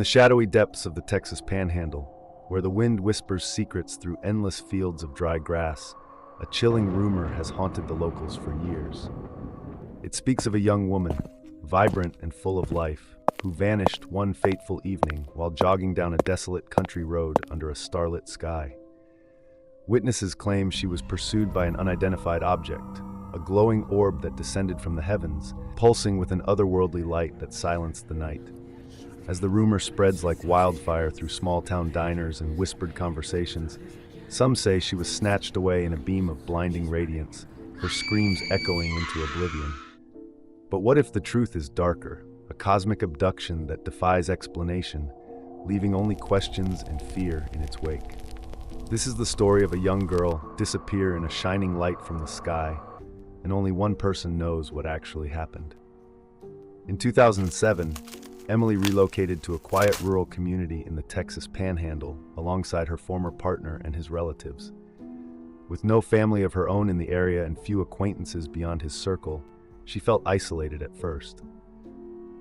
the shadowy depths of the Texas Panhandle, where the wind whispers secrets through endless fields of dry grass, a chilling rumor has haunted the locals for years. It speaks of a young woman, vibrant and full of life, who vanished one fateful evening while jogging down a desolate country road under a starlit sky. Witnesses claim she was pursued by an unidentified object, a glowing orb that descended from the heavens, pulsing with an otherworldly light that silenced the night. As the rumor spreads like wildfire through small-town diners and whispered conversations, some say she was snatched away in a beam of blinding radiance, her screams echoing into oblivion. But what if the truth is darker, a cosmic abduction that defies explanation, leaving only questions and fear in its wake? This is the story of a young girl disappear in a shining light from the sky, and only one person knows what actually happened. In 2007, Emily relocated to a quiet rural community in the Texas Panhandle alongside her former partner and his relatives. With no family of her own in the area and few acquaintances beyond his circle, she felt isolated at first.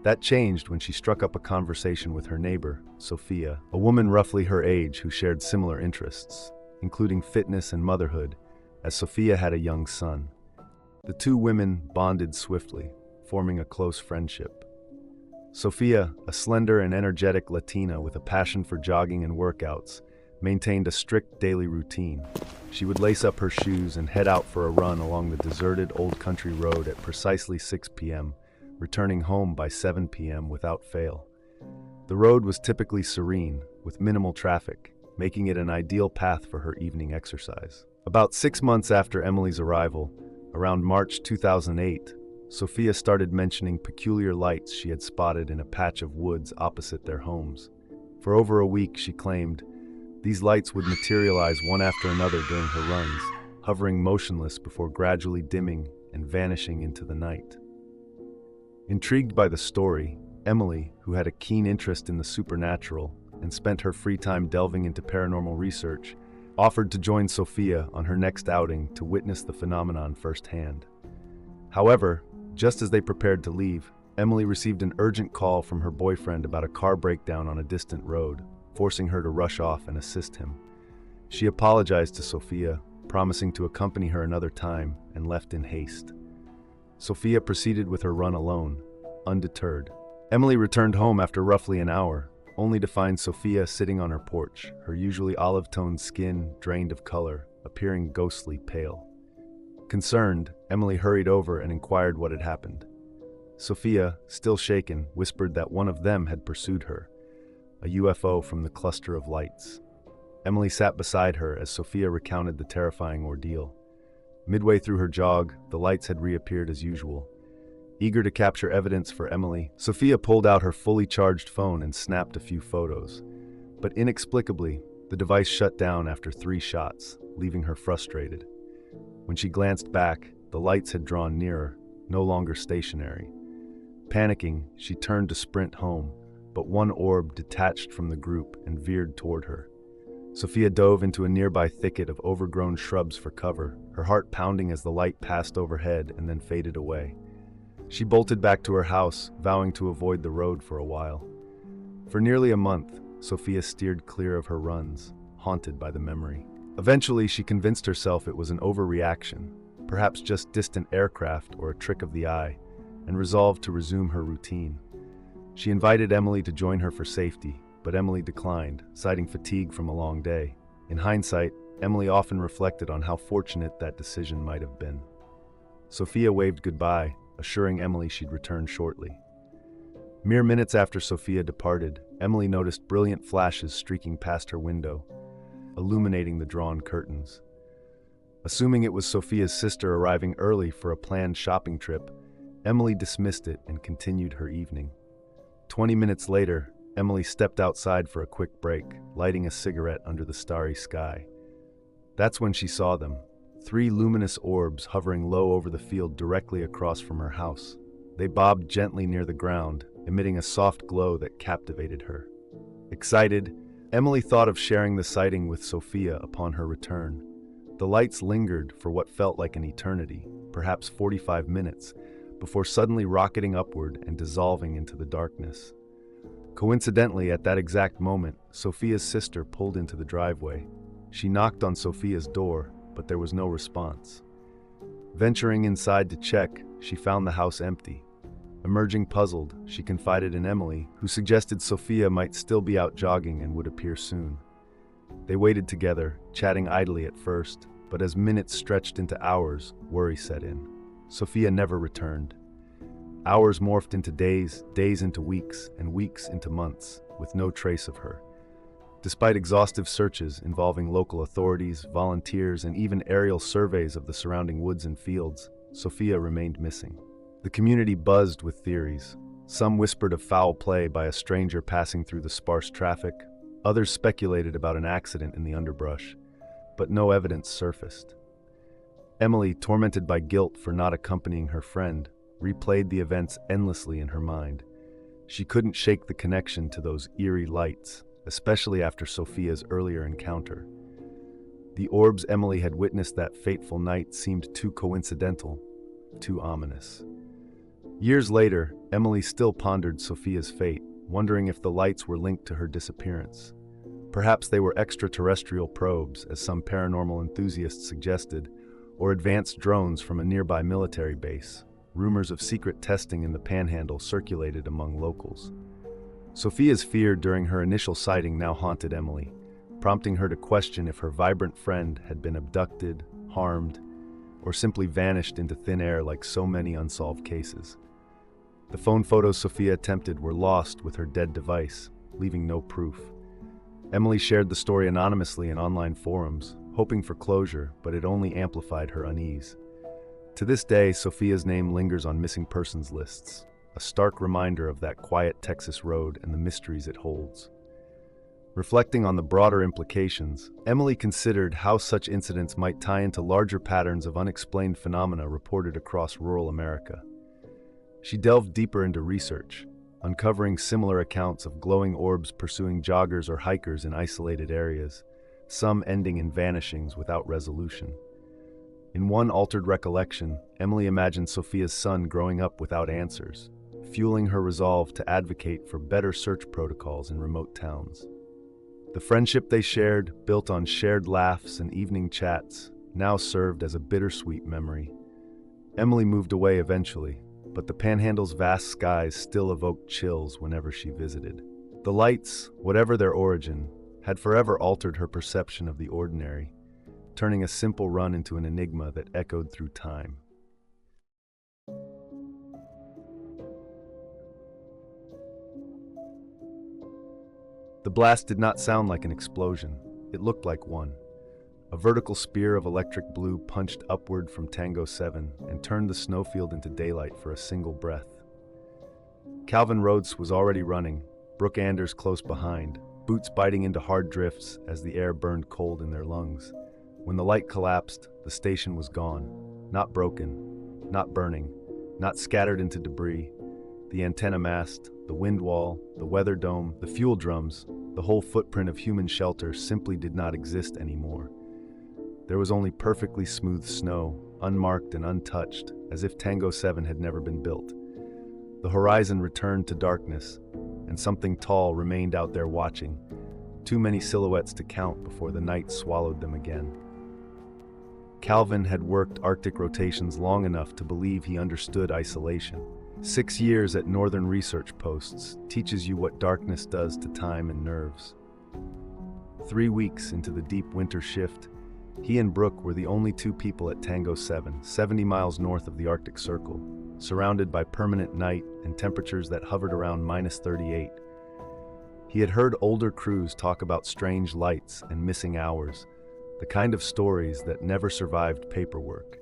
That changed when she struck up a conversation with her neighbor, Sophia, a woman roughly her age who shared similar interests, including fitness and motherhood, as Sophia had a young son. The two women bonded swiftly, forming a close friendship. Sophia, a slender and energetic Latina with a passion for jogging and workouts, maintained a strict daily routine. She would lace up her shoes and head out for a run along the deserted old country road at precisely 6 p.m., returning home by 7 p.m. without fail. The road was typically serene, with minimal traffic, making it an ideal path for her evening exercise. About 6 months after Emily's arrival, around March 2008, Sophia started mentioning peculiar lights she had spotted in a patch of woods opposite their homes. For over a week, she claimed, these lights would materialize one after another during her runs, hovering motionless before gradually dimming and vanishing into the night. Intrigued by the story, Emily, who had a keen interest in the supernatural and spent her free time delving into paranormal research, offered to join Sophia on her next outing to witness the phenomenon firsthand. However, just as they prepared to leave, Emily received an urgent call from her boyfriend about a car breakdown on a distant road, forcing her to rush off and assist him. She apologized to Sophia, promising to accompany her another time, and left in haste. Sophia proceeded with her run alone, undeterred. Emily returned home after roughly an hour, only to find Sophia sitting on her porch, her usually olive-toned skin drained of color, appearing ghostly pale. Concerned, Emily hurried over and inquired what had happened. Sophia, still shaken, whispered that one of them had pursued her, a UFO from the cluster of lights. Emily sat beside her as Sophia recounted the terrifying ordeal. Midway through her jog, the lights had reappeared as usual. Eager to capture evidence for Emily, Sophia pulled out her fully charged phone and snapped a few photos. But inexplicably, the device shut down after 3 shots, leaving her frustrated. When she glanced back, the lights had drawn nearer, no longer stationary. Panicking, she turned to sprint home, but one orb detached from the group and veered toward her. Sophia dove into a nearby thicket of overgrown shrubs for cover, her heart pounding as the light passed overhead and then faded away. She bolted back to her house, vowing to avoid the road for a while. For nearly a month, Sophia steered clear of her runs, haunted by the memory. Eventually, she convinced herself it was an overreaction, perhaps just distant aircraft or a trick of the eye, and resolved to resume her routine. She invited Emily to join her for safety, but Emily declined, citing fatigue from a long day. In hindsight, Emily often reflected on how fortunate that decision might have been. Sophia waved goodbye, assuring Emily she'd return shortly. Mere minutes after Sophia departed, Emily noticed brilliant flashes streaking past her window, illuminating the drawn curtains. Assuming it was Sophia's sister arriving early for a planned shopping trip, Emily dismissed it and continued her evening. 20 minutes later, Emily stepped outside for a quick break, lighting a cigarette under the starry sky. That's when she saw them, 3 luminous orbs hovering low over the field directly across from her house. They bobbed gently near the ground, emitting a soft glow that captivated her. Excited, Emily thought of sharing the sighting with Sophia upon her return. The lights lingered for what felt like an eternity, perhaps 45 minutes, before suddenly rocketing upward and dissolving into the darkness. Coincidentally, at that exact moment, Sophia's sister pulled into the driveway. She knocked on Sophia's door, but there was no response. Venturing inside to check, she found the house empty. Emerging puzzled, she confided in Emily, who suggested Sophia might still be out jogging and would appear soon. They waited together, chatting idly at first, but as minutes stretched into hours, worry set in. Sophia never returned. Hours morphed into days, days into weeks, and weeks into months, with no trace of her. Despite exhaustive searches involving local authorities, volunteers, and even aerial surveys of the surrounding woods and fields, Sophia remained missing. The community buzzed with theories. Some whispered of foul play by a stranger passing through the sparse traffic. Others speculated about an accident in the underbrush, but no evidence surfaced. Emily, tormented by guilt for not accompanying her friend, replayed the events endlessly in her mind. She couldn't shake the connection to those eerie lights, especially after Sophia's earlier encounter. The orbs Emily had witnessed that fateful night seemed too coincidental, too ominous. Years later, Emily still pondered Sophia's fate, wondering if the lights were linked to her disappearance. Perhaps they were extraterrestrial probes, as some paranormal enthusiasts suggested, or advanced drones from a nearby military base. Rumors of secret testing in the Panhandle circulated among locals. Sophia's fear during her initial sighting now haunted Emily, prompting her to question if her vibrant friend had been abducted, harmed, or simply vanished into thin air like so many unsolved cases. The phone photos Sophia attempted were lost with her dead device, leaving no proof. Emily shared the story anonymously in online forums, hoping for closure, but it only amplified her unease. To this day, Sophia's name lingers on missing persons lists, a stark reminder of that quiet Texas road and the mysteries it holds. Reflecting on the broader implications, Emily considered how such incidents might tie into larger patterns of unexplained phenomena reported across rural America. She delved deeper into research, uncovering similar accounts of glowing orbs pursuing joggers or hikers in isolated areas, some ending in vanishings without resolution. In one altered recollection, Emily imagined Sophia's son growing up without answers, fueling her resolve to advocate for better search protocols in remote towns. The friendship they shared, built on shared laughs and evening chats, now served as a bittersweet memory. Emily moved away eventually, but the Panhandle's vast skies still evoked chills whenever she visited. The lights, whatever their origin, had forever altered her perception of the ordinary, turning a simple run into an enigma that echoed through time. The blast did not sound like an explosion. It looked like one. A vertical spear of electric blue punched upward from Tango 7 and turned the snowfield into daylight for a single breath. Calvin Rhodes was already running, Brooke Anders close behind, boots biting into hard drifts as the air burned cold in their lungs. When the light collapsed, the station was gone. Not broken, not burning, not scattered into debris. The antenna mast, the wind wall, the weather dome, the fuel drums, the whole footprint of human shelter simply did not exist anymore. There was only perfectly smooth snow, unmarked and untouched, as if Tango 7 had never been built. The horizon returned to darkness, and something tall remained out there watching, too many silhouettes to count before the night swallowed them again. Calvin had worked Arctic rotations long enough to believe he understood isolation. 6 years at northern research posts teaches you what darkness does to time and nerves. 3 weeks into the deep winter shift, he and Brooke were the only two people at Tango 7, 70 miles north of the Arctic Circle, surrounded by permanent night and temperatures that hovered around -38. He had heard older crews talk about strange lights and missing hours, the kind of stories that never survived paperwork.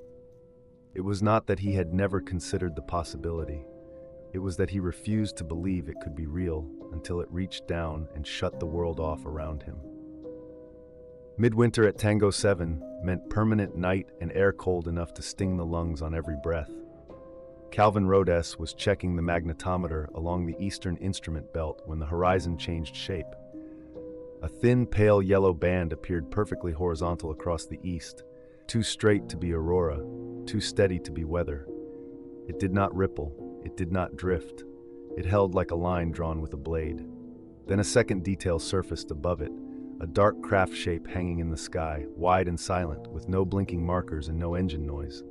It was not that he had never considered the possibility. It was that he refused to believe it could be real until it reached down and shut the world off around him. Midwinter at Tango 7 meant permanent night and air cold enough to sting the lungs on every breath. Calvin Rhodes was checking the magnetometer along the eastern instrument belt when the horizon changed shape. A thin, pale yellow band appeared perfectly horizontal across the east, too straight to be aurora, too steady to be weather. It did not ripple, it did not drift. It held like a line drawn with a blade. Then a second detail surfaced above it, a dark craft shape hanging in the sky, wide and silent, with no blinking markers and no engine noise.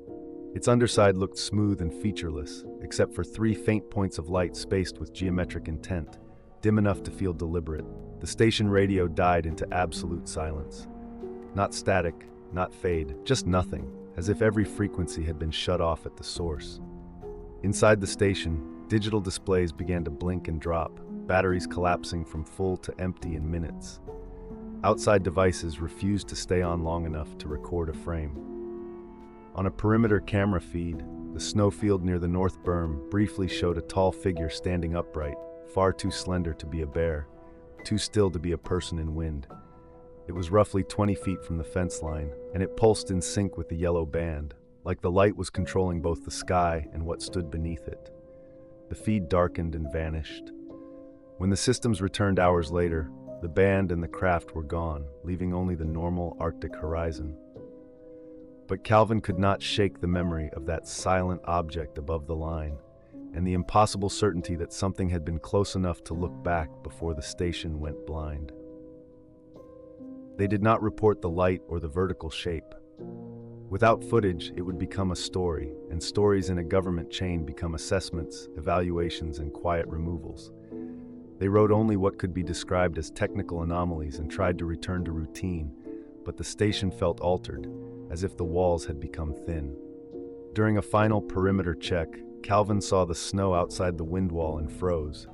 Its underside looked smooth and featureless, except for 3 faint points of light spaced with geometric intent, dim enough to feel deliberate. The station radio died into absolute silence. Not static, not fade, just nothing, as if every frequency had been shut off at the source. Inside the station, digital displays began to blink and drop, batteries collapsing from full to empty in minutes. Outside devices refused to stay on long enough to record a frame. On a perimeter camera feed, the snowfield near the north berm briefly showed a tall figure standing upright, far too slender to be a bear, too still to be a person in wind. It was roughly 20 feet from the fence line, and it pulsed in sync with the yellow band, like the light was controlling both the sky and what stood beneath it. The feed darkened and vanished. When the systems returned hours later, the band and the craft were gone, leaving only the normal Arctic horizon. But Calvin could not shake the memory of that silent object above the line, and the impossible certainty that something had been close enough to look back before the station went blind. They did not report the light or the vertical shape. Without footage, it would become a story, and stories in a government chain become assessments, evaluations, and quiet removals. They wrote only what could be described as technical anomalies and tried to return to routine, but the station felt altered, as if the walls had become thin. During a final perimeter check, Calvin saw the snow outside the wind wall and froze.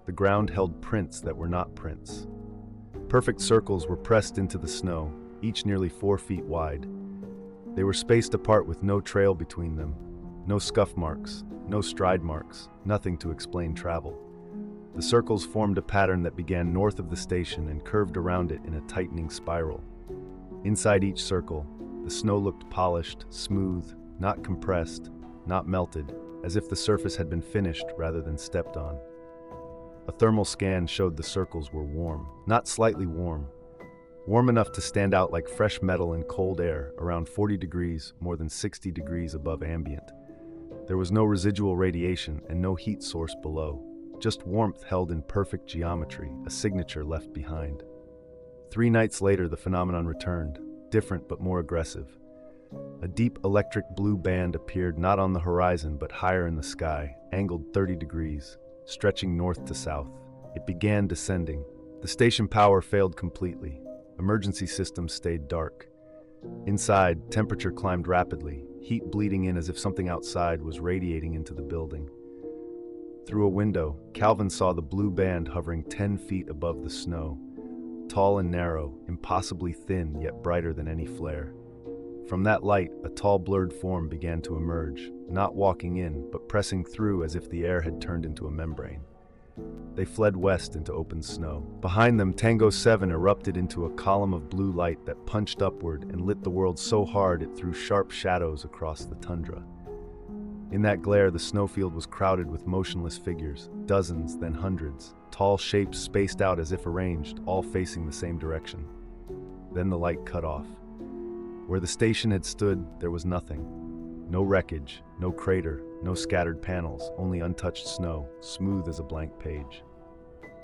The ground held prints that were not prints. Perfect circles were pressed into the snow, each nearly 4 feet wide. They were spaced apart with no trail between them, no scuff marks, no stride marks, nothing to explain travel. The circles formed a pattern that began north of the station and curved around it in a tightening spiral. Inside each circle, the snow looked polished, smooth, not compressed, not melted, as if the surface had been finished rather than stepped on. A thermal scan showed the circles were warm, not slightly warm, warm enough to stand out like fresh metal in cold air, around 40 degrees, more than 60 degrees above ambient. There was no residual radiation and no heat source below, just warmth held in perfect geometry, a signature left behind. 3 nights later, the phenomenon returned, different but more aggressive. A deep electric blue band appeared not on the horizon but higher in the sky, angled 30 degrees, stretching north to south. It began descending. The station power failed completely. Emergency systems stayed dark. Inside, temperature climbed rapidly, heat bleeding in as if something outside was radiating into the building. Through a window, Calvin saw the blue band hovering 10 feet above the snow, tall and narrow, impossibly thin yet brighter than any flare. From that light, a tall blurred form began to emerge, not walking in, but pressing through as if the air had turned into a membrane. They fled west into open snow. Behind them, Tango 7 erupted into a column of blue light that punched upward and lit the world so hard it threw sharp shadows across the tundra. In that glare, the snowfield was crowded with motionless figures, dozens, then hundreds, tall shapes spaced out as if arranged, all facing the same direction. Then the light cut off. Where the station had stood, there was nothing. No wreckage, no crater, no scattered panels, only untouched snow, smooth as a blank page.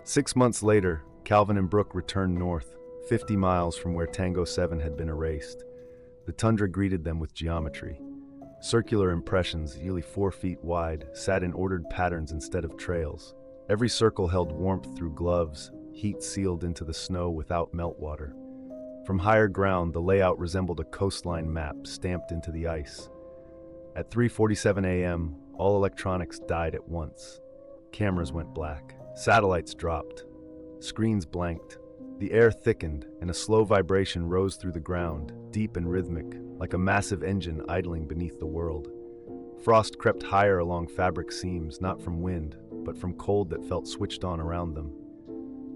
6 months later, Calvin and Brooke returned north, 50 miles from where Tango 7 had been erased. The tundra greeted them with geometry. Circular impressions, nearly 4 feet wide, sat in ordered patterns instead of trails. Every circle held warmth through gloves, heat sealed into the snow without meltwater. From higher ground, the layout resembled a coastline map stamped into the ice. At 3:47 a.m., all electronics died at once. Cameras went black. Satellites dropped. Screens blanked. The air thickened, and a slow vibration rose through the ground, deep and rhythmic, like a massive engine idling beneath the world. Frost crept higher along fabric seams, not from wind, but from cold that felt switched on around them.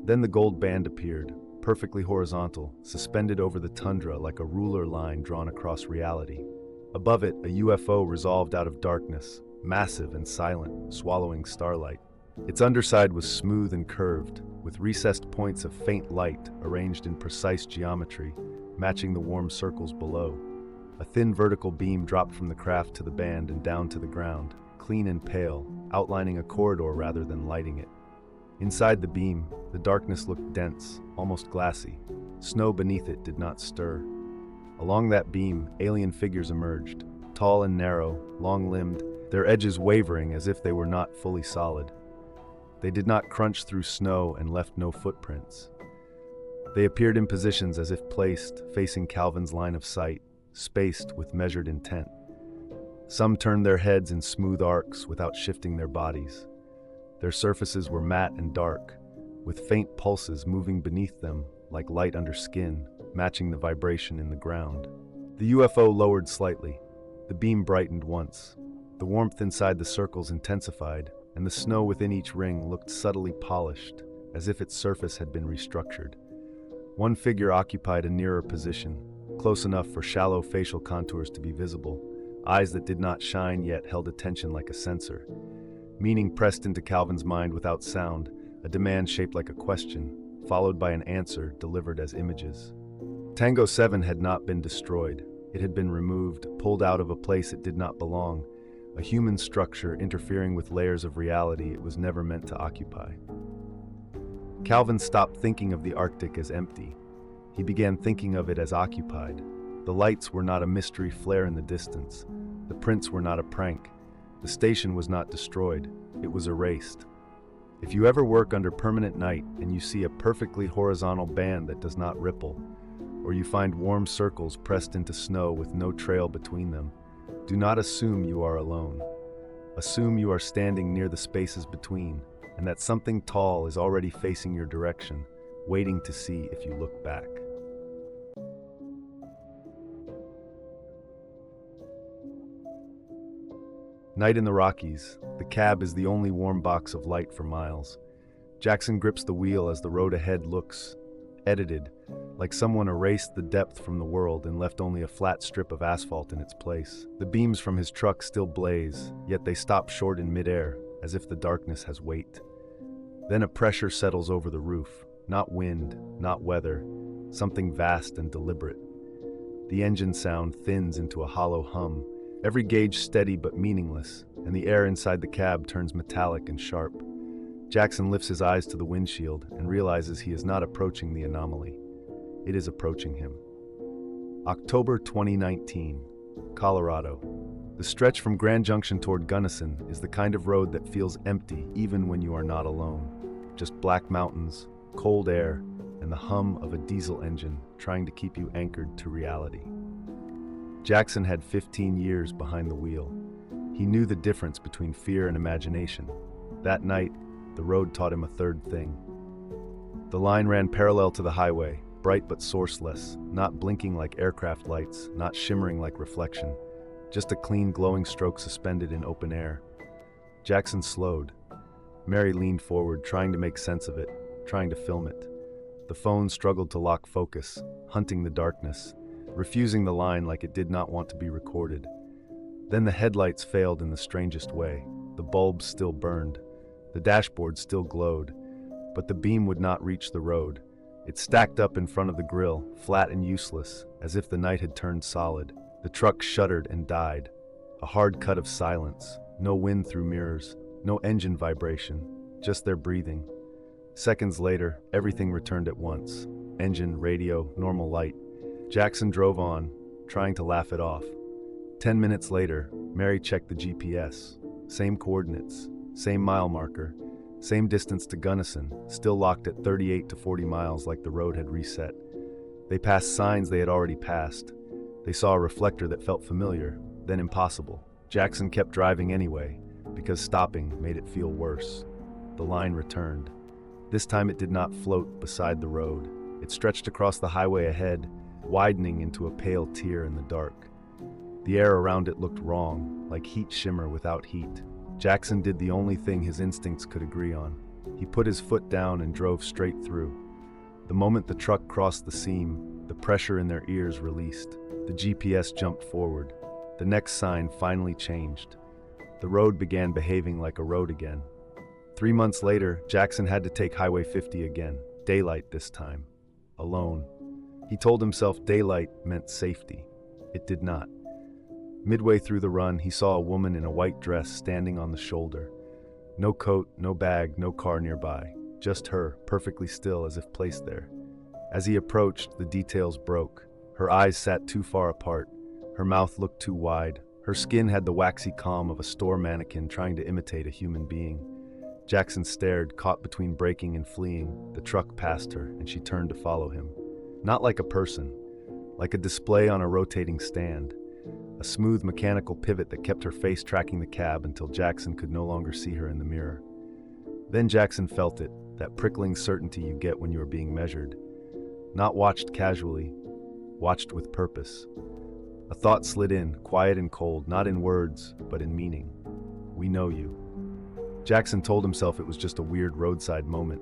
Then the gold band appeared, perfectly horizontal, suspended over the tundra like a ruler line drawn across reality. Above it, a UFO resolved out of darkness, massive and silent, swallowing starlight. Its underside was smooth and curved, with recessed points of faint light arranged in precise geometry, matching the warm circles below. A thin vertical beam dropped from the craft to the band and down to the ground, clean and pale, outlining a corridor rather than lighting it. Inside the beam, the darkness looked dense, almost glassy. Snow beneath it did not stir. Along that beam, alien figures emerged, tall and narrow, long-limbed, their edges wavering as if they were not fully solid. They did not crunch through snow and left no footprints. They appeared in positions as if placed, facing Calvin's line of sight, spaced with measured intent. Some turned their heads in smooth arcs without shifting their bodies. Their surfaces were matte and dark, with faint pulses moving beneath them like light under skin, matching the vibration in the ground. The UFO lowered slightly. The beam brightened once. The warmth inside the circles intensified, and the snow within each ring looked subtly polished, as if its surface had been restructured. One figure occupied a nearer position, close enough for shallow facial contours to be visible, eyes that did not shine yet held attention like a sensor. Meaning pressed into Calvin's mind without sound, a demand shaped like a question, followed by an answer delivered as images. Tango 7 had not been destroyed. It had been removed, pulled out of a place it did not belong, a human structure interfering with layers of reality it was never meant to occupy. Calvin stopped thinking of the Arctic as empty. He began thinking of it as occupied. The lights were not a mystery flare in the distance. The prints were not a prank. The station was not destroyed. It was erased. If you ever work under permanent night and you see a perfectly horizontal band that does not ripple, or you find warm circles pressed into snow with no trail between them, do not assume you are alone. Assume you are standing near the spaces between, and that something tall is already facing your direction, waiting to see if you look back. Night in the Rockies. The cab is the only warm box of light for miles. Jackson grips the wheel as the road ahead looks edited, like someone erased the depth from the world and left only a flat strip of asphalt in its place. The beams from his truck still blaze, yet they stop short in midair, as if the darkness has weight. Then a pressure settles over the roof, not wind, not weather, something vast and deliberate. The engine sound thins into a hollow hum, every gauge steady but meaningless, and the air inside the cab turns metallic and sharp. Jackson lifts his eyes to the windshield and realizes he is not approaching the anomaly. It is approaching him. October 2019, Colorado. The stretch from Grand Junction toward Gunnison is the kind of road that feels empty even when you are not alone. Just black mountains, cold air, and the hum of a diesel engine trying to keep you anchored to reality. Jackson had 15 years behind the wheel. He knew the difference between fear and imagination. That night, the road taught him a third thing. The line ran parallel to the highway, bright but sourceless, not blinking like aircraft lights, not shimmering like reflection, just a clean glowing stroke suspended in open air. Jackson slowed. Mary leaned forward, trying to make sense of it, trying to film it. The phone struggled to lock focus, hunting the darkness, refusing the line like it did not want to be recorded. Then the headlights failed in the strangest way. The bulbs still burned. The dashboard still glowed, but the beam would not reach the road. It stacked up in front of the grill, flat and useless, as if the night had turned solid. The truck shuddered and died. A hard cut of silence. No wind through mirrors, no engine vibration, just their breathing. Seconds later, everything returned at once. Engine, radio, normal light. Jackson drove on, trying to laugh it off. 10 minutes later, Mary checked the GPS. Same coordinates, same mile marker, same distance to Gunnison, still locked at 38 to 40 miles like the road had reset. They passed signs they had already passed. They saw a reflector that felt familiar, then impossible. Jackson kept driving anyway, because stopping made it feel worse. The line returned. This time it did not float beside the road. It stretched across the highway ahead, widening into a pale tear in the dark. The air around it looked wrong, like heat shimmer without heat. Jackson did the only thing his instincts could agree on. He put his foot down and drove straight through. The moment the truck crossed the seam, the pressure in their ears released. The GPS jumped forward. The next sign finally changed. The road began behaving like a road again. 3 months later, Jackson had to take Highway 50 again, daylight this time, alone. He told himself daylight meant safety. It did not. Midway through the run, he saw a woman in a white dress standing on the shoulder. No coat, no bag, no car nearby. just her, perfectly still as if placed there. As he approached, the details broke. Her eyes sat too far apart. Her mouth looked too wide. Her skin had the waxy calm of a store mannequin trying to imitate a human being. Jackson stared, caught between braking and fleeing. The truck passed her, and she turned to follow him. Not like a person, like a display on a rotating stand. A smooth mechanical pivot that kept her face tracking the cab until Jackson could no longer see her in the mirror. Then Jackson felt it, that prickling certainty you get when you are being measured. Not watched casually, watched with purpose. A thought slid in, quiet and cold, not in words, but in meaning. We know you. Jackson told himself it was just a weird roadside moment.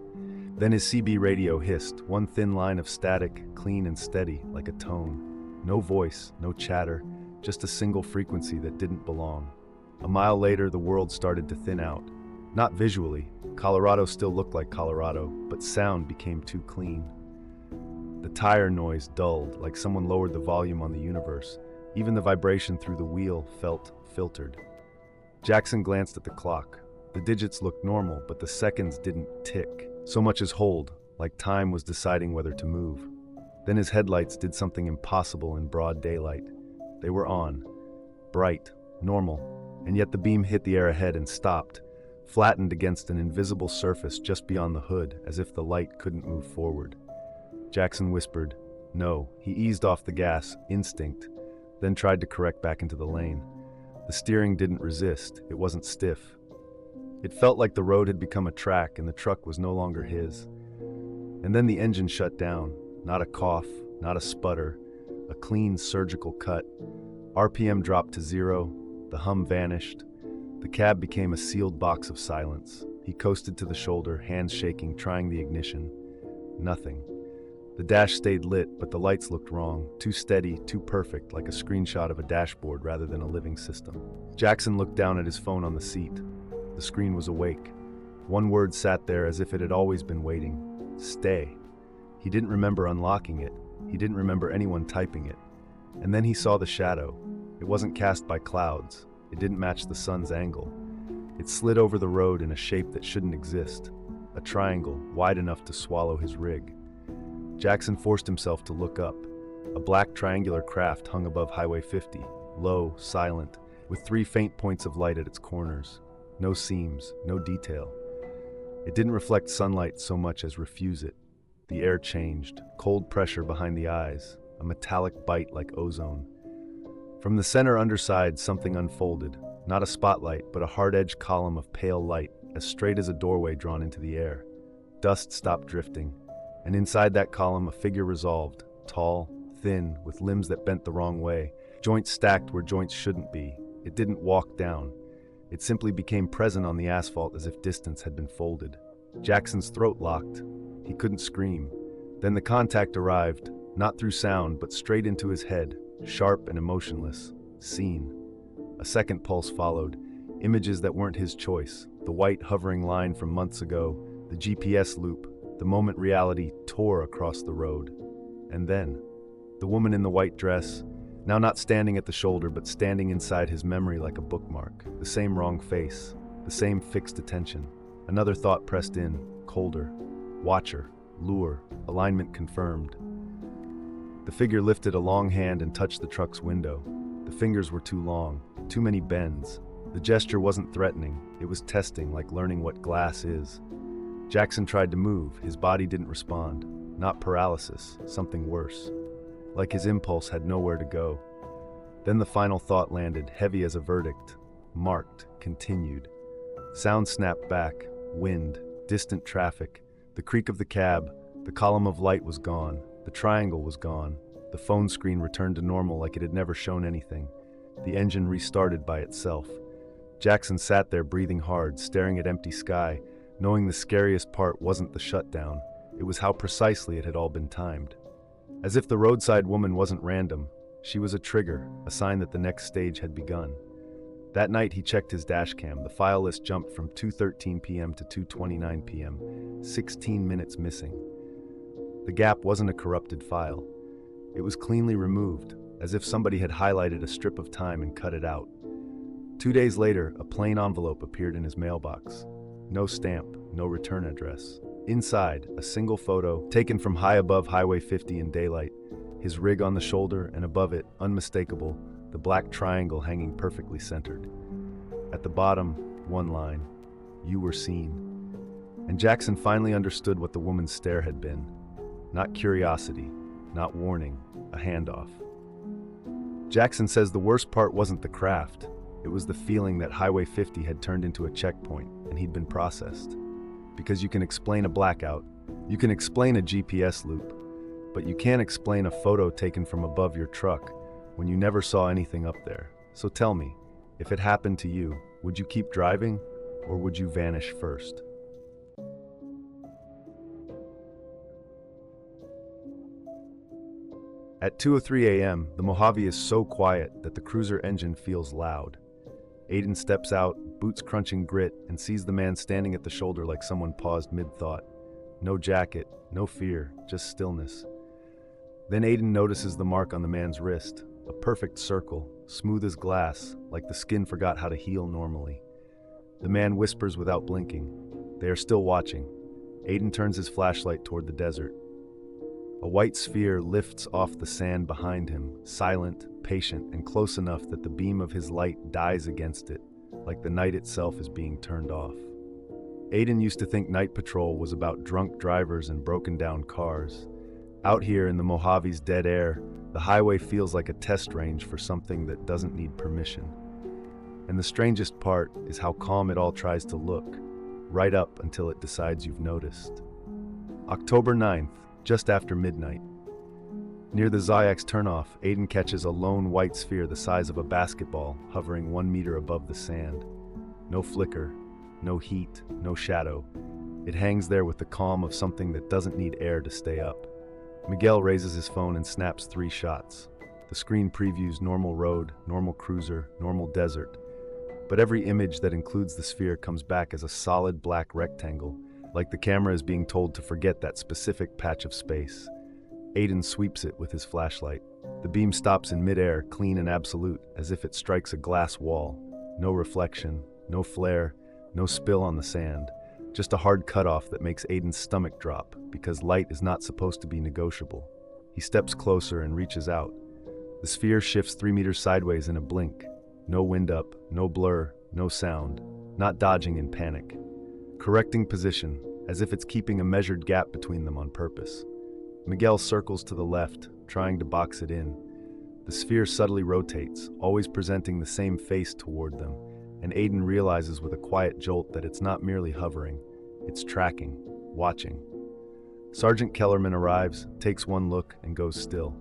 Then his CB radio hissed, one thin line of static, clean and steady, like a tone. No voice, no chatter, just a single frequency that didn't belong. A mile later, the world started to thin out. Not visually. Colorado still looked like Colorado, but sound became too clean. The tire noise dulled, like someone lowered the volume on the universe. Even the vibration through the wheel felt filtered. Jackson glanced at the clock. The digits looked normal, but the seconds didn't tick. So much as hold, like time was deciding whether to move. Then his headlights did something impossible in broad daylight. They were on, bright, normal, and yet the beam hit the air ahead and stopped, flattened against an invisible surface just beyond the hood, as if the light couldn't move forward. Jackson whispered, no. He eased off the gas, instinct, then tried to correct back into the lane. The steering didn't resist, it wasn't stiff. It felt like the road had become a track and the truck was no longer his. And then the engine shut down, not a cough, not a sputter, a clean surgical cut. RPM dropped to 0, the hum vanished. The cab became a sealed box of silence. He coasted to the shoulder, hands shaking, trying the ignition. Nothing. The dash stayed lit, but the lights looked wrong, too steady, too perfect, like a screenshot of a dashboard rather than a living system. Jackson looked down at his phone on the seat. The screen was awake. One word sat there as if it had always been waiting. Stay. He didn't remember unlocking it. He didn't remember anyone typing it. And then he saw the shadow. It wasn't cast by clouds. It didn't match the sun's angle. It slid over the road in a shape that shouldn't exist. A triangle, wide enough to swallow his rig. Jackson forced himself to look up. A black triangular craft hung above Highway 50, low, silent, with 3 faint points of light at its corners. No seams, no detail. It didn't reflect sunlight so much as refuse it. The air changed, cold pressure behind the eyes, a metallic bite like ozone. From the center underside, something unfolded. Not a spotlight, but a hard-edged column of pale light, as straight as a doorway drawn into the air. Dust stopped drifting, and inside that column a figure resolved, tall, thin, with limbs that bent the wrong way, joints stacked where joints shouldn't be. It didn't walk down. It simply became present on the asphalt as if distance had been folded. Jackson's throat locked. He couldn't scream. Then the contact arrived, not through sound, but straight into his head, sharp and emotionless. Seen. A second pulse followed. Images that weren't his choice. The white hovering line from months ago, the GPS loop, the moment reality tore across the road. And then, the woman in the white dress, now not standing at the shoulder, but standing inside his memory like a bookmark. The same wrong face, the same fixed attention. Another thought pressed in, colder. Watcher, lure, alignment confirmed. The figure lifted a long hand and touched the truck's window. The fingers were too long, too many bends. The gesture wasn't threatening, it was testing, like learning what glass is. Jackson tried to move, his body didn't respond. Not paralysis, something worse. Like his impulse had nowhere to go. Then the final thought landed, heavy as a verdict. Marked, continued. Sound snapped back, wind, distant traffic. The creak of the cab, the column of light was gone. The triangle was gone. The phone screen returned to normal like it had never shown anything. The engine restarted by itself. Jackson sat there breathing hard, staring at empty sky, knowing the scariest part wasn't the shutdown. It was how precisely it had all been timed. As if the roadside woman wasn't random, she was a trigger, a sign that the next stage had begun. That night he checked his dashcam. The file list jumped from 2:13 p.m. to 2:29 p.m., 16 minutes missing. The gap wasn't a corrupted file. It was cleanly removed, as if somebody had highlighted a strip of time and cut it out. 2 days later, a plain envelope appeared in his mailbox. No stamp, no return address. Inside, a single photo, taken from high above Highway 50 in daylight, his rig on the shoulder, and above it, unmistakable, the black triangle hanging perfectly centered. At the bottom, one line, "You were seen." And Jackson finally understood what the woman's stare had been. Not curiosity, not warning, a handoff. Jackson says the worst part wasn't the craft, it was the feeling that Highway 50 had turned into a checkpoint and he'd been processed. Because you can explain a blackout, you can explain a GPS loop, but you can't explain a photo taken from above your truck when you never saw anything up there. So tell me, if it happened to you, would you keep driving or would you vanish first? At 2:03 a.m., the Mojave is so quiet that the cruiser engine feels loud. Aiden steps out, boots crunching grit, and sees the man standing at the shoulder like someone paused mid-thought. No jacket, no fear, just stillness. Then Aiden notices the mark on the man's wrist, a perfect circle, smooth as glass, like the skin forgot how to heal normally. The man whispers without blinking. They are still watching. Aiden turns his flashlight toward the desert. A white sphere lifts off the sand behind him, silent, patient, and close enough that the beam of his light dies against it, like the night itself is being turned off. Aiden used to think night patrol was about drunk drivers and broken-down cars. Out here in the Mojave's dead air, the highway feels like a test range for something that doesn't need permission. And the strangest part is how calm it all tries to look, right up until it decides you've noticed. October 9th, just after midnight. Near the Zayak's turnoff, Aiden catches a lone white sphere the size of a basketball hovering 1 meter above the sand. No flicker, no heat, no shadow. It hangs there with the calm of something that doesn't need air to stay up. Miguel raises his phone and snaps 3 shots. The screen previews normal road, normal cruiser, normal desert. But every image that includes the sphere comes back as a solid black rectangle, like the camera is being told to forget that specific patch of space. Aiden sweeps it with his flashlight. The beam stops in midair, clean and absolute, as if it strikes a glass wall. No reflection, no flare, no spill on the sand. Just a hard cutoff that makes Aiden's stomach drop, because light is not supposed to be negotiable. He steps closer and reaches out. The sphere shifts 3 meters sideways in a blink. No wind up, no blur, no sound. Not dodging in panic. Correcting position, as if it's keeping a measured gap between them on purpose. Miguel circles to the left, trying to box it in. The sphere subtly rotates, always presenting the same face toward them, and Aiden realizes with a quiet jolt that it's not merely hovering, it's tracking, watching. Sergeant Kellerman arrives, takes one look, and goes still.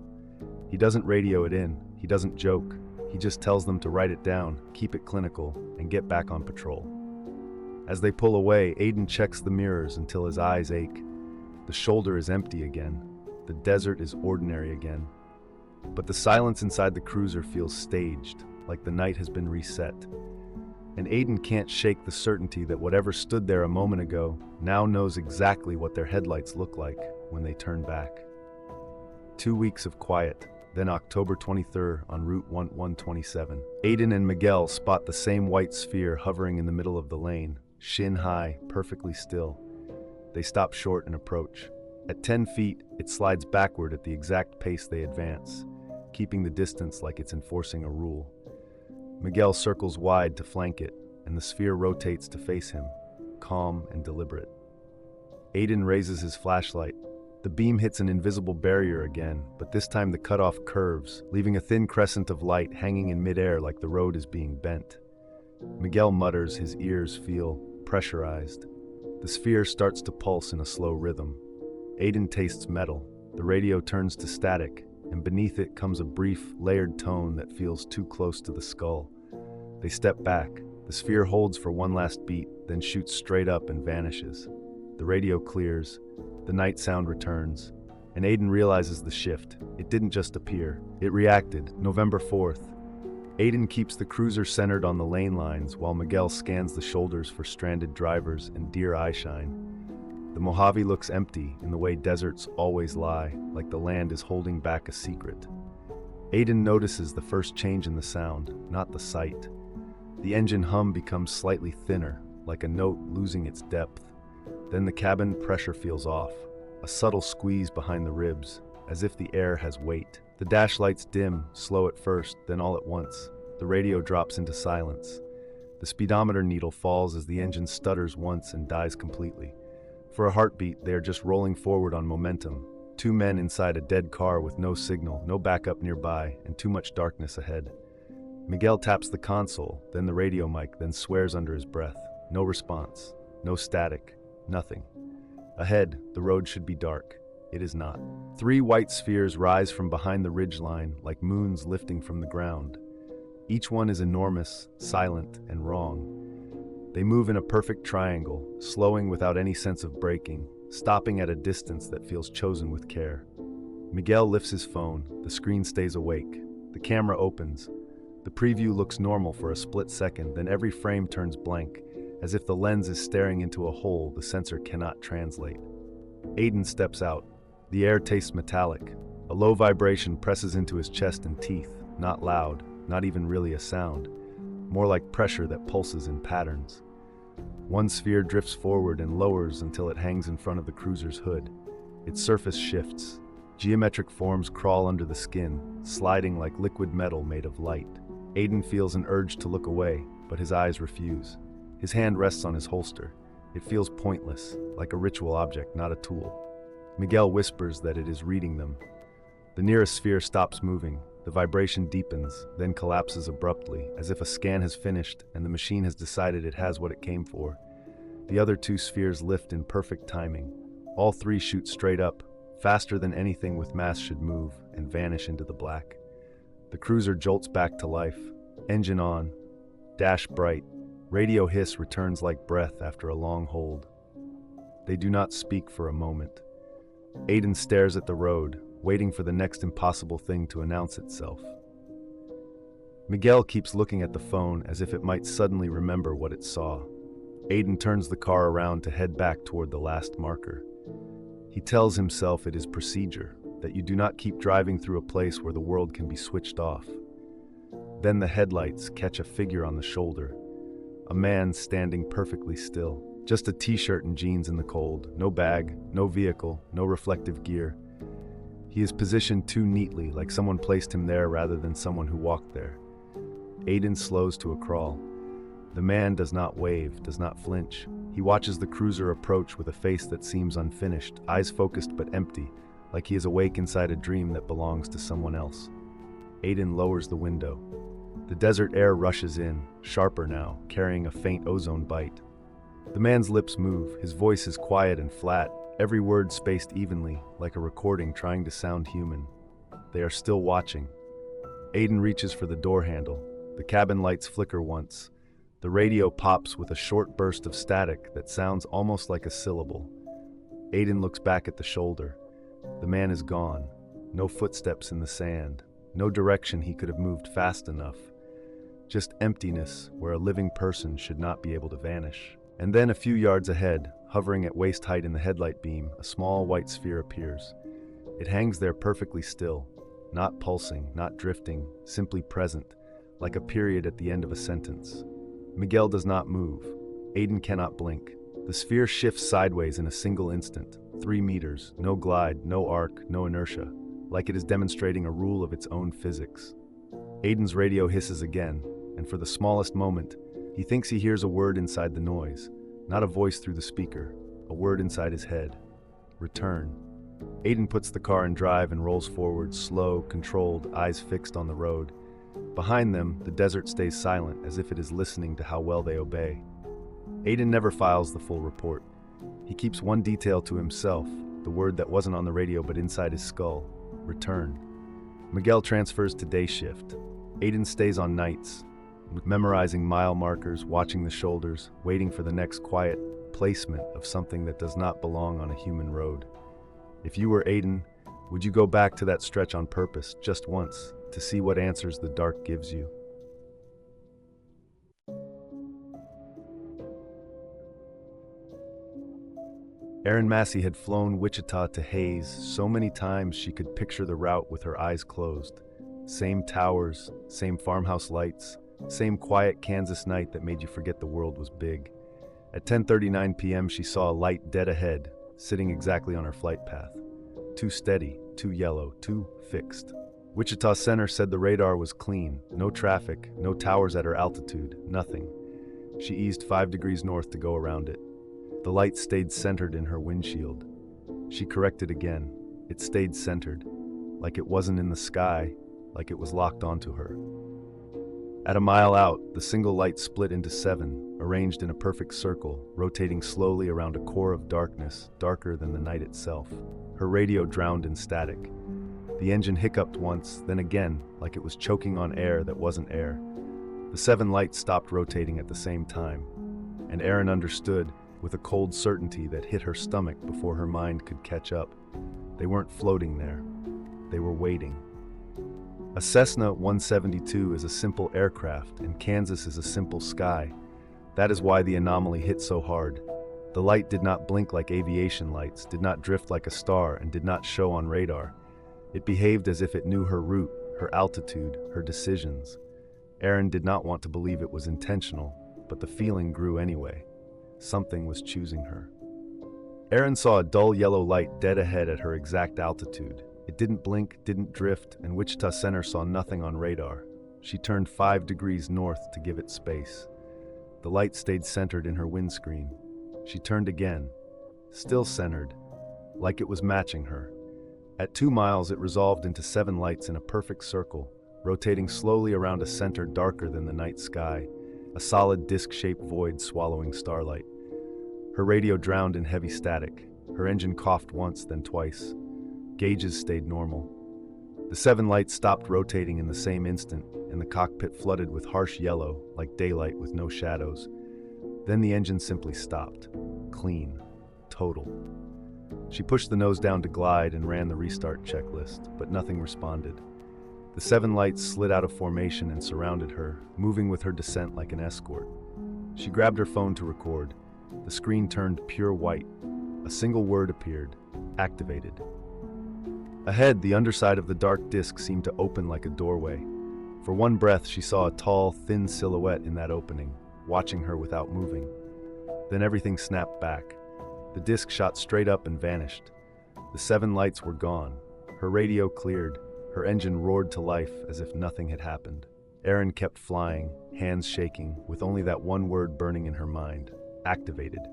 He doesn't radio it in, he doesn't joke, he just tells them to write it down, keep it clinical, and get back on patrol. As they pull away, Aiden checks the mirrors until his eyes ache. The shoulder is empty again. The desert is ordinary again. But the silence inside the cruiser feels staged, like the night has been reset. And Aiden can't shake the certainty that whatever stood there a moment ago now knows exactly what their headlights look like when they turn back. 2 weeks of quiet, then October 23rd on Route 127. Aiden and Miguel spot the same white sphere hovering in the middle of the lane, shin high, perfectly still. They stop short and approach. At 10 feet, it slides backward at the exact pace they advance, keeping the distance like it's enforcing a rule. Miguel circles wide to flank it, and the sphere rotates to face him, calm and deliberate. Aiden raises his flashlight. The beam hits an invisible barrier again, but this time the cutoff curves, leaving a thin crescent of light hanging in midair like the road is being bent. Miguel mutters, his ears feel pressurized. The sphere starts to pulse in a slow rhythm. Aiden tastes metal. The radio turns to static, and beneath it comes a brief, layered tone that feels too close to the skull. They step back. The sphere holds for one last beat, then shoots straight up and vanishes. The radio clears. The night sound returns, and Aiden realizes the shift. It didn't just appear. It reacted. November 4th. Aiden keeps the cruiser centered on the lane lines while Miguel scans the shoulders for stranded drivers and deer eyeshine. The Mojave looks empty in the way deserts always lie, like the land is holding back a secret. Aiden notices the first change in the sound, not the sight. The engine hum becomes slightly thinner, like a note losing its depth. Then the cabin pressure feels off, a subtle squeeze behind the ribs, as if the air has weight. The dash lights dim, slow at first, then all at once. The radio drops into silence. The speedometer needle falls as the engine stutters once and dies completely. For a heartbeat, they are just rolling forward on momentum. Two men inside a dead car with no signal, no backup nearby, and too much darkness ahead. Miguel taps the console, then the radio mic, then swears under his breath. No response, no static, nothing. Ahead, the road should be dark. It is not. Three white spheres rise from behind the ridgeline like moons lifting from the ground. Each one is enormous, silent, and wrong. They move in a perfect triangle, slowing without any sense of braking, stopping at a distance that feels chosen with care. Miguel lifts his phone. The screen stays awake. The camera opens. The preview looks normal for a split second, then every frame turns blank, as if the lens is staring into a hole the sensor cannot translate. Aiden steps out. The air tastes metallic. A low vibration presses into his chest and teeth, not loud, not even really a sound, more like pressure that pulses in patterns. One sphere drifts forward and lowers until it hangs in front of the cruiser's hood. Its surface shifts. Geometric forms crawl under the skin, sliding like liquid metal made of light. Aiden feels an urge to look away, but his eyes refuse. His hand rests on his holster. It feels pointless, like a ritual object, not a tool. Miguel whispers that it is reading them. The nearest sphere stops moving. The vibration deepens, then collapses abruptly, as if a scan has finished and the machine has decided it has what it came for. The other two spheres lift in perfect timing. All three shoot straight up, faster than anything with mass should move, and vanish into the black. The cruiser jolts back to life. Engine on. Dash bright. Radio hiss returns like breath after a long hold. They do not speak for a moment. Aiden stares at the road, waiting for the next impossible thing to announce itself. Miguel keeps looking at the phone as if it might suddenly remember what it saw. Aiden turns the car around to head back toward the last marker. He tells himself it is procedure, that you do not keep driving through a place where the world can be switched off. Then the headlights catch a figure on the shoulder. A man standing perfectly still. Just a t-shirt and jeans in the cold. No bag, no vehicle, no reflective gear. He is positioned too neatly, like someone placed him there rather than someone who walked there. Aiden slows to a crawl. The man does not wave, does not flinch. He watches the cruiser approach with a face that seems unfinished, eyes focused but empty, like he is awake inside a dream that belongs to someone else. Aiden lowers the window. The desert air rushes in, sharper now, carrying a faint ozone bite. The man's lips move, his voice is quiet and flat, every word spaced evenly, like a recording trying to sound human. They are still watching. Aiden reaches for the door handle. The cabin lights flicker once. The radio pops with a short burst of static that sounds almost like a syllable. Aiden looks back at the shoulder. The man is gone. No footsteps in the sand. No direction he could have moved fast enough. Just emptiness where a living person should not be able to vanish. And then a few yards ahead, hovering at waist height in the headlight beam, a small white sphere appears. It hangs there perfectly still, not pulsing, not drifting, simply present, like a period at the end of a sentence. Miguel does not move. Aiden cannot blink. The sphere shifts sideways in a single instant, 3 meters, no glide, no arc, no inertia, like it is demonstrating a rule of its own physics. Aiden's radio hisses again, and for the smallest moment, he thinks he hears a word inside the noise, not a voice through the speaker, a word inside his head. Return. Aiden puts the car in drive and rolls forward, slow, controlled, eyes fixed on the road. Behind them, the desert stays silent, as if it is listening to how well they obey. Aiden never files the full report. He keeps one detail to himself, the word that wasn't on the radio but inside his skull. Return. Miguel transfers to day shift. Aiden stays on nights, memorizing mile markers, watching the shoulders, waiting for the next quiet placement of something that does not belong on a human road. If you were Aiden, would you go back to that stretch on purpose, just once, to see what answers the dark gives you? Erin Massey had flown Wichita to Hays so many times she could picture the route with her eyes closed. Same towers, same farmhouse lights, same quiet Kansas night that made you forget the world was big. At 10:39 p.m., she saw a light dead ahead, sitting exactly on her flight path. Too steady, too yellow, too fixed. Wichita Center said the radar was clean, no traffic, no towers at her altitude, nothing. She eased 5 degrees north to go around it. The light stayed centered in her windshield. She corrected again. It stayed centered, like it wasn't in the sky, like it was locked onto her. At a mile out, the single light split into 7, arranged in a perfect circle, rotating slowly around a core of darkness, darker than the night itself. Her radio drowned in static. The engine hiccuped once, then again, like it was choking on air that wasn't air. The 7 lights stopped rotating at the same time, and Erin understood, with a cold certainty that hit her stomach before her mind could catch up. They weren't floating there. They were waiting. A Cessna 172 is a simple aircraft, and Kansas is a simple sky. That is why the anomaly hit so hard. The light did not blink like aviation lights, did not drift like a star, and did not show on radar. It behaved as if it knew her route, her altitude, her decisions. Erin did not want to believe it was intentional, but the feeling grew anyway. Something was choosing her. Erin saw a dull yellow light dead ahead at her exact altitude. It didn't blink, didn't drift, and Wichita Center saw nothing on radar. She turned 5 degrees north to give it space. The light stayed centered in her windscreen. She turned again, still centered, like it was matching her. At 2 miles, it resolved into 7 lights in a perfect circle, rotating slowly around a center darker than the night sky, a solid disc-shaped void swallowing starlight. Her radio drowned in heavy static. Her engine coughed once, then twice. Gauges stayed normal. The 7 lights stopped rotating in the same instant, and the cockpit flooded with harsh yellow, like daylight with no shadows. Then the engine simply stopped. Clean. Total. She pushed the nose down to glide and ran the restart checklist, but nothing responded. The 7 lights slid out of formation and surrounded her, moving with her descent like an escort. She grabbed her phone to record. The screen turned pure white. A single word appeared. Activated. Ahead, the underside of the dark disk seemed to open like a doorway. For one breath, she saw a tall, thin silhouette in that opening, watching her without moving. Then everything snapped back. The disk shot straight up and vanished. The 7 lights were gone. Her radio cleared. Her engine roared to life as if nothing had happened. Erin kept flying, hands shaking, with only that one word burning in her mind. Activated.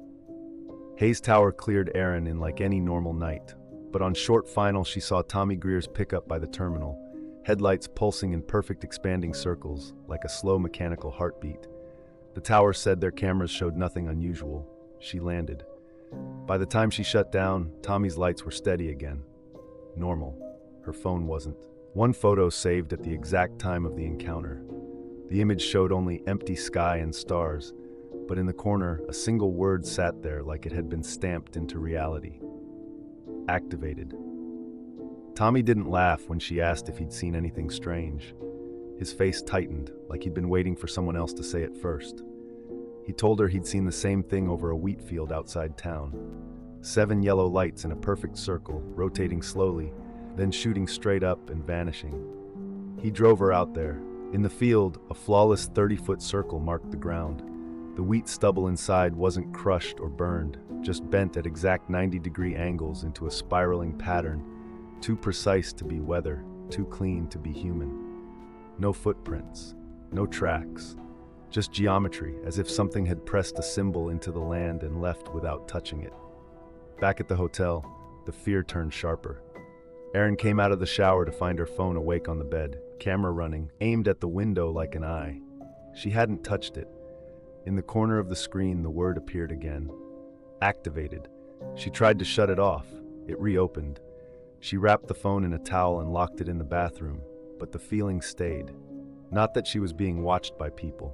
Hayes Tower cleared Erin in like any normal night. But on short final, she saw Tommy Greer's pickup by the terminal, headlights pulsing in perfect expanding circles, like a slow mechanical heartbeat. The tower said their cameras showed nothing unusual. She landed. By the time she shut down, Tommy's lights were steady again. Normal. Her phone wasn't. One photo saved at the exact time of the encounter. The image showed only empty sky and stars, but in the corner, a single word sat there like it had been stamped into reality. Activated. Tommy didn't laugh when she asked if he'd seen anything strange. His face tightened, like he'd been waiting for someone else to say it first. He told her he'd seen the same thing over a wheat field outside town. 7 yellow lights in a perfect circle, rotating slowly, then shooting straight up and vanishing. He drove her out there. In the field, a flawless 30-foot circle marked the ground. The wheat stubble inside wasn't crushed or burned, just bent at exact 90-degree angles into a spiraling pattern, too precise to be weather, too clean to be human. No footprints, no tracks, just geometry, as if something had pressed a symbol into the land and left without touching it. Back at the hotel, the fear turned sharper. Erin came out of the shower to find her phone awake on the bed, camera running, aimed at the window like an eye. She hadn't touched it. In the corner of the screen, the word appeared again. Activated. She tried to shut it off. It reopened. She wrapped the phone in a towel and locked it in the bathroom, but the feeling stayed. Not that she was being watched by people.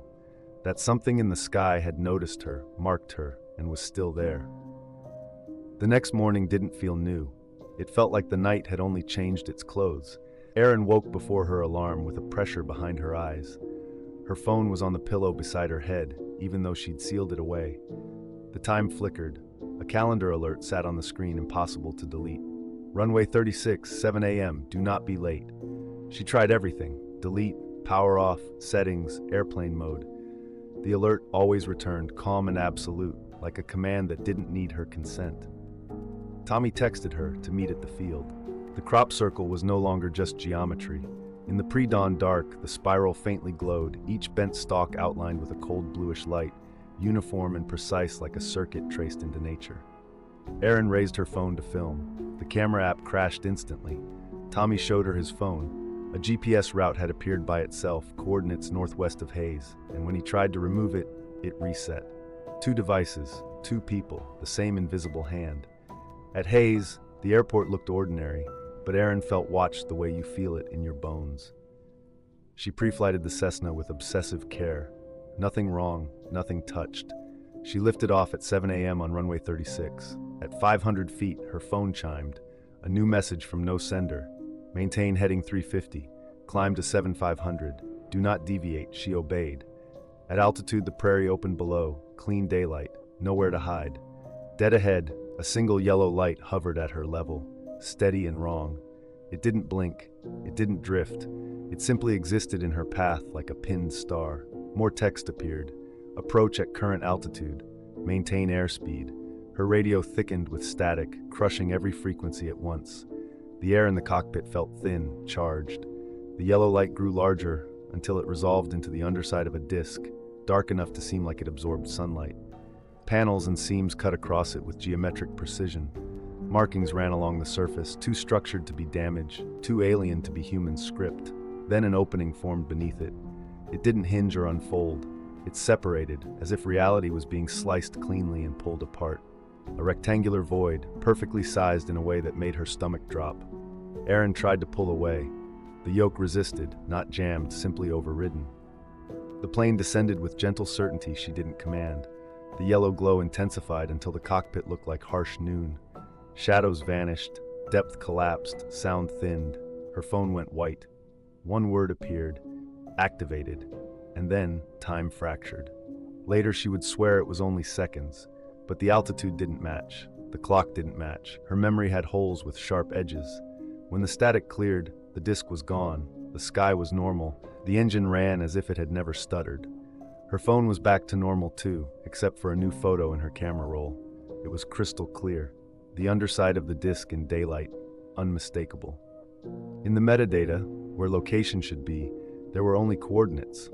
That something in the sky had noticed her, marked her, and was still there. The next morning didn't feel new. It felt like the night had only changed its clothes. Erin woke before her alarm with a pressure behind her eyes. Her phone was on the pillow beside her head, even though she'd sealed it away. The time flickered. A calendar alert sat on the screen, impossible to delete. Runway 36, 7 a.m., do not be late. She tried everything. Delete, power off, settings, airplane mode. The alert always returned, calm and absolute, like a command that didn't need her consent. Tommy texted her to meet at the field. The crop circle was no longer just geometry. In the pre-dawn dark, the spiral faintly glowed, each bent stalk outlined with a cold bluish light, uniform and precise like a circuit traced into nature. Erin raised her phone to film. The camera app crashed instantly. Tommy showed her his phone. A GPS route had appeared by itself, coordinates northwest of Hayes, and when he tried to remove it, it reset. 2 devices, 2 people, the same invisible hand. At Hayes, the airport looked ordinary, but Erin felt watched the way you feel it in your bones. She pre-flighted the Cessna with obsessive care. Nothing wrong, nothing touched. She lifted off at 7 a.m. on runway 36. At 500 feet, her phone chimed. A new message from no sender. Maintain heading 350. Climb to 7500. Do not deviate, she obeyed. At altitude, the prairie opened below. Clean daylight. Nowhere to hide. Dead ahead, a single yellow light hovered at her level. Steady and wrong. It didn't blink. It didn't drift. It simply existed in her path like a pinned star. More text appeared. Approach at current altitude. Maintain airspeed. Her radio thickened with static, crushing every frequency at once. The air in the cockpit felt thin, charged. The yellow light grew larger until it resolved into the underside of a disc, dark enough to seem like it absorbed sunlight. Panels and seams cut across it with geometric precision. Markings ran along the surface, too structured to be damage, too alien to be human script. Then an opening formed beneath it. It didn't hinge or unfold. It separated, as if reality was being sliced cleanly and pulled apart. A rectangular void, perfectly sized in a way that made her stomach drop. Erin tried to pull away. The yoke resisted, not jammed, simply overridden. The plane descended with gentle certainty she didn't command. The yellow glow intensified until the cockpit looked like harsh noon. Shadows vanished, depth collapsed, sound thinned. Her phone went white. One word appeared, activated, and then time fractured. Later she would swear it was only seconds, but the altitude didn't match. The clock didn't match. Her memory had holes with sharp edges. When the static cleared, the disk was gone. The sky was normal. The engine ran as if it had never stuttered. Her phone was back to normal too, except for a new photo in her camera roll. It was crystal clear. The underside of the disk in daylight, unmistakable. In the metadata, where location should be, there were only coordinates.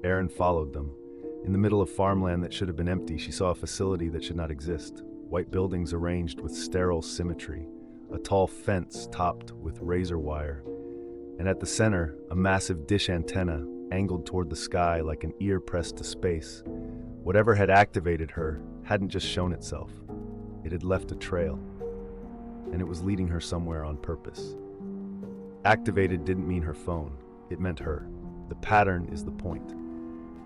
Erin followed them. In the middle of farmland that should have been empty, she saw a facility that should not exist. White buildings arranged with sterile symmetry, a tall fence topped with razor wire, and at the center, a massive dish antenna angled toward the sky like an ear pressed to space. Whatever had activated her hadn't just shown itself. It had left a trail, and it was leading her somewhere on purpose. Activated didn't mean her phone, it meant her. The pattern is the point.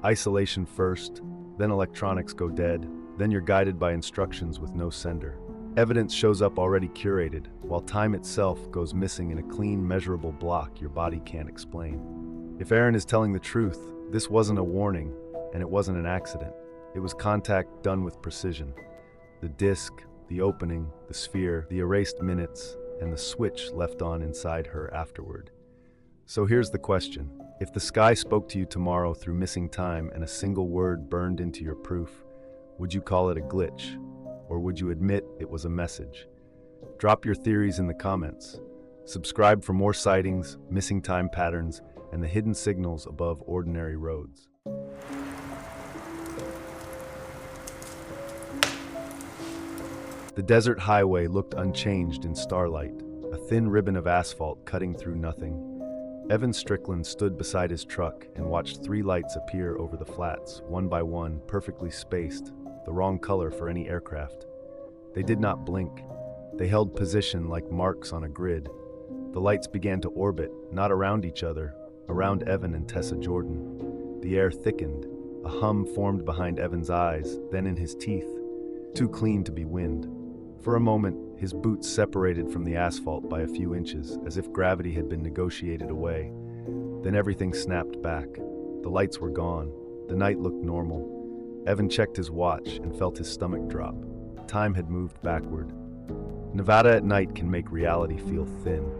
Isolation first, then electronics go dead, then you're guided by instructions with no sender. Evidence shows up already curated, while time itself goes missing in a clean, measurable block your body can't explain. If Erin is telling the truth, this wasn't a warning, and it wasn't an accident. It was contact done with precision. The disc, the opening, the sphere, the erased minutes, and the switch left on inside her afterward. So here's the question. If the sky spoke to you tomorrow through missing time and a single word burned into your proof, would you call it a glitch? Or would you admit it was a message? Drop your theories in the comments. Subscribe for more sightings, missing time patterns, and the hidden signals above ordinary roads. The desert highway looked unchanged in starlight, a thin ribbon of asphalt cutting through nothing. Evan Strickland stood beside his truck and watched 3 lights appear over the flats, one by one, perfectly spaced, the wrong color for any aircraft. They did not blink. They held position like marks on a grid. The lights began to orbit, not around each other, around Evan and Tessa Jordan. The air thickened. A hum formed behind Evan's eyes, then in his teeth, too clean to be wind. For a moment, his boots separated from the asphalt by a few inches, as if gravity had been negotiated away. Then everything snapped back. The lights were gone. The night looked normal. Evan checked his watch and felt his stomach drop. Time had moved backward. Nevada at night can make reality feel thin.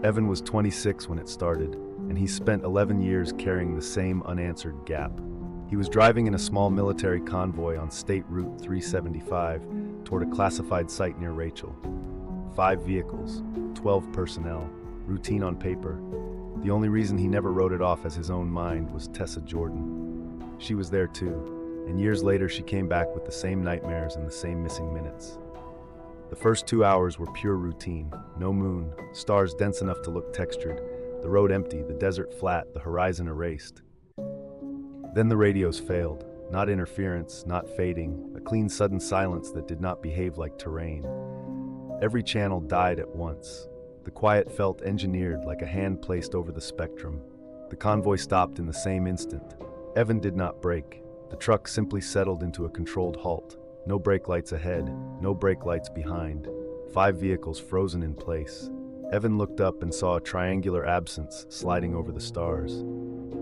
Evan was 26 when it started, and he spent 11 years carrying the same unanswered gap. He was driving in a small military convoy on State Route 375 toward a classified site near Rachel. 5 vehicles, 12 personnel, routine on paper. The only reason he never wrote it off as his own mind was Tessa Jordan. She was there too, and years later she came back with the same nightmares and the same missing minutes. The first 2 hours were pure routine. No moon, stars dense enough to look textured, the road empty, the desert flat, the horizon erased. Then the radios failed. Not interference, not fading, a clean sudden silence that did not behave like terrain. Every channel died at once. The quiet felt engineered, like a hand placed over the spectrum. The convoy stopped in the same instant. Evan did not brake. The truck simply settled into a controlled halt. No brake lights ahead, no brake lights behind. 5 vehicles frozen in place. Evan looked up and saw a triangular absence sliding over the stars.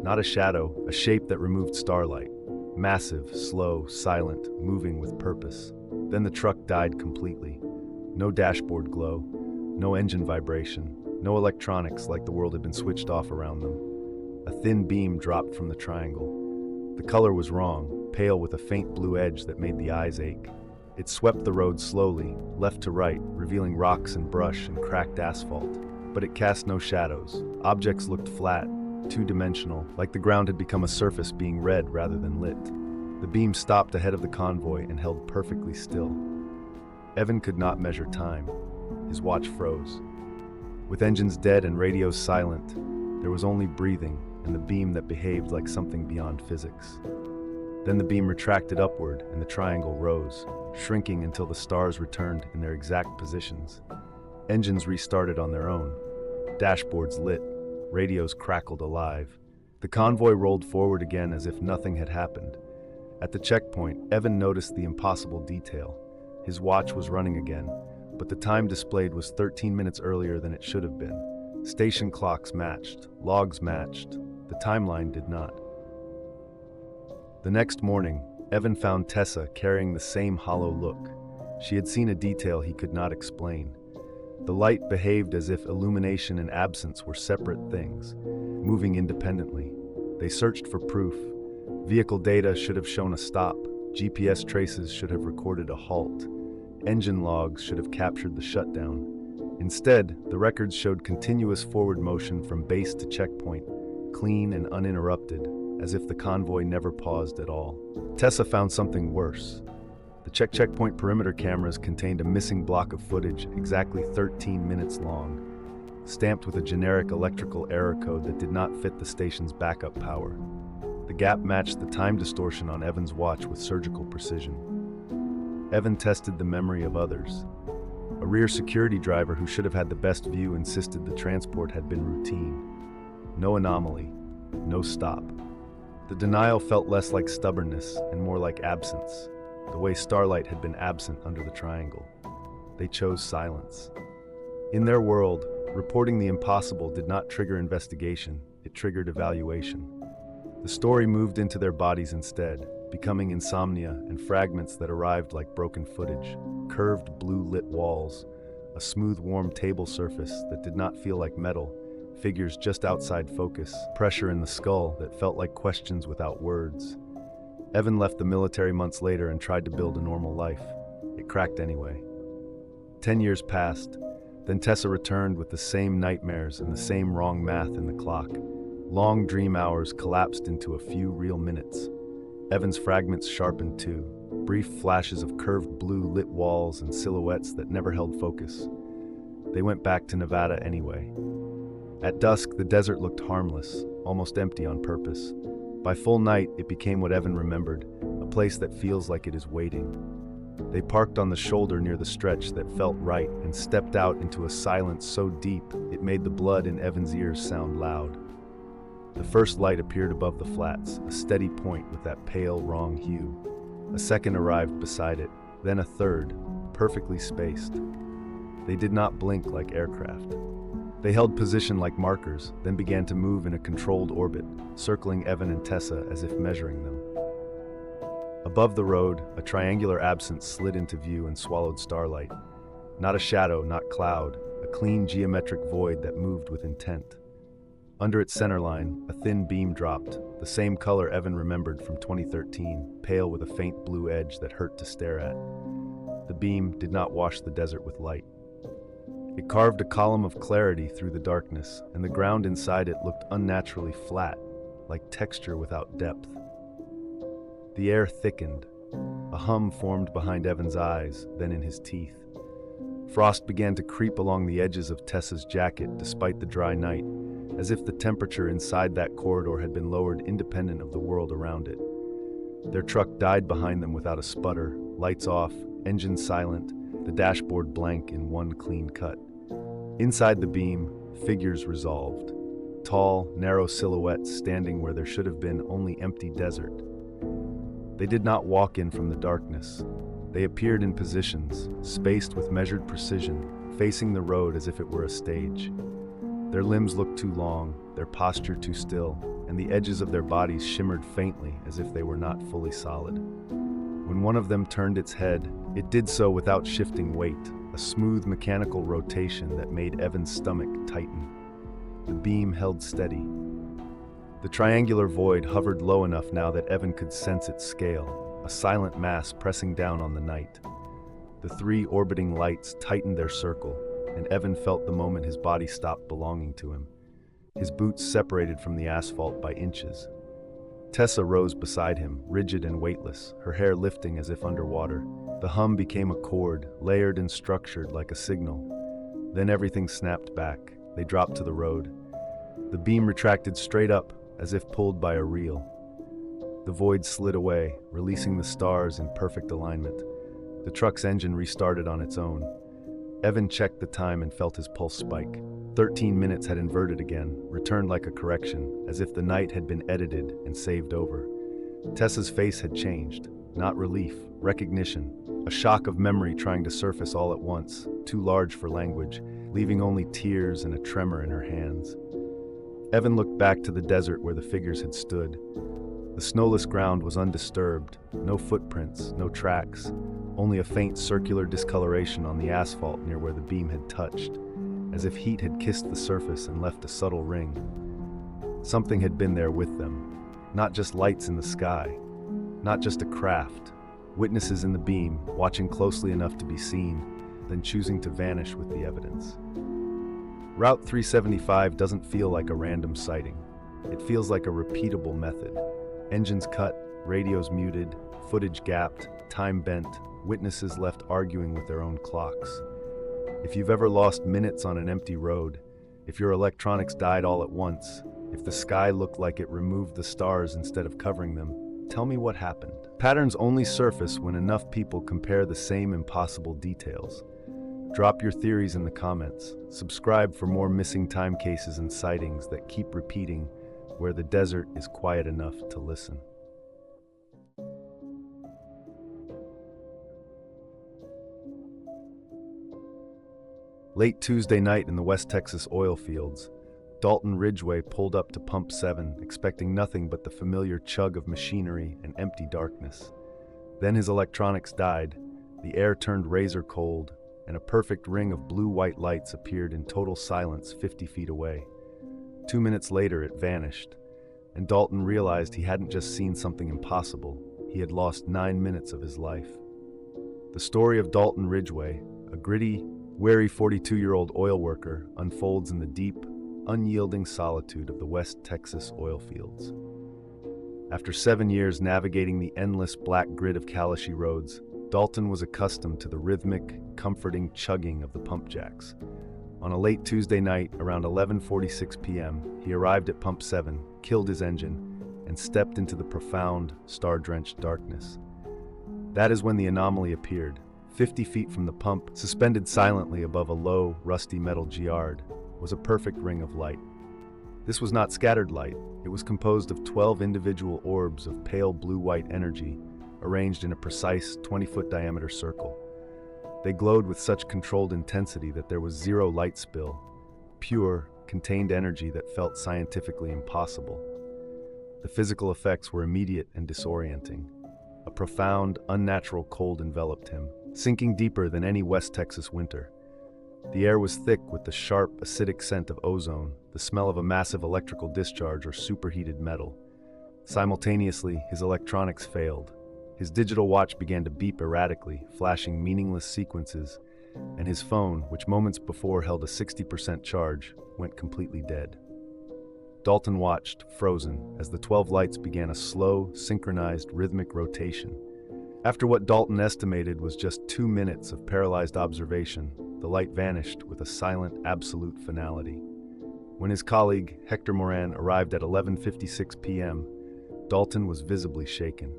Not a shadow, a shape that removed starlight. Massive, slow, silent, moving with purpose. Then the truck died completely. No dashboard glow, no engine vibration, no electronics like the world had been switched off around them. A thin beam dropped from the triangle. The color was wrong, pale with a faint blue edge that made the eyes ache. It swept the road slowly, left to right, revealing rocks and brush and cracked asphalt. But it cast no shadows. Objects looked flat, two-dimensional, like the ground had become a surface being read rather than lit. The beam stopped ahead of the convoy and held perfectly still. Evan could not measure time. His watch froze. With engines dead and radios silent, there was only breathing and the beam that behaved like something beyond physics. Then the beam retracted upward and the triangle rose, shrinking until the stars returned in their exact positions. Engines restarted on their own. Dashboards lit. Radios crackled alive. The convoy rolled forward again as if nothing had happened. At the checkpoint, Evan noticed the impossible detail. His watch was running again, but the time displayed was 13 minutes earlier than it should have been. Station clocks matched, logs matched. The timeline did not. The next morning, Evan found Tessa carrying the same hollow look. She had seen a detail he could not explain. The light behaved as if illumination and absence were separate things, moving independently. They searched for proof. Vehicle data should have shown a stop. GPS traces should have recorded a halt. Engine logs should have captured the shutdown. Instead, the records showed continuous forward motion from base to checkpoint, clean and uninterrupted, as if the convoy never paused at all. Tessa found something worse. The checkpoint perimeter cameras contained a missing block of footage exactly 13 minutes long, stamped with a generic electrical error code that did not fit the station's backup power. The gap matched the time distortion on Evan's watch with surgical precision. Evan tested the memory of others. A rear security driver who should have had the best view insisted the transport had been routine. No anomaly, no stop. The denial felt less like stubbornness and more like absence. The way starlight had been absent under the triangle. They chose silence. In their world, reporting the impossible did not trigger investigation, it triggered evaluation. The story moved into their bodies instead, becoming insomnia and fragments that arrived like broken footage, curved blue-lit walls, a smooth warm table surface that did not feel like metal, figures just outside focus, pressure in the skull that felt like questions without words. Evan left the military months later and tried to build a normal life. It cracked anyway. 10 years passed. Then Tessa returned with the same nightmares and the same wrong math in the clock. Long dream hours collapsed into a few real minutes. Evan's fragments sharpened too. Brief flashes of curved blue lit walls and silhouettes that never held focus. They went back to Nevada anyway. At dusk, the desert looked harmless, almost empty on purpose. By full night, it became what Evan remembered, a place that feels like it is waiting. They parked on the shoulder near the stretch that felt right and stepped out into a silence so deep it made the blood in Evan's ears sound loud. The first light appeared above the flats, a steady point with that pale, wrong hue. A second arrived beside it, then a third, perfectly spaced. They did not blink like aircraft. They held position like markers, then began to move in a controlled orbit, circling Evan and Tessa as if measuring them. Above the road, a triangular absence slid into view and swallowed starlight. Not a shadow, not cloud, a clean geometric void that moved with intent. Under its centerline, a thin beam dropped, the same color Evan remembered from 2013, pale with a faint blue edge that hurt to stare at. The beam did not wash the desert with light. It carved a column of clarity through the darkness, and the ground inside it looked unnaturally flat, like texture without depth. The air thickened. A hum formed behind Evan's eyes, then in his teeth. Frost began to creep along the edges of Tessa's jacket despite the dry night, as if the temperature inside that corridor had been lowered independent of the world around it. Their truck died behind them without a sputter, lights off, engine silent, the dashboard blank in one clean cut. Inside the beam, figures resolved. Tall, narrow silhouettes standing where there should have been only empty desert. They did not walk in from the darkness. They appeared in positions, spaced with measured precision, facing the road as if it were a stage. Their limbs looked too long, their posture too still, and the edges of their bodies shimmered faintly as if they were not fully solid. When one of them turned its head, it did so without shifting weight, a smooth mechanical rotation that made Evan's stomach tighten. The beam held steady. The triangular void hovered low enough now that Evan could sense its scale, a silent mass pressing down on the night. The three orbiting lights tightened their circle, and Evan felt the moment his body stopped belonging to him. His boots separated from the asphalt by inches. Tessa rose beside him, rigid and weightless, her hair lifting as if underwater. The hum became a chord, layered and structured like a signal. Then everything snapped back. They dropped to the road. The beam retracted straight up, as if pulled by a reel. The void slid away, releasing the stars in perfect alignment. The truck's engine restarted on its own. Evan checked the time and felt his pulse spike. 13 minutes had inverted again, returned like a correction, as if the night had been edited and saved over. Tessa's face had changed. Not relief, recognition. A shock of memory trying to surface all at once, too large for language, leaving only tears and a tremor in her hands. Evan looked back to the desert where the figures had stood. The snowless ground was undisturbed, no footprints, no tracks, only a faint circular discoloration on the asphalt near where the beam had touched, as if heat had kissed the surface and left a subtle ring. Something had been there with them, not just lights in the sky, not just a craft, witnesses in the beam, watching closely enough to be seen, then choosing to vanish with the evidence. Route 375 doesn't feel like a random sighting. It feels like a repeatable method. Engines cut, radios muted, footage gapped, time bent, witnesses left arguing with their own clocks. If you've ever lost minutes on an empty road, if your electronics died all at once, if the sky looked like it removed the stars instead of covering them, tell me what happened. Patterns only surface when enough people compare the same impossible details. Drop your theories in the comments. Subscribe for more missing time cases and sightings that keep repeating where the desert is quiet enough to listen. Late Tuesday night in the West Texas oil fields, Dalton Ridgway pulled up to Pump 7, expecting nothing but the familiar chug of machinery and empty darkness. Then his electronics died, the air turned razor cold, and a perfect ring of blue-white lights appeared in total silence 50 feet away. 2 minutes later, it vanished, and Dalton realized he hadn't just seen something impossible, he had lost 9 minutes of his life. The story of Dalton Ridgway, a gritty, wary 42-year-old oil worker, unfolds in the deep, unyielding solitude of the West Texas oil fields. After 7 years navigating the endless black grid of Kalashi roads, Dalton was accustomed to the rhythmic, comforting chugging of the pump jacks. On a late Tuesday night, around 11:46 p.m., he arrived at Pump 7, killed his engine, and stepped into the profound, star-drenched darkness. That is when the anomaly appeared. 50 feet from the pump, suspended silently above a low, rusty metal giard, was a perfect ring of light. This was not scattered light. It was composed of 12 individual orbs of pale blue-white energy, arranged in a precise 20-foot diameter circle. They glowed with such controlled intensity that there was zero light spill, pure, contained energy that felt scientifically impossible. The physical effects were immediate and disorienting. A profound, unnatural cold enveloped him, sinking deeper than any West Texas winter. The air was thick with the sharp, acidic scent of ozone, the smell of a massive electrical discharge or superheated metal. Simultaneously, his electronics failed. His digital watch began to beep erratically, flashing meaningless sequences, and his phone, which moments before held a 60% charge, went completely dead. Dalton watched, frozen, as the 12 lights began a slow, synchronized, rhythmic rotation. After what Dalton estimated was just 2 minutes of paralyzed observation, the light vanished with a silent, absolute finality. When his colleague, Hector Moran, arrived at 11:56 p.m., Dalton was visibly shaken.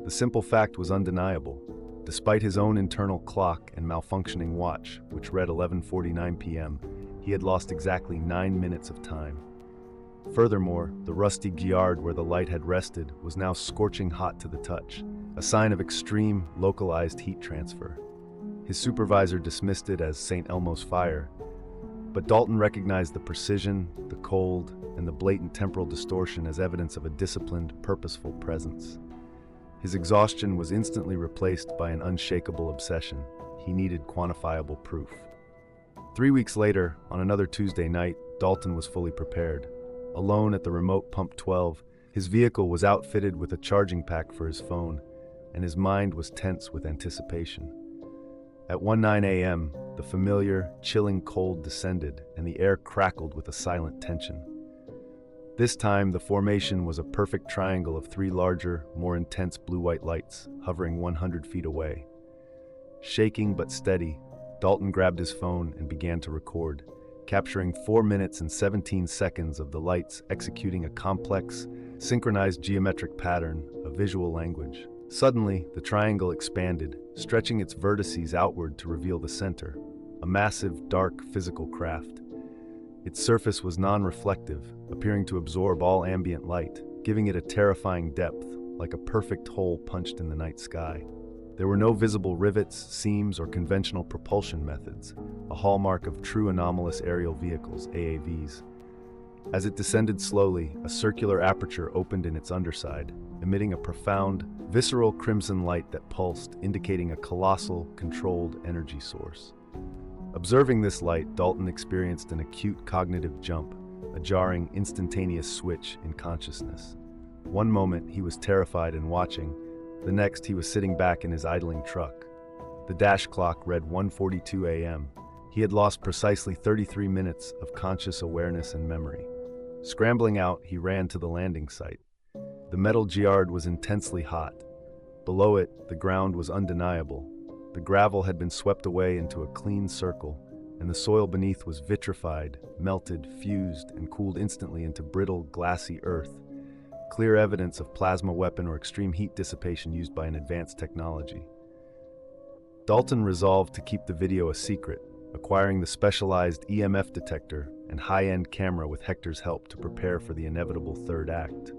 The simple fact was undeniable. Despite his own internal clock and malfunctioning watch, which read 11:49 p.m., he had lost exactly 9 minutes of time. Furthermore, the rusty giard where the light had rested was now scorching hot to the touch, a sign of extreme, localized heat transfer. His supervisor dismissed it as St. Elmo's fire, but Dalton recognized the precision, the cold, and the blatant temporal distortion as evidence of a disciplined, purposeful presence. His exhaustion was instantly replaced by an unshakable obsession. He needed quantifiable proof. 3 weeks later, on another Tuesday night, Dalton was fully prepared. Alone at the remote Pump 12, his vehicle was outfitted with a charging pack for his phone, and his mind was tense with anticipation. At 1:09 a.m., the familiar, chilling cold descended, and the air crackled with a silent tension. This time, the formation was a perfect triangle of 3 larger, more intense blue-white lights, hovering 100 feet away. Shaking but steady, Dalton grabbed his phone and began to record, capturing 4 minutes and 17 seconds of the lights executing a complex, synchronized geometric pattern, a visual language. Suddenly, the triangle expanded, stretching its vertices outward to reveal the center, a massive, dark, physical craft. Its surface was non-reflective, appearing to absorb all ambient light, giving it a terrifying depth, like a perfect hole punched in the night sky. There were no visible rivets, seams, or conventional propulsion methods, a hallmark of true anomalous aerial vehicles, AAVs. As it descended slowly, a circular aperture opened in its underside, emitting a profound, visceral crimson light that pulsed, indicating a colossal, controlled energy source. Observing this light, Dalton experienced an acute cognitive jump, a jarring, instantaneous switch in consciousness. One moment, he was terrified and watching. The next, he was sitting back in his idling truck. The dash clock read 1:42 a.m. He had lost precisely 33 minutes of conscious awareness and memory. Scrambling out, he ran to the landing site. The metal giard was intensely hot. Below it, the ground was undeniable. The gravel had been swept away into a clean circle, and the soil beneath was vitrified, melted, fused, and cooled instantly into brittle, glassy earth, clear evidence of plasma weapon or extreme heat dissipation used by an advanced technology. Dalton resolved to keep the video a secret, acquiring the specialized EMF detector and high-end camera with Hector's help to prepare for the inevitable third act.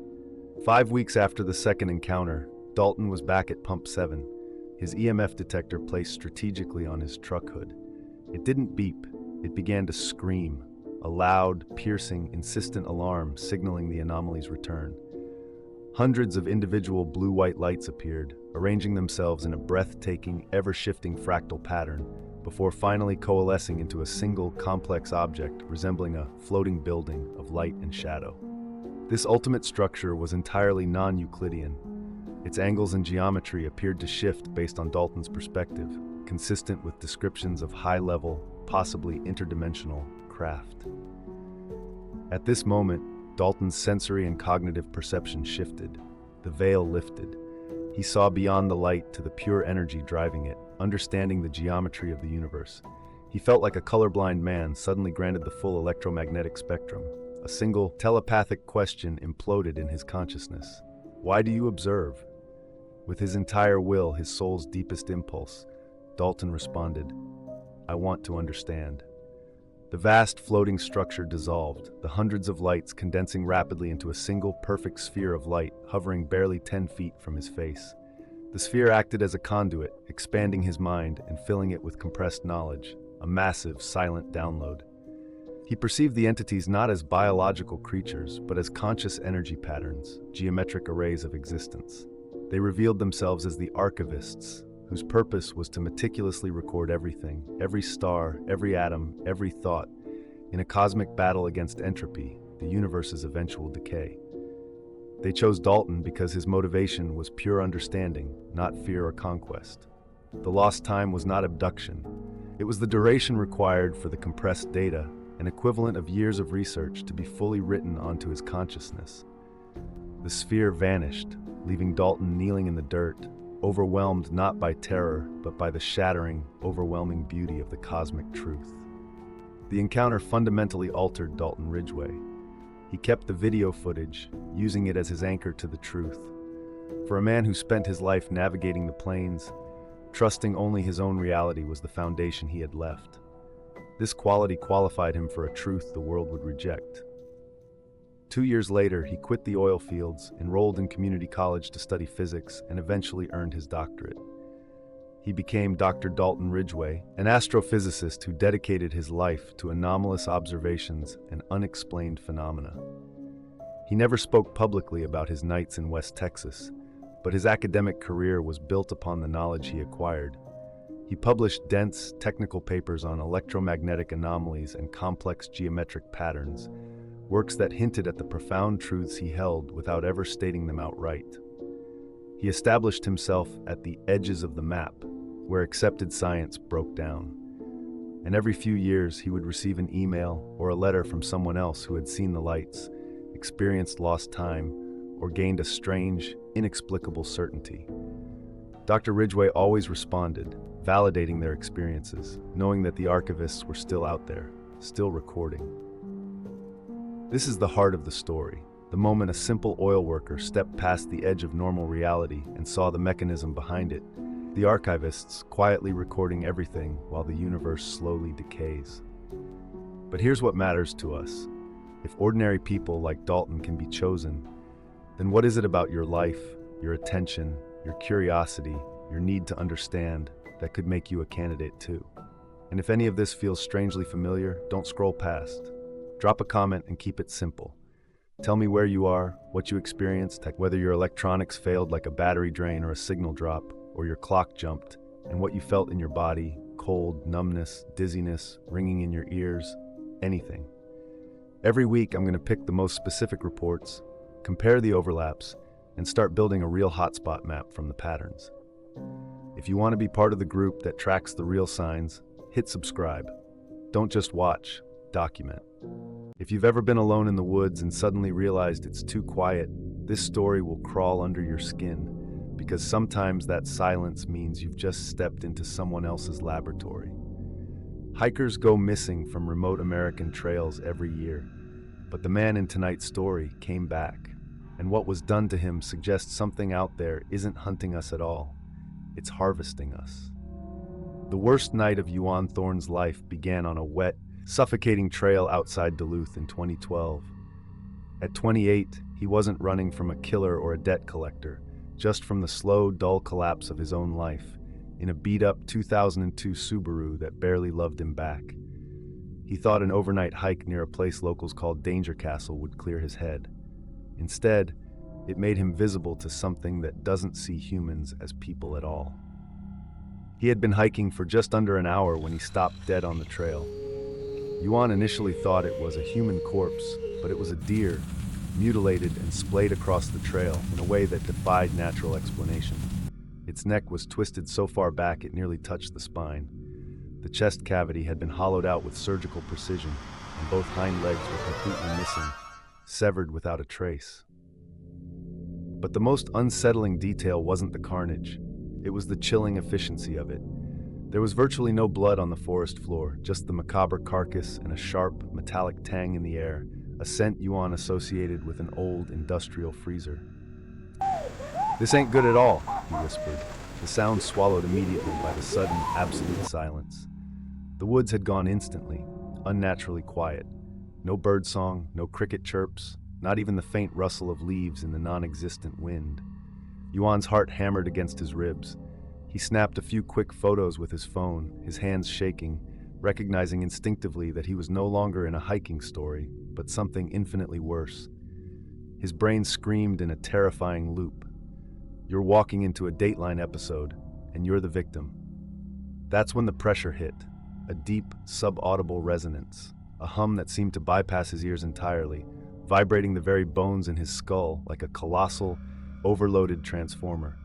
5 weeks after the second encounter, Dalton was back at Pump 7, his EMF detector placed strategically on his truck hood. It didn't beep, it began to scream, a loud, piercing, insistent alarm signaling the anomaly's return. Hundreds of individual blue-white lights appeared, arranging themselves in a breathtaking, ever-shifting fractal pattern, before finally coalescing into a single, complex object resembling a floating building of light and shadow. This ultimate structure was entirely non-Euclidean. Its angles and geometry appeared to shift based on Dalton's perspective, consistent with descriptions of high-level, possibly interdimensional, craft. At this moment, Dalton's sensory and cognitive perception shifted. The veil lifted. He saw beyond the light to the pure energy driving it, understanding the geometry of the universe. He felt like a colorblind man suddenly granted the full electromagnetic spectrum. A single, telepathic question imploded in his consciousness. Why do you observe? With his entire will, his soul's deepest impulse, Dalton responded, I want to understand. The vast floating structure dissolved, the hundreds of lights condensing rapidly into a single perfect sphere of light hovering barely 10 feet from his face. The sphere acted as a conduit, expanding his mind and filling it with compressed knowledge, a massive, silent download. He perceived the entities not as biological creatures, but as conscious energy patterns, geometric arrays of existence. They revealed themselves as the archivists, whose purpose was to meticulously record everything, every star, every atom, every thought, in a cosmic battle against entropy, the universe's eventual decay. They chose Dalton because his motivation was pure understanding, not fear or conquest. The lost time was not abduction. It was the duration required for the compressed data, an equivalent of years of research, to be fully written onto his consciousness. The sphere vanished, leaving Dalton kneeling in the dirt, overwhelmed not by terror, but by the shattering, overwhelming beauty of the cosmic truth. The encounter fundamentally altered Dalton Ridgway. He kept the video footage, using it as his anchor to the truth. For a man who spent his life navigating the plains, trusting only his own reality was the foundation he had left. This quality qualified him for a truth the world would reject. 2 years later, he quit the oil fields, enrolled in community college to study physics, and eventually earned his doctorate. He became Dr. Dalton Ridgway, an astrophysicist who dedicated his life to anomalous observations and unexplained phenomena. He never spoke publicly about his nights in West Texas, but his academic career was built upon the knowledge he acquired. He published dense, technical papers on electromagnetic anomalies and complex geometric patterns, works that hinted at the profound truths he held without ever stating them outright. He established himself at the edges of the map, where accepted science broke down. And every few years he would receive an email or a letter from someone else who had seen the lights, experienced lost time, or gained a strange, inexplicable certainty. Dr. Ridgway always responded, validating their experiences, knowing that the archivists were still out there, still recording. This is the heart of the story, the moment a simple oil worker stepped past the edge of normal reality and saw the mechanism behind it, the archivists quietly recording everything while the universe slowly decays. But here's what matters to us. If ordinary people like Dalton can be chosen, then what is it about your life, your attention, your curiosity, your need to understand that could make you a candidate too? And if any of this feels strangely familiar, don't scroll past. Drop a comment and keep it simple. Tell me where you are, what you experienced, whether your electronics failed like a battery drain or a signal drop, or your clock jumped, and what you felt in your body, cold, numbness, dizziness, ringing in your ears, anything. Every week I'm going to pick the most specific reports, compare the overlaps, and start building a real hotspot map from the patterns. If you want to be part of the group that tracks the real signs, hit subscribe. Don't just watch, document. If you've ever been alone in the woods and suddenly realized it's too quiet, this story will crawl under your skin, because sometimes that silence means you've just stepped into someone else's laboratory. Hikers go missing from remote American trails every year, but the man in tonight's story came back, and what was done to him suggests something out there isn't hunting us at all, it's harvesting us. The worst night of Yuan Thorne's life began on a wet, suffocating trail outside Duluth in 2012. At 28, he wasn't running from a killer or a debt collector, just from the slow, dull collapse of his own life, in a beat-up 2002 Subaru that barely loved him back. He thought an overnight hike near a place locals called Danger Castle would clear his head. Instead, it made him visible to something that doesn't see humans as people at all. He had been hiking for just under an hour when he stopped dead on the trail. Yuan initially thought it was a human corpse, but it was a deer, mutilated and splayed across the trail in a way that defied natural explanation. Its neck was twisted so far back it nearly touched the spine. The chest cavity had been hollowed out with surgical precision, and both hind legs were completely missing, severed without a trace. But the most unsettling detail wasn't the carnage. It was the chilling efficiency of it. There was virtually no blood on the forest floor, just the macabre carcass and a sharp, metallic tang in the air, a scent Yuan associated with an old industrial freezer. "This ain't good at all," he whispered, the sound swallowed immediately by the sudden, absolute silence. The woods had gone instantly, unnaturally quiet. No birdsong, no cricket chirps, not even the faint rustle of leaves in the non-existent wind. Yuan's heart hammered against his ribs. He snapped a few quick photos with his phone, his hands shaking, recognizing instinctively that he was no longer in a hiking story, but something infinitely worse. His brain screamed in a terrifying loop. "You're walking into a Dateline episode, and you're the victim. That's when the pressure hit, a deep, subaudible resonance, a hum that seemed to bypass his ears entirely, vibrating the very bones in his skull like a colossal, overloaded transformer.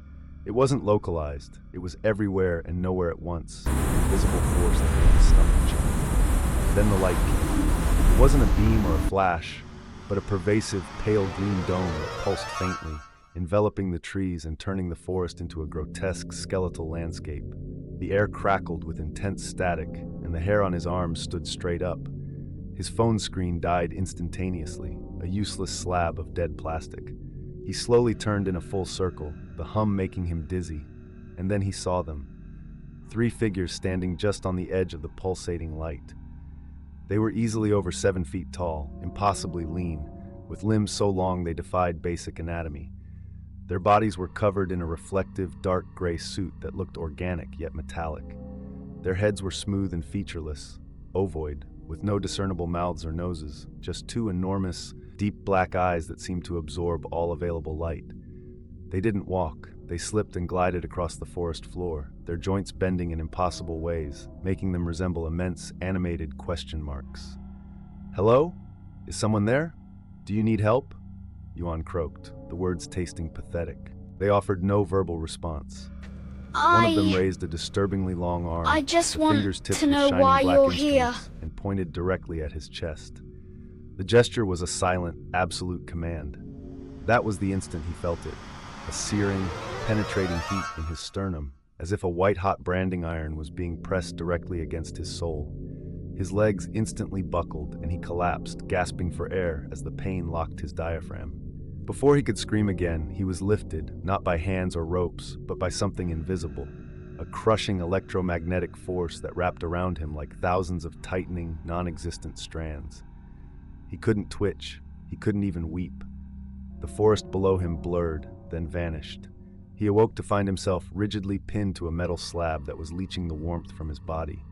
It wasn't localized, it was everywhere and nowhere at once, an invisible force that made his stomach churn. Then the light came. It wasn't a beam or a flash, but a pervasive, pale green dome that pulsed faintly, enveloping the trees and turning the forest into a grotesque, skeletal landscape. The air crackled with intense static, and the hair on his arms stood straight up. His phone screen died instantaneously, a useless slab of dead plastic. He slowly turned in a full circle, the hum making him dizzy, and then he saw them. 3 figures standing just on the edge of the pulsating light. They were easily over 7 feet tall, impossibly lean, with limbs so long they defied basic anatomy. Their bodies were covered in a reflective, dark gray suit that looked organic yet metallic. Their heads were smooth and featureless, ovoid, with no discernible mouths or noses, just 2 enormous, deep black eyes that seemed to absorb all available light. They didn't walk, they slipped and glided across the forest floor, their joints bending in impossible ways, making them resemble immense, animated question marks. "Hello? Is someone there? Do you need help?" Yuan croaked, the words tasting pathetic. They offered no verbal response. One of them raised a disturbingly long arm, I just the want fingers tipped to with know shining why black you're here. instruments, and pointed directly at his chest. The gesture was a silent, absolute command. That was the instant he felt it, a searing, penetrating heat in his sternum, as if a white-hot branding iron was being pressed directly against his soul. His legs instantly buckled, and he collapsed, gasping for air as the pain locked his diaphragm. Before he could scream again, he was lifted, not by hands or ropes, but by something invisible, a crushing electromagnetic force that wrapped around him like thousands of tightening, non-existent strands. He couldn't twitch, he couldn't even weep. The forest below him blurred, then vanished. He awoke to find himself rigidly pinned to a metal slab that was leaching the warmth from his body.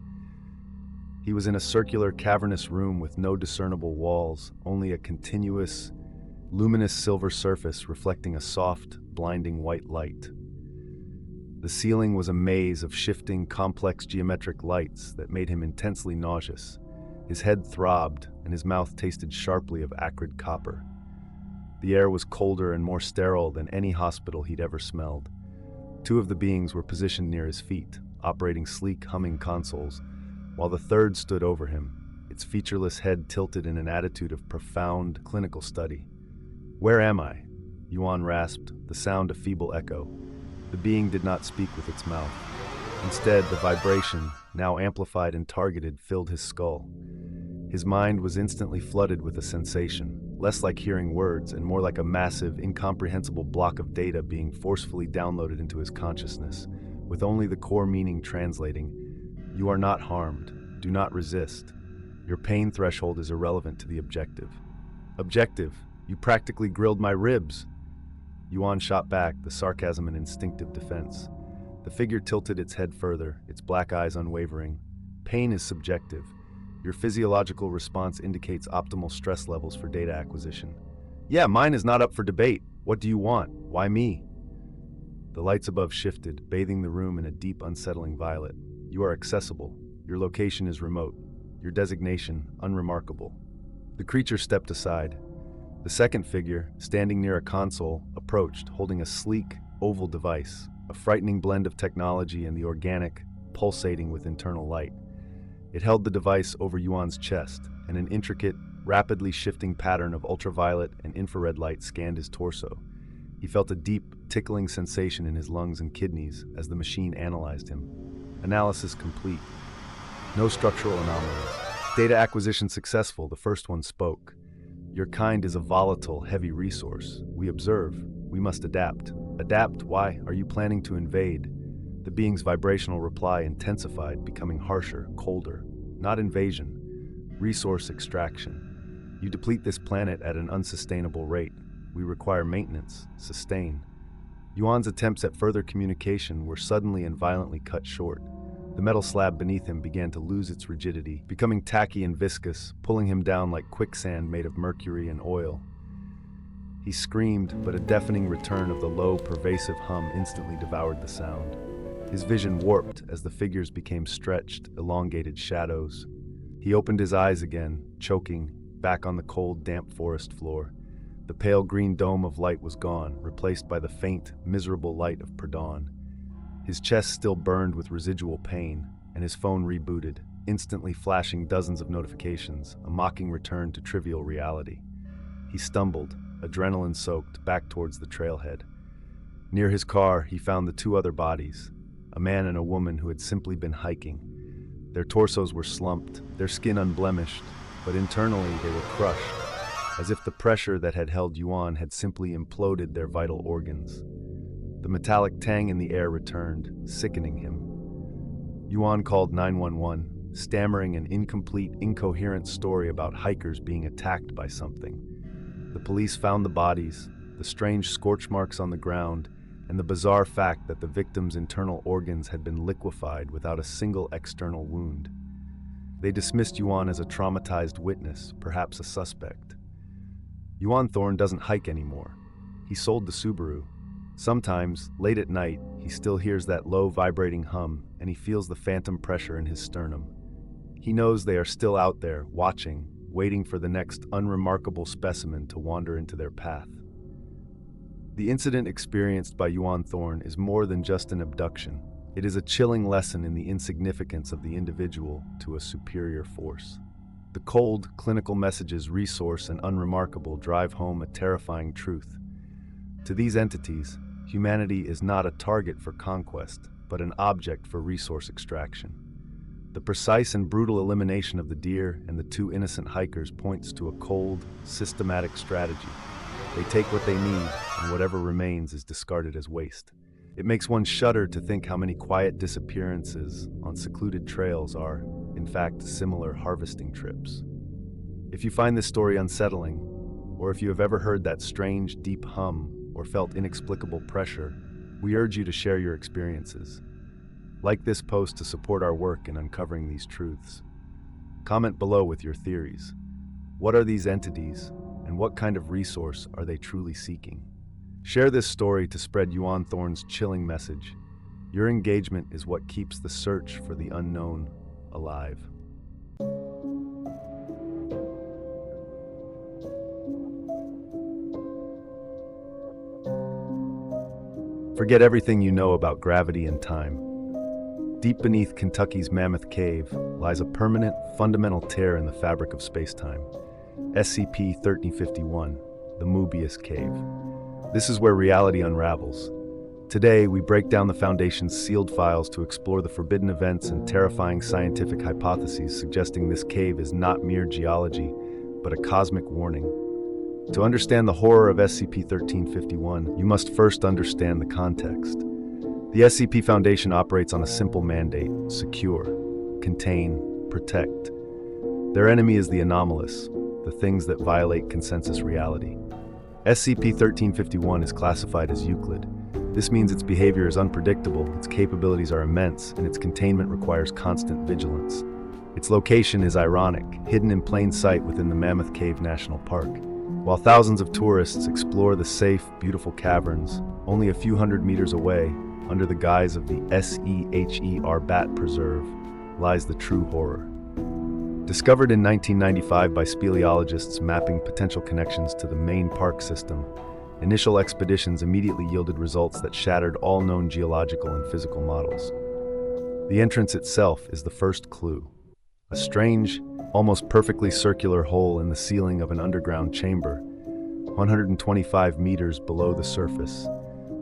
He was in a circular, cavernous room with no discernible walls, only a continuous, luminous silver surface reflecting a soft, blinding white light. The ceiling was a maze of shifting, complex geometric lights that made him intensely nauseous. His head throbbed, and his mouth tasted sharply of acrid copper. The air was colder and more sterile than any hospital he'd ever smelled. 2 of the beings were positioned near his feet, operating sleek, humming consoles, while the third stood over him, its featureless head tilted in an attitude of profound, clinical study. "Where am I?" Yuan rasped, the sound a feeble echo. The being did not speak with its mouth. Instead, the vibration, now amplified and targeted, filled his skull. His mind was instantly flooded with a sensation, less like hearing words and more like a massive, incomprehensible block of data being forcefully downloaded into his consciousness, with only the core meaning translating. "You are not harmed. Do not resist. Your pain threshold is irrelevant to the objective." "Objective? You practically grilled my ribs." Yuan shot back, the sarcasm an instinctive defense. The figure tilted its head further, its black eyes unwavering. "Pain is subjective. Your physiological response indicates optimal stress levels for data acquisition." "Yeah, mine is not up for debate. What do you want? Why me?" The lights above shifted, bathing the room in a deep, unsettling violet. "You are accessible. Your location is remote. Your designation, unremarkable." The creature stepped aside. The second figure, standing near a console, approached, holding a sleek, oval device, a frightening blend of technology and the organic, pulsating with internal light. It held the device over Yuan's chest, and an intricate, rapidly shifting pattern of ultraviolet and infrared light scanned his torso. He felt a deep, tickling sensation in his lungs and kidneys as the machine analyzed him. Analysis complete. No structural anomalies. "Data acquisition successful," the first one spoke. "Your kind is a volatile, heavy resource. We observe. We must adapt." "Adapt? Why? Are you planning to invade?" The being's vibrational reply intensified, becoming harsher, colder. "Not invasion. Resource extraction. You deplete this planet at an unsustainable rate. We require maintenance, sustain." Yuan's attempts at further communication were suddenly and violently cut short. The metal slab beneath him began to lose its rigidity, becoming tacky and viscous, pulling him down like quicksand made of mercury and oil. He screamed, but a deafening return of the low, pervasive hum instantly devoured the sound. His vision warped as the figures became stretched, elongated shadows. He opened his eyes again, choking, back on the cold, damp forest floor. The pale green dome of light was gone, replaced by the faint, miserable light of pre-dawn. His chest still burned with residual pain, and his phone rebooted, instantly flashing dozens of notifications, a mocking return to trivial reality. He stumbled, adrenaline-soaked, back towards the trailhead. Near his car, he found the two other bodies, a man and a woman who had simply been hiking. Their torsos were slumped, their skin unblemished, but internally they were crushed, as if the pressure that had held Yuan had simply imploded their vital organs. The metallic tang in the air returned, sickening him. Yuan called 911, stammering an incomplete, incoherent story about hikers being attacked by something. The police found the bodies, the strange scorch marks on the ground, and the bizarre fact that the victims' internal organs had been liquefied without a single external wound. They dismissed Yuan as a traumatized witness, perhaps a suspect. Yuan Thorne doesn't hike anymore. He sold the Subaru. Sometimes, late at night, he still hears that low, vibrating hum, and he feels the phantom pressure in his sternum. He knows they are still out there, watching, waiting for the next unremarkable specimen to wander into their path. The incident experienced by Yuan Thorne is more than just an abduction. It is a chilling lesson in the insignificance of the individual to a superior force. The cold, clinical messages resource and unremarkable drive home a terrifying truth. To these entities, humanity is not a target for conquest, but an object for resource extraction. The precise and brutal elimination of the deer and the two innocent hikers points to a cold, systematic strategy. They take what they need, and whatever remains is discarded as waste. It makes one shudder to think how many quiet disappearances on secluded trails are, in fact, similar harvesting trips. If you find this story unsettling, or if you have ever heard that strange, deep hum or felt inexplicable pressure, we urge you to share your experiences. Like this post to support our work in uncovering these truths. Comment below with your theories. What are these entities, and what kind of resource are they truly seeking? Share this story to spread Yuan Thorne's chilling message. Your engagement is what keeps the search for the unknown alive. Forget everything you know about gravity and time. Deep beneath Kentucky's Mammoth Cave lies a permanent, fundamental tear in the fabric of space-time. SCP-1351, the Mobius Cave. This is where reality unravels. Today, we break down the Foundation's sealed files to explore the forbidden events and terrifying scientific hypotheses suggesting this cave is not mere geology, but a cosmic warning. To understand the horror of SCP-1351, you must first understand the context. The SCP Foundation operates on a simple mandate: secure, contain, protect. Their enemy is the anomalous, the things that violate consensus reality. SCP-1351 is classified as Euclid. This means its behavior is unpredictable, its capabilities are immense, and its containment requires constant vigilance. Its location is ironic, hidden in plain sight within the Mammoth Cave National Park. While thousands of tourists explore the safe, beautiful caverns, only a few hundred meters away, under the guise of the SEHER Bat Preserve, lies the true horror. Discovered in 1995 by speleologists mapping potential connections to the main park system, initial expeditions immediately yielded results that shattered all known geological and physical models. The entrance itself is the first clue. A strange, almost perfectly circular hole in the ceiling of an underground chamber, 125 meters below the surface,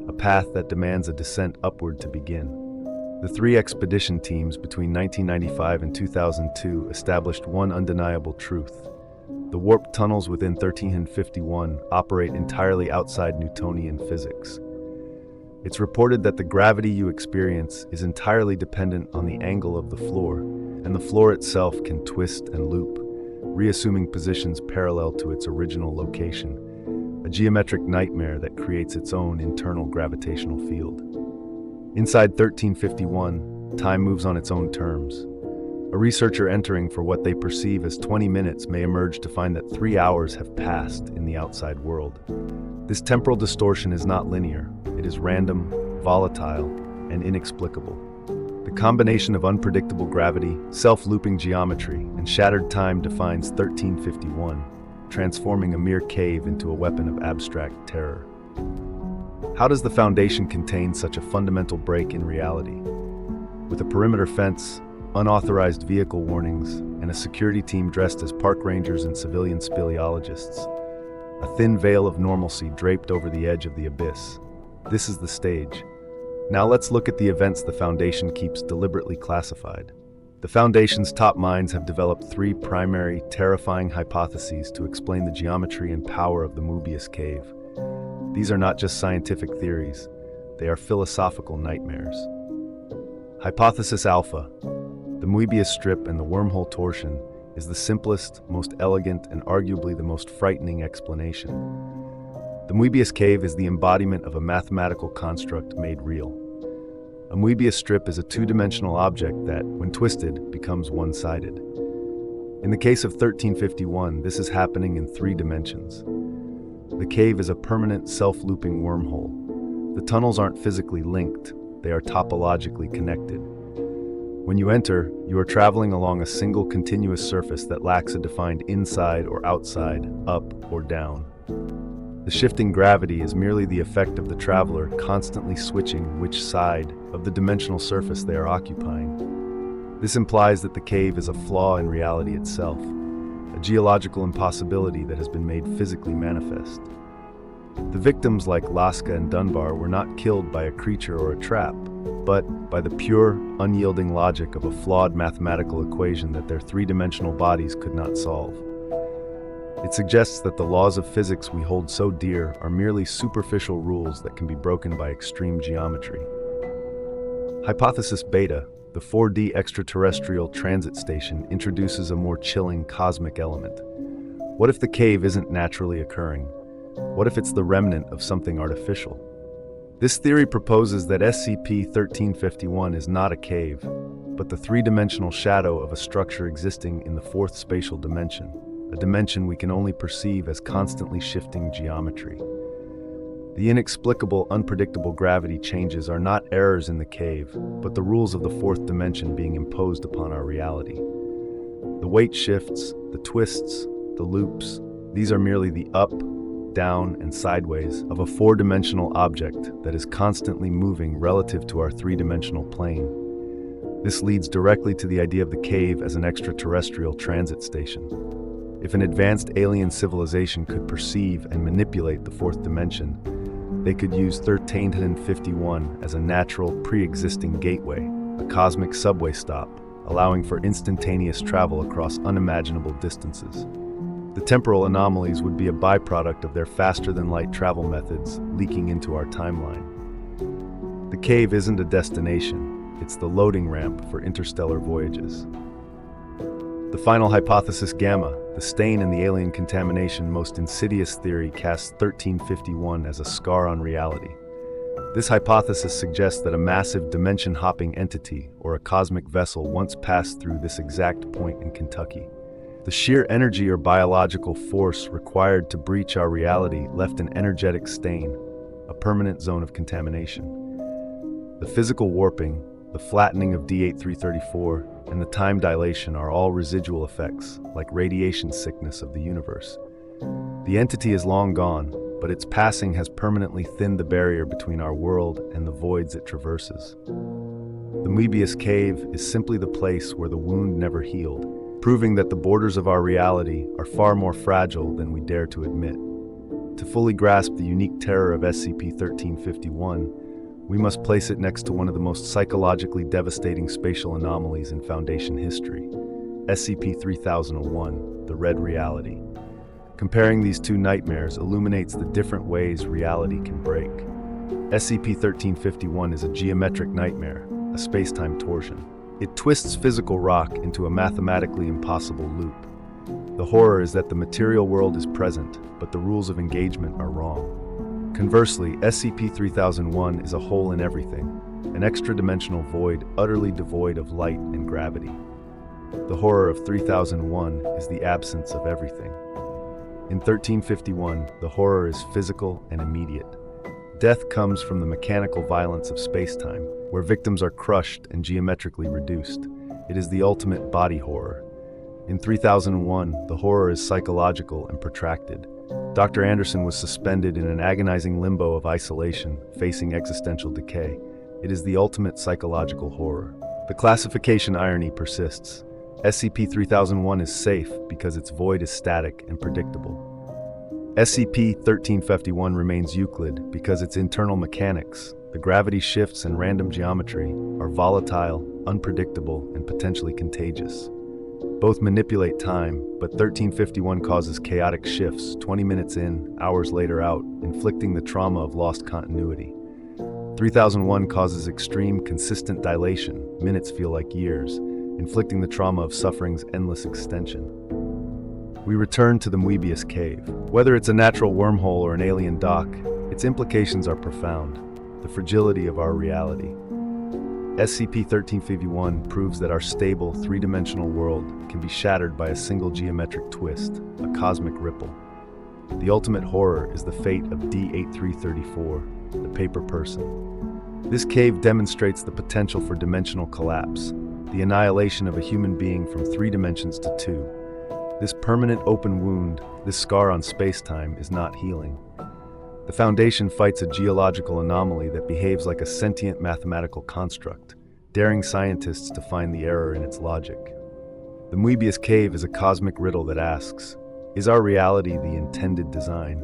a path that demands a descent upward to begin. The three expedition teams between 1995 and 2002 established one undeniable truth. The warped tunnels within 1351 operate entirely outside Newtonian physics. It's reported that the gravity you experience is entirely dependent on the angle of the floor, and the floor itself can twist and loop, reassuming positions parallel to its original location. A geometric nightmare that creates its own internal gravitational field. Inside 1351, time moves on its own terms. A researcher entering for what they perceive as 20 minutes may emerge to find that 3 hours have passed in the outside world. This temporal distortion is not linear. It is random, volatile, and inexplicable. The combination of unpredictable gravity, self-looping geometry, and shattered time defines 1351, transforming a mere cave into a weapon of abstract terror. How does the Foundation contain such a fundamental break in reality? With a perimeter fence, unauthorized vehicle warnings, and a security team dressed as park rangers and civilian speleologists, a thin veil of normalcy draped over the edge of the abyss. This is the stage. Now let's look at the events the Foundation keeps deliberately classified. The Foundation's top minds have developed three primary, terrifying hypotheses to explain the geometry and power of the Mobius cave. These are not just scientific theories, they are philosophical nightmares. Hypothesis Alpha: the Mobius strip and the wormhole torsion is the simplest, most elegant, and arguably the most frightening explanation. The Mobius cave is the embodiment of a mathematical construct made real. A Mobius strip is a two-dimensional object that, when twisted, becomes one-sided. In the case of 1351, this is happening in three dimensions. The cave is a permanent, self-looping wormhole. The tunnels aren't physically linked, they are topologically connected. When you enter, you are traveling along a single continuous surface that lacks a defined inside or outside, up or down. The shifting gravity is merely the effect of the traveler constantly switching which side of the dimensional surface they are occupying. This implies that the cave is a flaw in reality itself, a geological impossibility that has been made physically manifest. The victims like Lasca and Dunbar were not killed by a creature or a trap, but by the pure, unyielding logic of a flawed mathematical equation that their three-dimensional bodies could not solve. It suggests that the laws of physics we hold so dear are merely superficial rules that can be broken by extreme geometry. Hypothesis Beta, the 4D extraterrestrial transit station, introduces a more chilling cosmic element. What if the cave isn't naturally occurring? What if it's the remnant of something artificial? This theory proposes that SCP-1351 is not a cave, but the three-dimensional shadow of a structure existing in the fourth spatial dimension, a dimension we can only perceive as constantly shifting geometry. The inexplicable, unpredictable gravity changes are not errors in the cave, but the rules of the fourth dimension being imposed upon our reality. The weight shifts, the twists, the loops, these are merely the up, down, and sideways of a four-dimensional object that is constantly moving relative to our three-dimensional plane. This leads directly to the idea of the cave as an extraterrestrial transit station. If an advanced alien civilization could perceive and manipulate the fourth dimension, they could use 1351 as a natural, pre-existing gateway, a cosmic subway stop, allowing for instantaneous travel across unimaginable distances. The temporal anomalies would be a byproduct of their faster-than-light travel methods leaking into our timeline. The cave isn't a destination, it's the loading ramp for interstellar voyages. The final hypothesis Gamma, the stain and the alien contamination most insidious theory, casts 1351 as a scar on reality. This hypothesis suggests that a massive dimension-hopping entity or a cosmic vessel once passed through this exact point in Kentucky. The sheer energy or biological force required to breach our reality left an energetic stain, a permanent zone of contamination. The physical warping, the flattening of D8334, and the time dilation are all residual effects, like radiation sickness of the universe. The entity is long gone, but its passing has permanently thinned the barrier between our world and the voids it traverses. The Mobius cave is simply the place where the wound never healed, proving that the borders of our reality are far more fragile than we dare to admit. To fully grasp the unique terror of SCP-1351, we must place it next to one of the most psychologically devastating spatial anomalies in Foundation history, SCP-3001, the Red Reality. Comparing these two nightmares illuminates the different ways reality can break. SCP-1351 is a geometric nightmare, a space-time torsion. It twists physical rock into a mathematically impossible loop. The horror is that the material world is present, but the rules of engagement are wrong. Conversely, SCP-3001 is a hole in everything, an extra-dimensional void utterly devoid of light and gravity. The horror of 3001 is the absence of everything. In 1351, the horror is physical and immediate. Death comes from the mechanical violence of space-time, where victims are crushed and geometrically reduced. It is the ultimate body horror. In 3001, the horror is psychological and protracted. Dr. Anderson was suspended in an agonizing limbo of isolation, facing existential decay. It is the ultimate psychological horror. The classification irony persists. SCP-3001 is safe because its void is static and predictable. SCP-1351 remains Euclid because its internal mechanics, the gravity shifts and random geometry, are volatile, unpredictable, and potentially contagious. Both manipulate time, but 1351 causes chaotic shifts, 20 minutes in, hours later out, inflicting the trauma of lost continuity. 3001 causes extreme, consistent dilation, minutes feel like years, inflicting the trauma of suffering's endless extension. We return to the Moebius Cave. Whether it's a natural wormhole or an alien dock, its implications are profound. The fragility of our reality. SCP-1351 proves that our stable, three-dimensional world can be shattered by a single geometric twist, a cosmic ripple. The ultimate horror is the fate of D-8334, the paper person. This cave demonstrates the potential for dimensional collapse, the annihilation of a human being from 3 dimensions to 2. This permanent open wound, this scar on space-time, is not healing. The Foundation fights a geological anomaly that behaves like a sentient mathematical construct, daring scientists to find the error in its logic. The Moebius Cave is a cosmic riddle that asks, is our reality the intended design,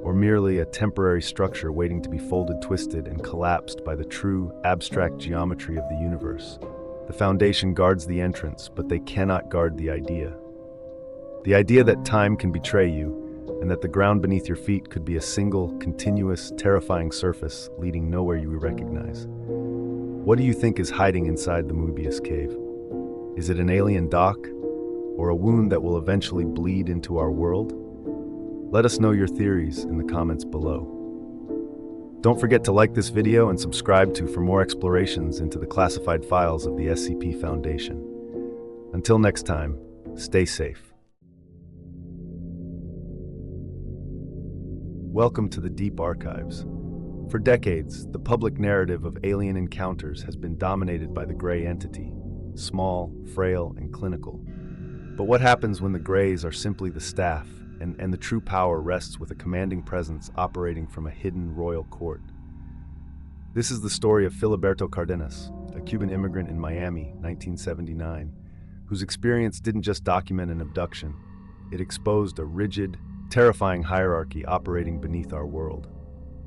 or merely a temporary structure waiting to be folded, twisted, and collapsed by the true, abstract geometry of the universe? The Foundation guards the entrance, but they cannot guard the idea. The idea that time can betray you, and that the ground beneath your feet could be a single, continuous, terrifying surface leading nowhere you recognize. What do you think is hiding inside the Moebius Cave? Is it an alien dock, or a wound that will eventually bleed into our world? Let us know your theories in the comments below. Don't forget to like this video and subscribe for more explorations into the classified files of the SCP Foundation. Until next time, stay safe. Welcome to the Deep Archives. For decades, the public narrative of alien encounters has been dominated by the Gray entity, small, frail, and clinical. But what happens when the Greys are simply the staff, and the true power rests with a commanding presence operating from a hidden royal court? This is the story of Filiberto Cardenas, a Cuban immigrant in Miami, 1979, whose experience didn't just document an abduction, it exposed a rigid, terrifying hierarchy operating beneath our world.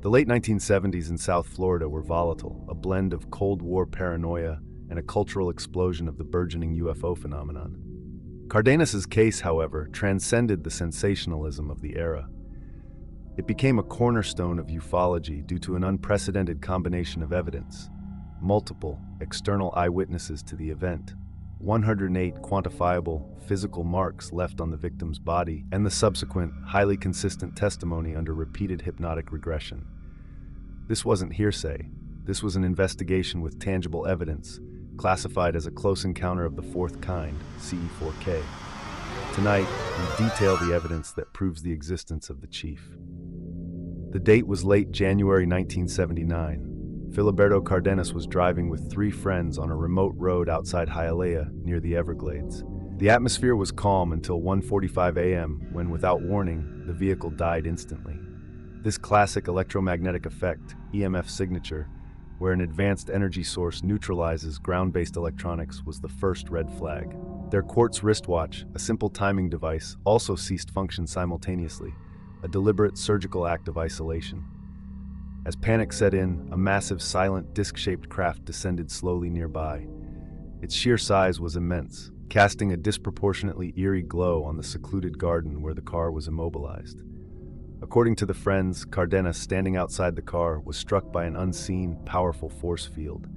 The late 1970s in South Florida were volatile, a blend of Cold War paranoia and a cultural explosion of the burgeoning UFO phenomenon. Cardenas's case, however, transcended the sensationalism of the era. It became a cornerstone of ufology due to an unprecedented combination of evidence: multiple external eyewitnesses to the event, 108 quantifiable physical marks left on the victim's body, and the subsequent, highly consistent testimony under repeated hypnotic regression. This wasn't hearsay. This was an investigation with tangible evidence, classified as a close encounter of the fourth kind, CE4K. Tonight, we detail the evidence that proves the existence of the chief. The date was late January 1979. Filiberto Cardenas was driving with 3 friends on a remote road outside Hialeah, near the Everglades. The atmosphere was calm until 1:45 a.m., when, without warning, the vehicle died instantly. This classic electromagnetic effect, EMF signature, where an advanced energy source neutralizes ground-based electronics, was the first red flag. Their quartz wristwatch, a simple timing device, also ceased function simultaneously, a deliberate surgical act of isolation. As panic set in, a massive, silent, disc-shaped craft descended slowly nearby. Its sheer size was immense, casting a disproportionately eerie glow on the secluded garden where the car was immobilized. According to the friends, Cardenas, standing outside the car, was struck by an unseen, powerful force field.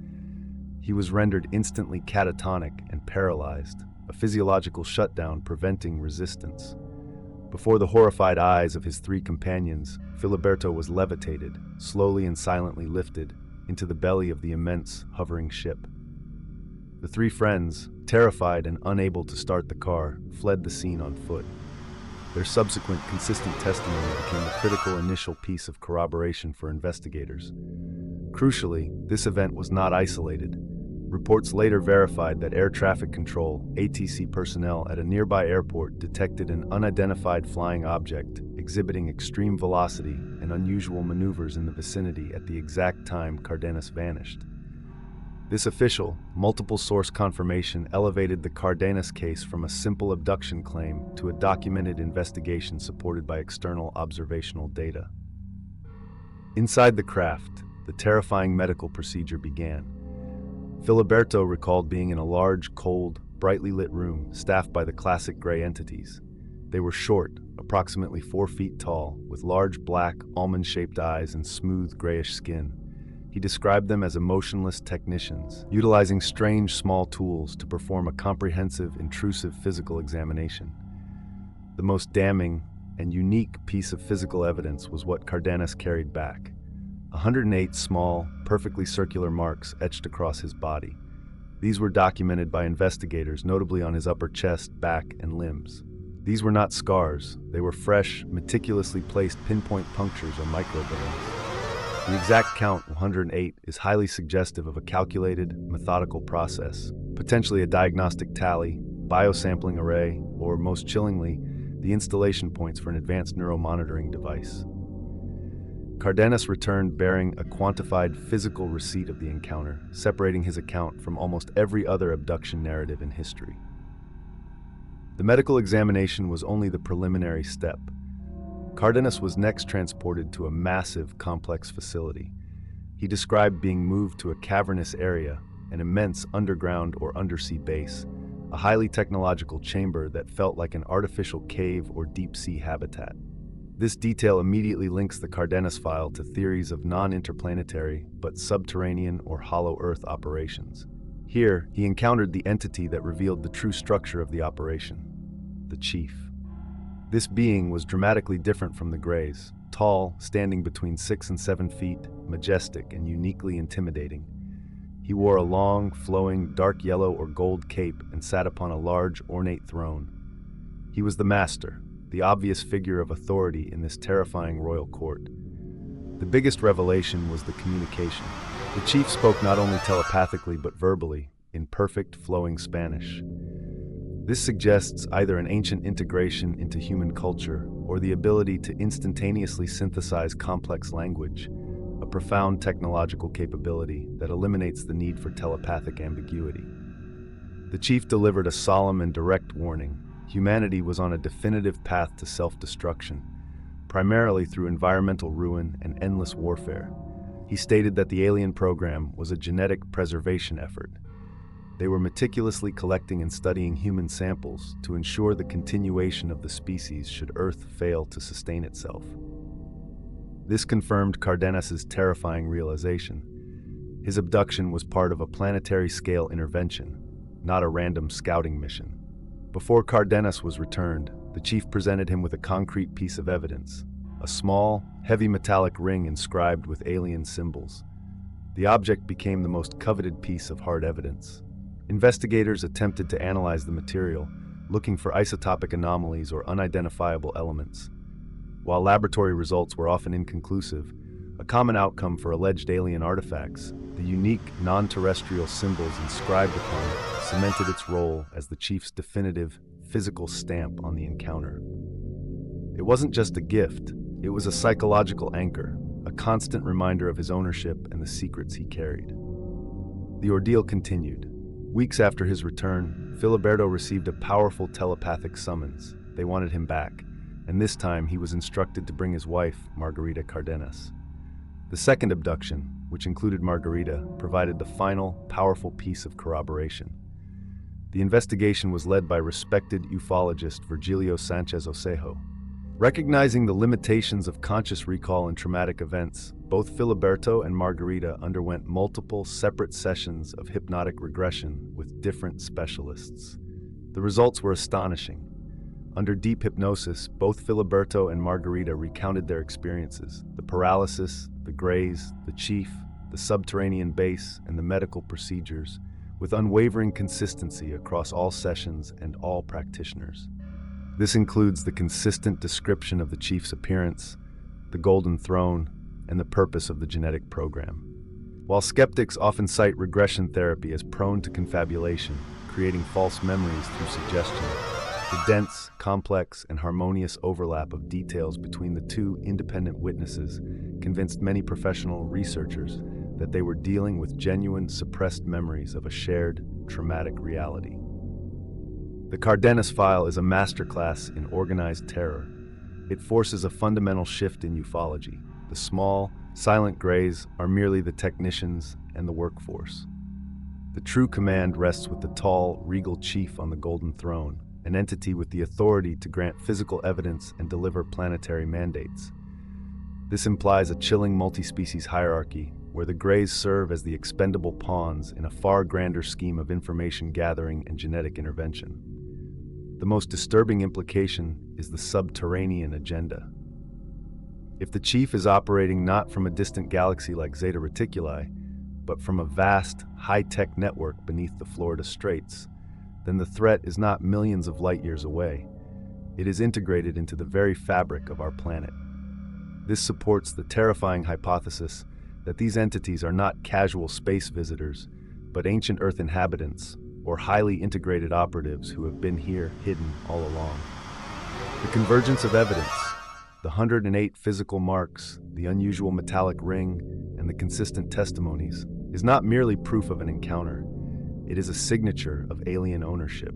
He was rendered instantly catatonic and paralyzed, a physiological shutdown preventing resistance. Before the horrified eyes of his 3 companions, Filiberto was levitated, slowly and silently lifted, into the belly of the immense, hovering ship. The 3 friends, terrified and unable to start the car, fled the scene on foot. Their subsequent consistent testimony became the critical initial piece of corroboration for investigators. Crucially, this event was not isolated. Reports later verified that air traffic control (ATC) personnel at a nearby airport detected an unidentified flying object exhibiting extreme velocity and unusual maneuvers in the vicinity at the exact time Cardenas vanished. This official, multiple-source confirmation elevated the Cardenas case from a simple abduction claim to a documented investigation supported by external observational data. Inside the craft, the terrifying medical procedure began. Filiberto recalled being in a large, cold, brightly lit room staffed by the classic gray entities. They were short, approximately 4 feet tall, with large black, almond-shaped eyes and smooth grayish skin. He described them as emotionless technicians, utilizing strange small tools to perform a comprehensive, intrusive physical examination. The most damning and unique piece of physical evidence was what Cardenas carried back: 108 small, perfectly circular marks etched across his body. These were documented by investigators, notably on his upper chest, back, and limbs. These were not scars. They were fresh, meticulously placed pinpoint punctures or microburns. The exact count, 108, is highly suggestive of a calculated, methodical process, potentially a diagnostic tally, biosampling array, or, most chillingly, the installation points for an advanced neuromonitoring device. Cardenas returned bearing a quantified physical receipt of the encounter, separating his account from almost every other abduction narrative in history. The medical examination was only the preliminary step. Cardenas was next transported to a massive, complex facility. He described being moved to a cavernous area, an immense underground or undersea base, a highly technological chamber that felt like an artificial cave or deep-sea habitat. This detail immediately links the Cardenas file to theories of non-interplanetary but subterranean or hollow Earth operations. Here, he encountered the entity that revealed the true structure of the operation: the Chief. This being was dramatically different from the Greys, tall, standing between 6 and 7 feet, majestic and uniquely intimidating. He wore a long, flowing, dark yellow or gold cape and sat upon a large, ornate throne. He was the master, the obvious figure of authority in this terrifying royal court. The biggest revelation was the communication. The Chief spoke not only telepathically but verbally, in perfect, flowing Spanish. This suggests either an ancient integration into human culture or the ability to instantaneously synthesize complex language, a profound technological capability that eliminates the need for telepathic ambiguity. The Chief delivered a solemn and direct warning. Humanity was on a definitive path to self-destruction, primarily through environmental ruin and endless warfare. He stated that the alien program was a genetic preservation effort. They were meticulously collecting and studying human samples to ensure the continuation of the species should Earth fail to sustain itself. This confirmed Cardenas's terrifying realization. His abduction was part of a planetary-scale intervention, not a random scouting mission. Before Cardenas was returned, the Chief presented him with a concrete piece of evidence: a small, heavy metallic ring inscribed with alien symbols. The object became the most coveted piece of hard evidence. Investigators attempted to analyze the material, looking for isotopic anomalies or unidentifiable elements. While laboratory results were often inconclusive, a common outcome for alleged alien artifacts, the unique, non-terrestrial symbols inscribed upon it cemented its role as the Chief's definitive, physical stamp on the encounter. It wasn't just a gift, it was a psychological anchor, a constant reminder of his ownership and the secrets he carried. The ordeal continued. Weeks after his return, Filiberto received a powerful telepathic summons. They wanted him back, and this time he was instructed to bring his wife, Margarita Cardenas. The second abduction, which included Margarita, provided the final, powerful piece of corroboration. The investigation was led by respected ufologist Virgilio Sanchez Osejo. Recognizing the limitations of conscious recall in traumatic events, both Filiberto and Margarita underwent multiple, separate sessions of hypnotic regression with different specialists. The results were astonishing. Under deep hypnosis, both Filiberto and Margarita recounted their experiences: the paralysis, the grays, the Chief, the subterranean base, and the medical procedures, with unwavering consistency across all sessions and all practitioners. This includes the consistent description of the chief's appearance, the golden throne, and the purpose of the genetic program. While skeptics often cite regression therapy as prone to confabulation, creating false memories through suggestion, the dense, complex, and harmonious overlap of details between the two independent witnesses convinced many professional researchers that they were dealing with genuine, suppressed memories of a shared, traumatic reality. The Cardenas file is a masterclass in organized terror. It forces a fundamental shift in ufology. The small, silent grays are merely the technicians and the workforce. The true command rests with the tall, regal chief on the golden throne, an entity with the authority to grant physical evidence and deliver planetary mandates. This implies a chilling multi-species hierarchy, where the Greys serve as the expendable pawns in a far grander scheme of information gathering and genetic intervention. The most disturbing implication is the subterranean agenda. If the chief is operating not from a distant galaxy like Zeta Reticuli, but from a vast, high-tech network beneath the Florida Straits, then the threat is not millions of light years away. It is integrated into the very fabric of our planet. This supports the terrifying hypothesis that these entities are not casual space visitors, but ancient Earth inhabitants, or highly integrated operatives who have been here hidden all along. The convergence of evidence, the 108 physical marks, the unusual metallic ring, and the consistent testimonies, is not merely proof of an encounter. It is a signature of alien ownership.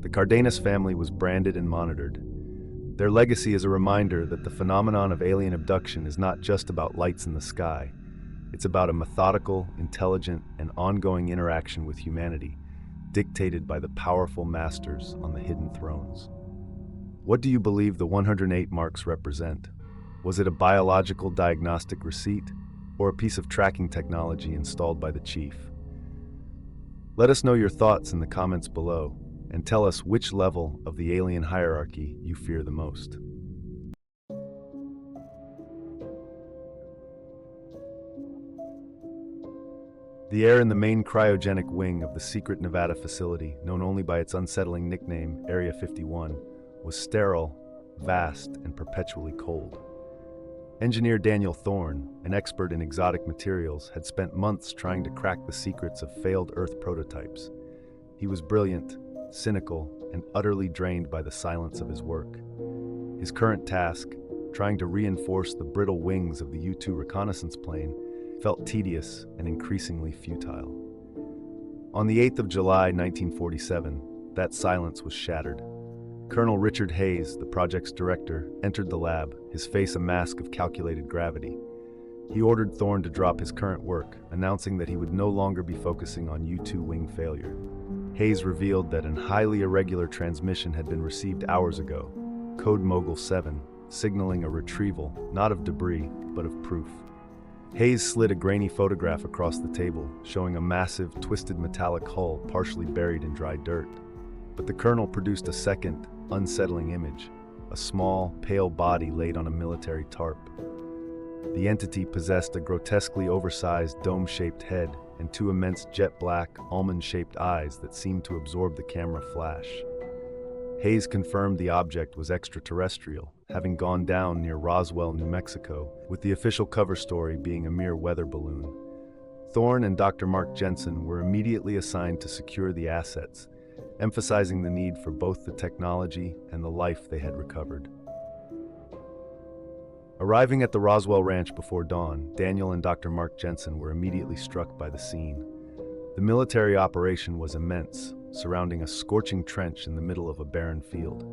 The Cardenas family was branded and monitored. Their legacy is a reminder that the phenomenon of alien abduction is not just about lights in the sky. It's about a methodical, intelligent, and ongoing interaction with humanity, dictated by the powerful masters on the hidden thrones. What do you believe the 108 marks represent? Was it a biological diagnostic receipt, or a piece of tracking technology installed by the chief? Let us know your thoughts in the comments below, and tell us which level of the alien hierarchy you fear the most. The air in the main cryogenic wing of the secret Nevada facility, known only by its unsettling nickname, Area 51, was sterile, vast, and perpetually cold. Engineer Daniel Thorne, an expert in exotic materials, had spent months trying to crack the secrets of failed Earth prototypes. He was brilliant, cynical, and utterly drained by the silence of his work. His current task, trying to reinforce the brittle wings of the U-2 reconnaissance plane, felt tedious and increasingly futile. On the 8th of July, 1947, that silence was shattered. Colonel Richard Hayes, the project's director, entered the lab, his face a mask of calculated gravity. He ordered Thorne to drop his current work, announcing that he would no longer be focusing on U-2 wing failure. Hayes revealed that an highly irregular transmission had been received hours ago, Code Mogul 7, signaling a retrieval, not of debris, but of proof. Hayes slid a grainy photograph across the table, showing a massive, twisted metallic hull partially buried in dry dirt. But the colonel produced a second, unsettling image, a small, pale body laid on a military tarp. The entity possessed a grotesquely oversized, dome-shaped head and two immense jet-black, almond-shaped eyes that seemed to absorb the camera flash. Hayes confirmed the object was extraterrestrial, having gone down near Roswell, New Mexico, with the official cover story being a mere weather balloon. Thorne and Dr. Mark Jensen were immediately assigned to secure the assets, emphasizing the need for both the technology and the life they had recovered. Arriving at the Roswell Ranch before dawn, Daniel and Dr. Mark Jensen were immediately struck by the scene. The military operation was immense, surrounding a scorching trench in the middle of a barren field.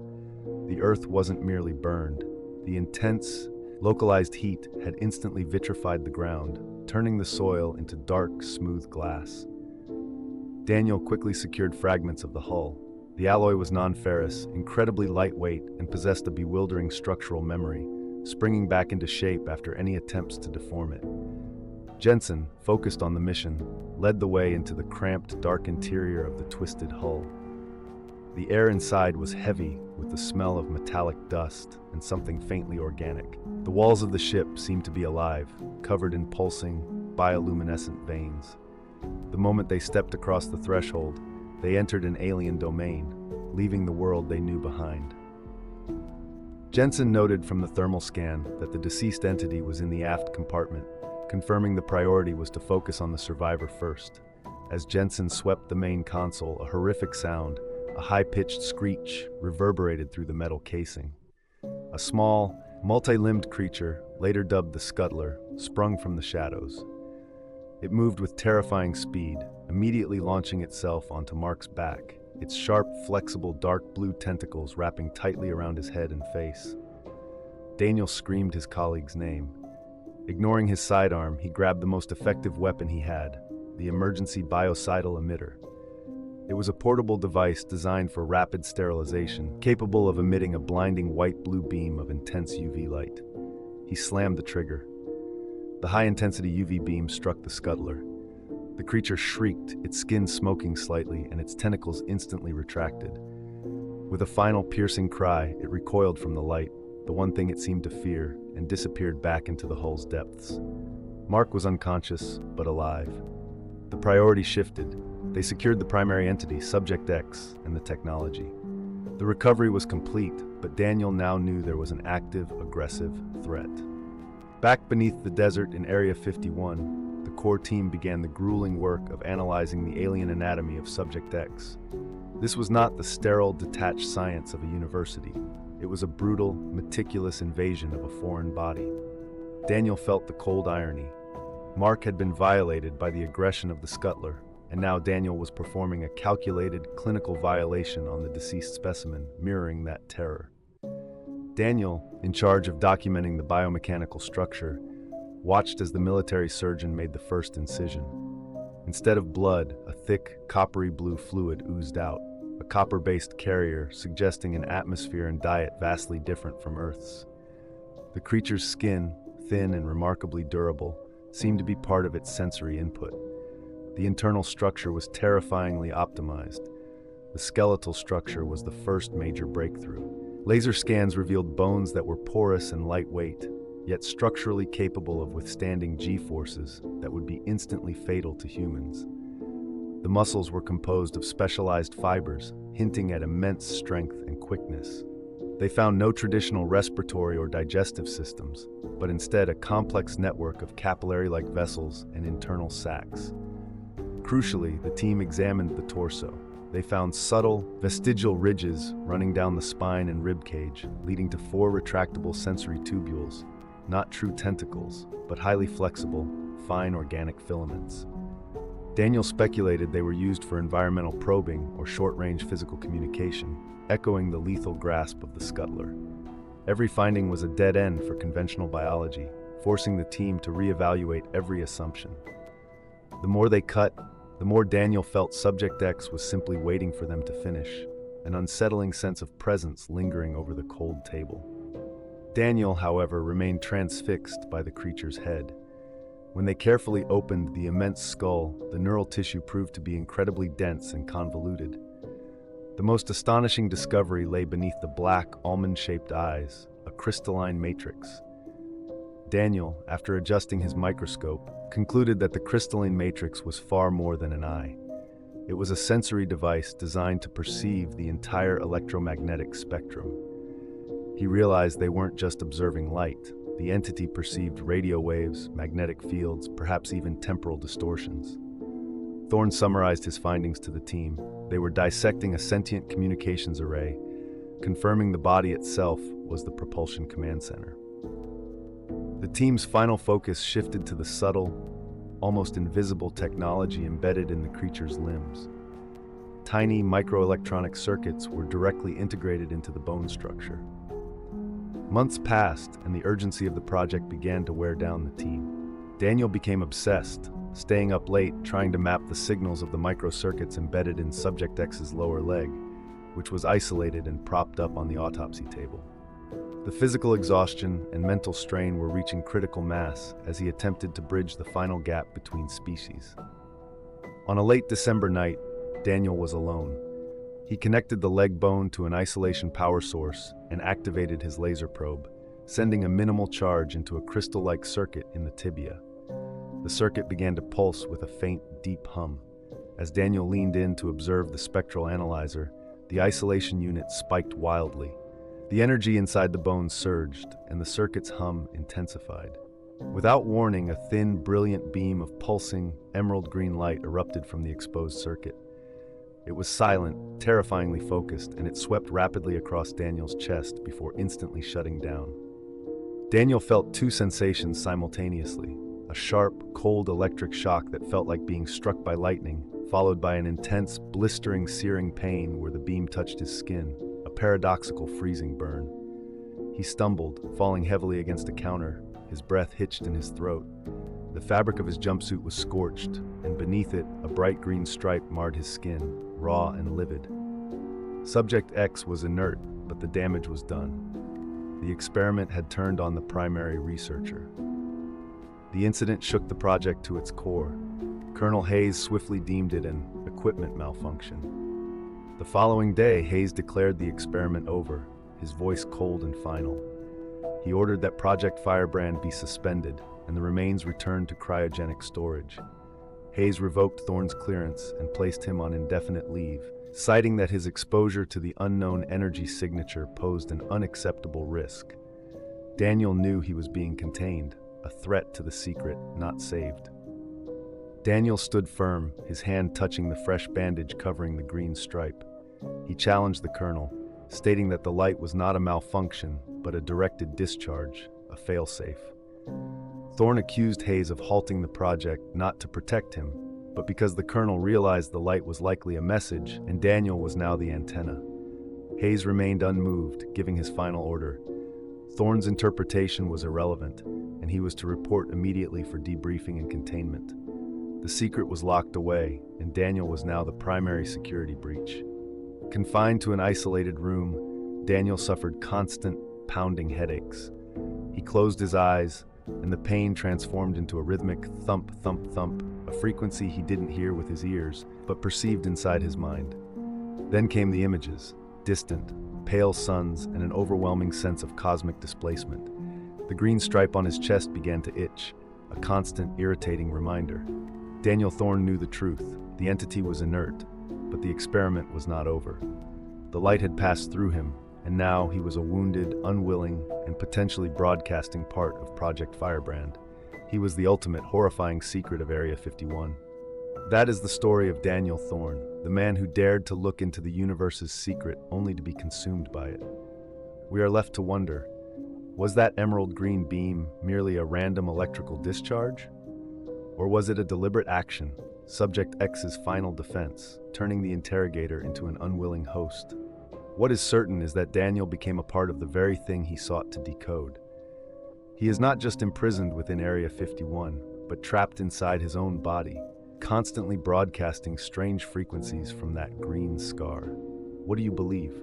The earth wasn't merely burned. The intense, localized heat had instantly vitrified the ground, turning the soil into dark, smooth glass. Daniel quickly secured fragments of the hull. The alloy was non-ferrous, incredibly lightweight, and possessed a bewildering structural memory, springing back into shape after any attempts to deform it. Jensen, focused on the mission, led the way into the cramped, dark interior of the twisted hull. The air inside was heavy with the smell of metallic dust and something faintly organic. The walls of the ship seemed to be alive, covered in pulsing, bioluminescent veins. The moment they stepped across the threshold, they entered an alien domain, leaving the world they knew behind. Jensen noted from the thermal scan that the deceased entity was in the aft compartment, confirming the priority was to focus on the survivor first. As Jensen swept the main console, a horrific sound, a high-pitched screech, reverberated through the metal casing. A small, multi-limbed creature, later dubbed the Scuttler, sprung from the shadows. It moved with terrifying speed, immediately launching itself onto Mark's back, its sharp, flexible, dark blue tentacles wrapping tightly around his head and face. Daniel screamed his colleague's name. Ignoring his sidearm, he grabbed the most effective weapon he had, the emergency biocidal emitter. It was a portable device designed for rapid sterilization, capable of emitting a blinding white-blue beam of intense UV light. He slammed the trigger. The high-intensity UV beam struck the Scuttler. The creature shrieked, its skin smoking slightly and its tentacles instantly retracted. With a final piercing cry, it recoiled from the light, the one thing it seemed to fear, and disappeared back into the hull's depths. Mark was unconscious, but alive. The priority shifted. They secured the primary entity, Subject X, and the technology. The recovery was complete, but Daniel now knew there was an active, aggressive threat. Back beneath the desert in Area 51, the core team began the grueling work of analyzing the alien anatomy of Subject X. This was not the sterile, detached science of a university. It was a brutal, meticulous invasion of a foreign body. Daniel felt the cold irony. Mark had been violated by the aggression of the Scuttler, and now Daniel was performing a calculated, clinical violation on the deceased specimen, mirroring that terror. Daniel, in charge of documenting the biomechanical structure, watched as the military surgeon made the first incision. Instead of blood, a thick, coppery blue fluid oozed out, a copper-based carrier suggesting an atmosphere and diet vastly different from Earth's. The creature's skin, thin and remarkably durable, seemed to be part of its sensory input. The internal structure was terrifyingly optimized. The skeletal structure was the first major breakthrough. Laser scans revealed bones that were porous and lightweight, yet structurally capable of withstanding G-forces that would be instantly fatal to humans. The muscles were composed of specialized fibers, hinting at immense strength and quickness. They found no traditional respiratory or digestive systems, but instead a complex network of capillary-like vessels and internal sacs. Crucially, the team examined the torso. They found subtle, vestigial ridges running down the spine and rib cage, leading to 4 retractable sensory tubules, not true tentacles, but highly flexible, fine organic filaments. Daniel speculated they were used for environmental probing or short-range physical communication, echoing the lethal grasp of the Scuttler. Every finding was a dead end for conventional biology, forcing the team to reevaluate every assumption. The more they cut, the more Daniel felt Subject X was simply waiting for them to finish, an unsettling sense of presence lingering over the cold table. Daniel, however, remained transfixed by the creature's head. When they carefully opened the immense skull, the neural tissue proved to be incredibly dense and convoluted. The most astonishing discovery lay beneath the black, almond-shaped eyes, a crystalline matrix. Daniel, after adjusting his microscope, concluded that the crystalline matrix was far more than an eye. It was a sensory device designed to perceive the entire electromagnetic spectrum. He realized they weren't just observing light. The entity perceived radio waves, magnetic fields, perhaps even temporal distortions. Thorne summarized his findings to the team. They were dissecting a sentient communications array, confirming the body itself was the propulsion command center. The team's final focus shifted to the subtle, almost invisible technology embedded in the creature's limbs. Tiny microelectronic circuits were directly integrated into the bone structure. Months passed, and the urgency of the project began to wear down the team. Daniel became obsessed, staying up late trying to map the signals of the microcircuits embedded in Subject X's lower leg, which was isolated and propped up on the autopsy table. The physical exhaustion and mental strain were reaching critical mass as he attempted to bridge the final gap between species. On a late December night, Daniel was alone. He connected the leg bone to an isolation power source and activated his laser probe, sending a minimal charge into a crystal-like circuit in the tibia. The circuit began to pulse with a faint, deep hum. As Daniel leaned in to observe the spectral analyzer, the isolation unit spiked wildly. The energy inside the bones surged, and the circuit's hum intensified. Without warning, a thin, brilliant beam of pulsing, emerald green light erupted from the exposed circuit. It was silent, terrifyingly focused, and it swept rapidly across Daniel's chest before instantly shutting down. Daniel felt two sensations simultaneously: a sharp, cold electric shock that felt like being struck by lightning, followed by an intense, blistering, searing pain where the beam touched his skin, a paradoxical freezing burn. He stumbled, falling heavily against a counter, his breath hitched in his throat. The fabric of his jumpsuit was scorched, and beneath it, a bright green stripe marred his skin, raw and livid. Subject X was inert, but the damage was done. The experiment had turned on the primary researcher. The incident shook the project to its core. Colonel Hayes swiftly deemed it an equipment malfunction. The following day, Hayes declared the experiment over, his voice cold and final. He ordered that Project Firebrand be suspended and the remains returned to cryogenic storage. Hayes revoked Thorne's clearance and placed him on indefinite leave, citing that his exposure to the unknown energy signature posed an unacceptable risk. Daniel knew he was being contained, a threat to the secret, not saved. Daniel stood firm, his hand touching the fresh bandage covering the green stripe. He challenged the colonel, stating that the light was not a malfunction, but a directed discharge, a failsafe. Thorne accused Hayes of halting the project not to protect him, but because the colonel realized the light was likely a message and Daniel was now the antenna. Hayes remained unmoved, giving his final order. Thorne's interpretation was irrelevant, and he was to report immediately for debriefing and containment. The secret was locked away, and Daniel was now the primary security breach. Confined to an isolated room, Daniel suffered constant, pounding headaches. He closed his eyes, and the pain transformed into a rhythmic thump, thump, thump, a frequency he didn't hear with his ears, but perceived inside his mind. Then came the images, distant, pale suns, and an overwhelming sense of cosmic displacement. The green stripe on his chest began to itch, a constant, irritating reminder. Daniel Thorne knew the truth. The entity was inert, but the experiment was not over. The light had passed through him, and now he was a wounded, unwilling, and potentially broadcasting part of Project Firebrand. He was the ultimate horrifying secret of Area 51. That is the story of Daniel Thorne, the man who dared to look into the universe's secret only to be consumed by it. We are left to wonder, was that emerald green beam merely a random electrical discharge? Or was it a deliberate action, Subject X's final defense, turning the interrogator into an unwilling host? What is certain is that Daniel became a part of the very thing he sought to decode. He is not just imprisoned within Area 51, but trapped inside his own body, constantly broadcasting strange frequencies from that green scar. What do you believe?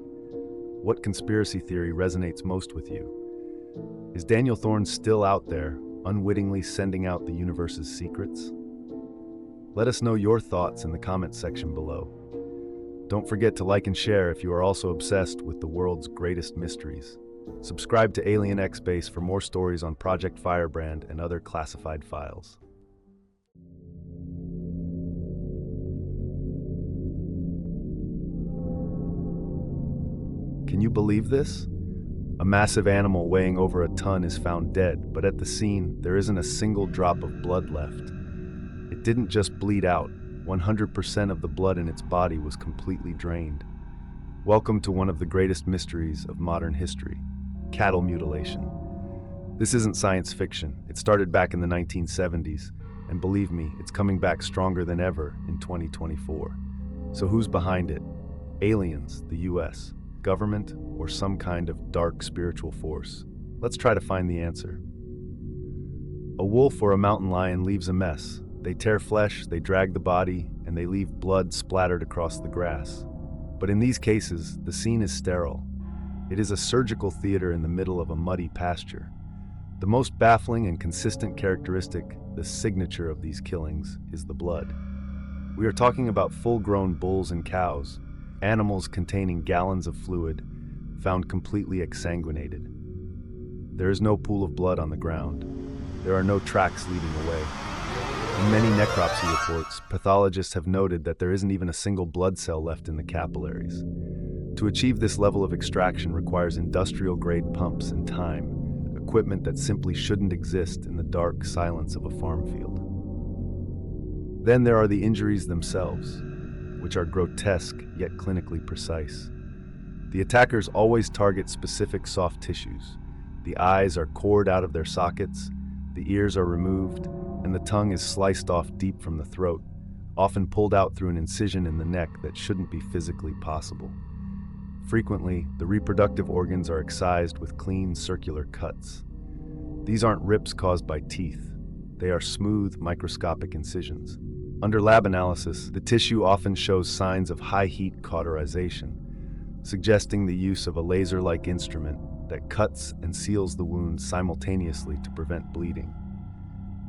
What conspiracy theory resonates most with you? Is Daniel Thorne still out there, unwittingly sending out the universe's secrets? Let us know your thoughts in the comments section below. Don't forget to like and share if you are also obsessed with the world's greatest mysteries. Subscribe to Alien X Base for more stories on Project Firebrand and other classified files. Can you believe this? A massive animal weighing over a ton is found dead, but at the scene, there isn't a single drop of blood left. It didn't just bleed out. 100% of the blood in its body was completely drained. Welcome to one of the greatest mysteries of modern history, cattle mutilation. This isn't science fiction. It started back in the 1970s, and believe me, it's coming back stronger than ever in 2024. So who's behind it? Aliens, the US, government, or some kind of dark spiritual force? Let's try to find the answer. A wolf or a mountain lion leaves a mess. They tear flesh, they drag the body, and they leave blood splattered across the grass. But in these cases, the scene is sterile. It is a surgical theater in the middle of a muddy pasture. The most baffling and consistent characteristic, the signature of these killings, is the blood. We are talking about full-grown bulls and cows, animals containing gallons of fluid, found completely exsanguinated. There is no pool of blood on the ground. There are no tracks leading away. In many necropsy reports, pathologists have noted that there isn't even a single blood cell left in the capillaries. To achieve this level of extraction requires industrial-grade pumps and time, equipment that simply shouldn't exist in the dark silence of a farm field. Then there are the injuries themselves, which are grotesque yet clinically precise. The attackers always target specific soft tissues. The eyes are cored out of their sockets, the ears are removed, and the tongue is sliced off deep from the throat, often pulled out through an incision in the neck that shouldn't be physically possible. Frequently, the reproductive organs are excised with clean, circular cuts. These aren't rips caused by teeth. They are smooth, microscopic incisions. Under lab analysis, the tissue often shows signs of high-heat cauterization, suggesting the use of a laser-like instrument that cuts and seals the wound simultaneously to prevent bleeding.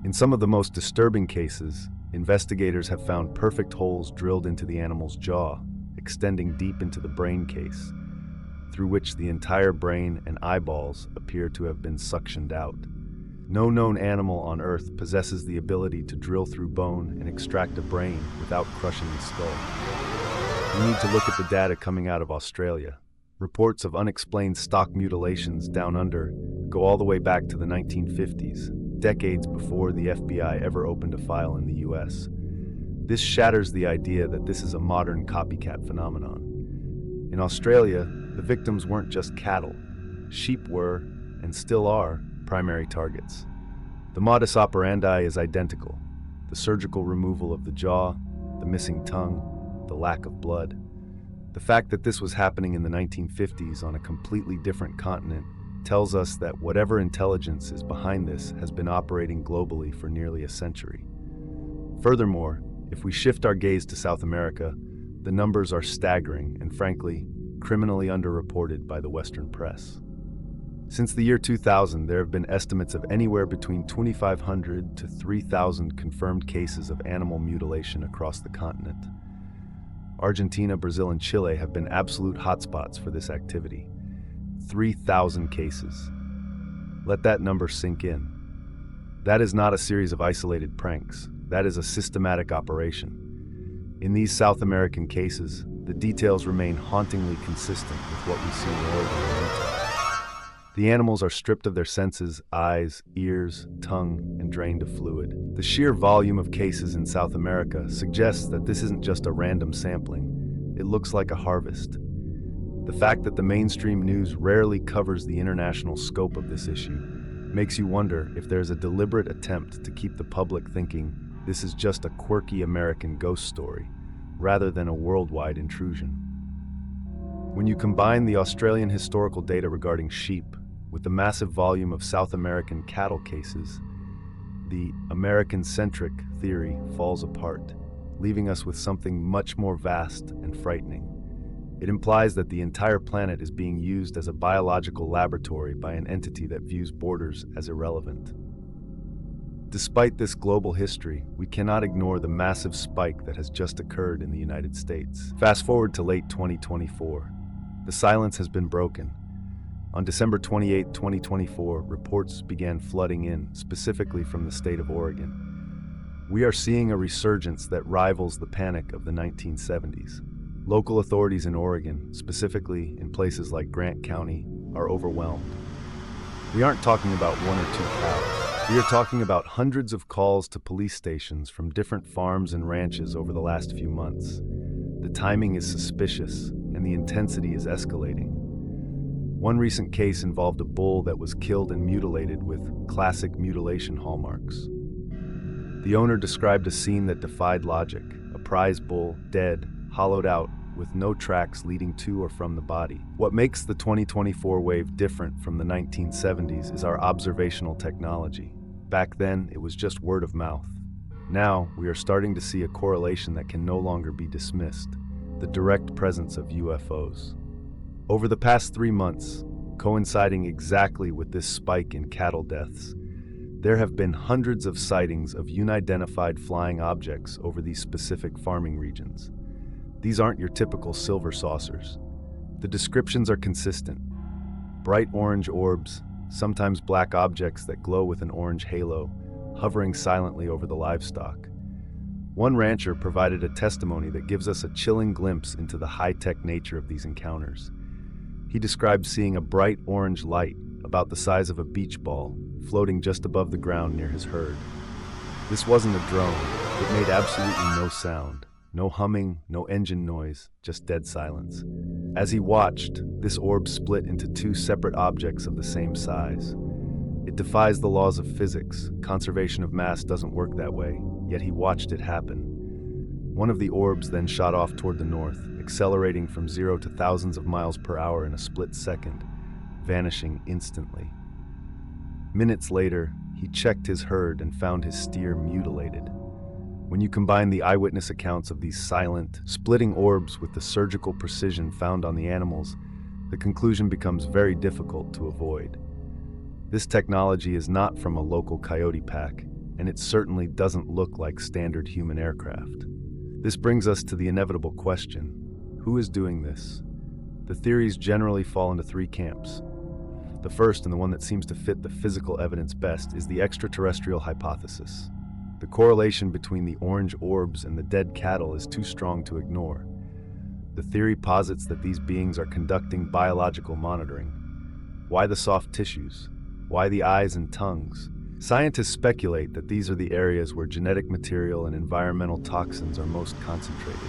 In some of the most disturbing cases, investigators have found perfect holes drilled into the animal's jaw, extending deep into the brain case, through which the entire brain and eyeballs appear to have been suctioned out. No known animal on Earth possesses the ability to drill through bone and extract a brain without crushing the skull. We need to look at the data coming out of Australia. Reports of unexplained stock mutilations down under go all the way back to the 1950s, decades before the FBI ever opened a file in the US. This shatters the idea that this is a modern copycat phenomenon. In Australia, the victims weren't just cattle. Sheep were, and still are, primary targets. The modus operandi is identical: the surgical removal of the jaw, the missing tongue, the lack of blood. The fact that this was happening in the 1950s on a completely different continent tells us that whatever intelligence is behind this has been operating globally for nearly a century. Furthermore, if we shift our gaze to South America, the numbers are staggering and, frankly, criminally underreported by the Western press. Since the year 2000, there have been estimates of anywhere between 2,500 to 3,000 confirmed cases of animal mutilation across the continent. Argentina, Brazil, and Chile have been absolute hotspots for this activity. 3,000 cases. Let that number sink in. That is not a series of isolated pranks. That is a systematic operation. In these South American cases, the details remain hauntingly consistent with what we see in Oregon and Utah. The animals are stripped of their senses, eyes, ears, tongue, and drained of fluid. The sheer volume of cases in South America suggests that this isn't just a random sampling. It looks like a harvest. The fact that the mainstream news rarely covers the international scope of this issue makes you wonder if there's a deliberate attempt to keep the public thinking this is just a quirky American ghost story, rather than a worldwide intrusion. When you combine the Australian historical data regarding sheep with the massive volume of South American cattle cases, the American-centric theory falls apart, leaving us with something much more vast and frightening. It implies that the entire planet is being used as a biological laboratory by an entity that views borders as irrelevant. Despite this global history, we cannot ignore the massive spike that has just occurred in the United States. Fast forward to late 2024. The silence has been broken. On December 28, 2024, reports began flooding in, specifically from the state of Oregon. We are seeing a resurgence that rivals the panic of the 1970s. Local authorities in Oregon, specifically in places like Grant County, are overwhelmed. We aren't talking about one or two cows. We are talking about hundreds of calls to police stations from different farms and ranches over the last few months. The timing is suspicious, and the intensity is escalating. One recent case involved a bull that was killed and mutilated with classic mutilation hallmarks. The owner described a scene that defied logic: a prize bull, dead, hollowed out, with no tracks leading to or from the body. What makes the 2024 wave different from the 1970s is our observational technology. Back then, it was just word of mouth. Now, we are starting to see a correlation that can no longer be dismissed: the direct presence of UFOs. Over the past 3 months, coinciding exactly with this spike in cattle deaths, there have been hundreds of sightings of unidentified flying objects over these specific farming regions. These aren't your typical silver saucers. The descriptions are consistent: bright orange orbs, sometimes black objects that glow with an orange halo, hovering silently over the livestock. One rancher provided a testimony that gives us a chilling glimpse into the high-tech nature of these encounters. He described seeing a bright orange light, about the size of a beach ball, floating just above the ground near his herd. This wasn't a drone. It made absolutely no sound. No humming, no engine noise, just dead silence. As he watched, this orb split into two separate objects of the same size. It defies the laws of physics. Conservation of mass doesn't work that way, yet he watched it happen. One of the orbs then shot off toward the north, accelerating from 0 to thousands of miles per hour in a split second, vanishing instantly. Minutes later, he checked his herd and found his steer mutilated. When you combine the eyewitness accounts of these silent, splitting orbs with the surgical precision found on the animals, the conclusion becomes very difficult to avoid. This technology is not from a local coyote pack, and it certainly doesn't look like standard human aircraft. This brings us to the inevitable question: who is doing this? The theories generally fall into three camps. The first, and the one that seems to fit the physical evidence best, is the extraterrestrial hypothesis. The correlation between the orange orbs and the dead cattle is too strong to ignore. The theory posits that these beings are conducting biological monitoring. Why the soft tissues? Why the eyes and tongues? Scientists speculate that these are the areas where genetic material and environmental toxins are most concentrated.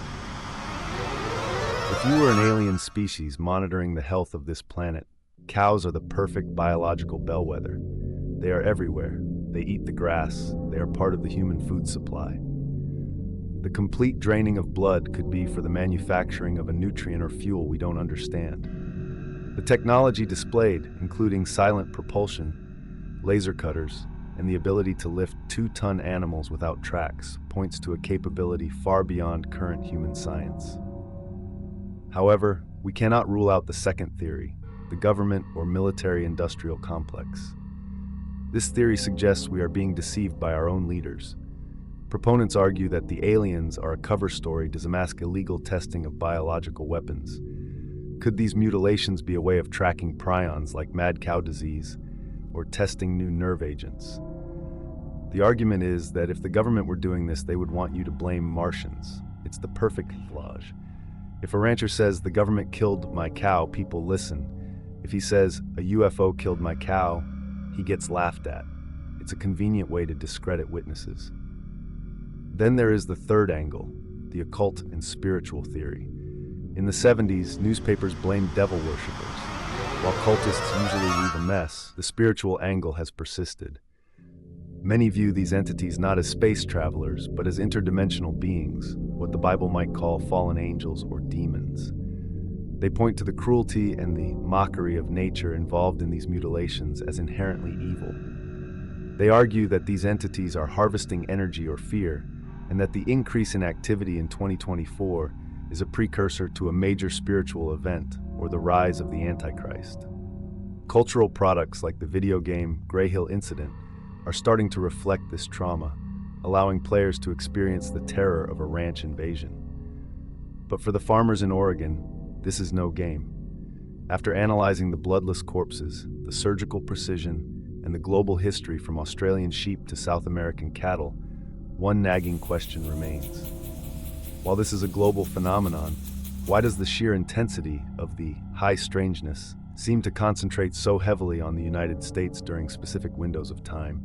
If you were an alien species monitoring the health of this planet, cows are the perfect biological bellwether. They are everywhere. They eat the grass. They are part of the human food supply. The complete draining of blood could be for the manufacturing of a nutrient or fuel we don't understand. The technology displayed, including silent propulsion, laser cutters, and the ability to lift 2-ton animals without tracks, points to a capability far beyond current human science. However, we cannot rule out the second theory, the government or military-industrial complex. This theory suggests we are being deceived by our own leaders. Proponents argue that the aliens are a cover story to mask illegal testing of biological weapons. Could these mutilations be a way of tracking prions like mad cow disease or testing new nerve agents? The argument is that if the government were doing this, they would want you to blame Martians. It's the perfect camouflage. If a rancher says the government killed my cow, people listen. If he says a UFO killed my cow, he gets laughed at. It's a convenient way to discredit witnesses. Then there is the third angle, the occult and spiritual theory. In the 70s, newspapers blamed devil worshippers. While cultists usually leave a mess, the spiritual angle has persisted. Many view these entities not as space travelers, but as interdimensional beings, what the Bible might call fallen angels or demons. They point to the cruelty and the mockery of nature involved in these mutilations as inherently evil. They argue that these entities are harvesting energy or fear, and that the increase in activity in 2024 is a precursor to a major spiritual event or the rise of the Antichrist. Cultural products like the video game Grey Hill Incident are starting to reflect this trauma, allowing players to experience the terror of a ranch invasion. But for the farmers in Oregon, this is no game. After analyzing the bloodless corpses, the surgical precision, and the global history from Australian sheep to South American cattle, one nagging question remains. While this is a global phenomenon, why does the sheer intensity of the high strangeness seem to concentrate so heavily on the United States during specific windows of time?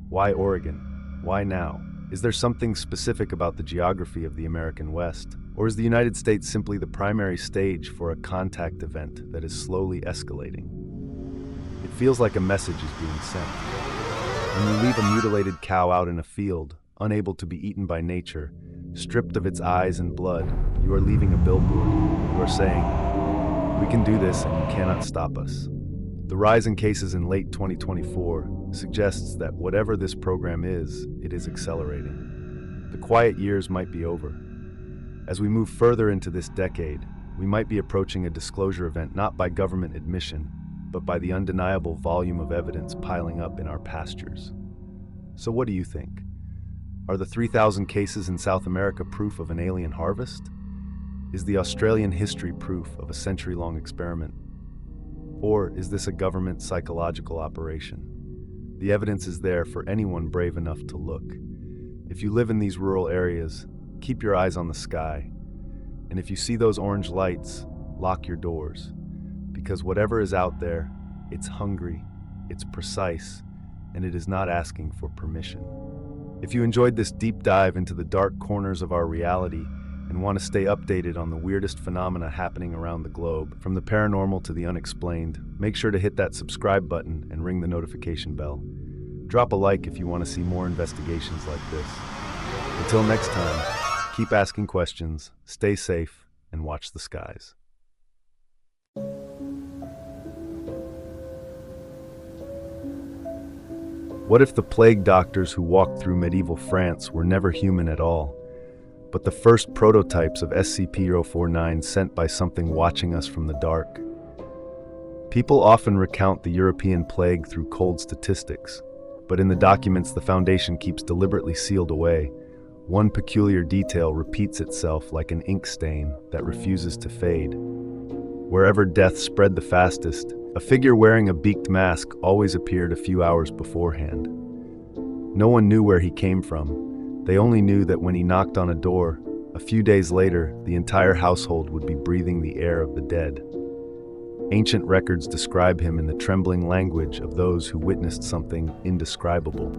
Why Oregon? Why now? Is there something specific about the geography of the American West? Or is the United States simply the primary stage for a contact event that is slowly escalating? It feels like a message is being sent. When you leave a mutilated cow out in a field, unable to be eaten by nature, stripped of its eyes and blood, you are leaving a billboard. You are saying, "We can do this and you cannot stop us." The rise in cases in late 2024 suggests that whatever this program is, it is accelerating. The quiet years might be over. As we move further into this decade, we might be approaching a disclosure event not by government admission, but by the undeniable volume of evidence piling up in our pastures. So what do you think? Are the 3,000 cases in South America proof of an alien harvest? Is the Australian history proof of a century-long experiment? Or is this a government psychological operation? The evidence is there for anyone brave enough to look. If you live in these rural areas, keep your eyes on the sky. And if you see those orange lights, lock your doors. Because whatever is out there, it's hungry, it's precise, and it is not asking for permission. If you enjoyed this deep dive into the dark corners of our reality and want to stay updated on the weirdest phenomena happening around the globe, from the paranormal to the unexplained, make sure to hit that subscribe button and ring the notification bell. Drop a like if you want to see more investigations like this. Until next time, keep asking questions, stay safe, and watch the skies. What if the plague doctors who walked through medieval France were never human at all, but the first prototypes of SCP-049 sent by something watching us from the dark? People often recount the European plague through cold statistics, but in the documents the Foundation keeps deliberately sealed away, one peculiar detail repeats itself like an ink stain that refuses to fade. Wherever death spread the fastest, a figure wearing a beaked mask always appeared a few hours beforehand. No one knew where he came from. They only knew that when he knocked on a door, a few days later, the entire household would be breathing the air of the dead. Ancient records describe him in the trembling language of those who witnessed something indescribable.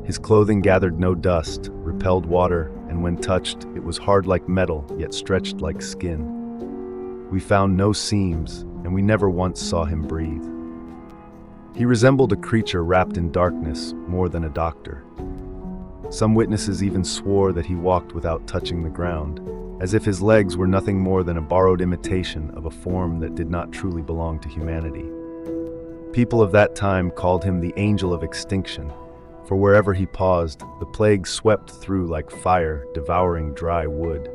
His clothing gathered no dust, repelled water, and when touched, it was hard like metal, yet stretched like skin. We found no seams, and we never once saw him breathe. He resembled a creature wrapped in darkness more than a doctor. Some witnesses even swore that he walked without touching the ground, as if his legs were nothing more than a borrowed imitation of a form that did not truly belong to humanity. People of that time called him the Angel of Extinction, for wherever he paused, the plague swept through like fire, devouring dry wood.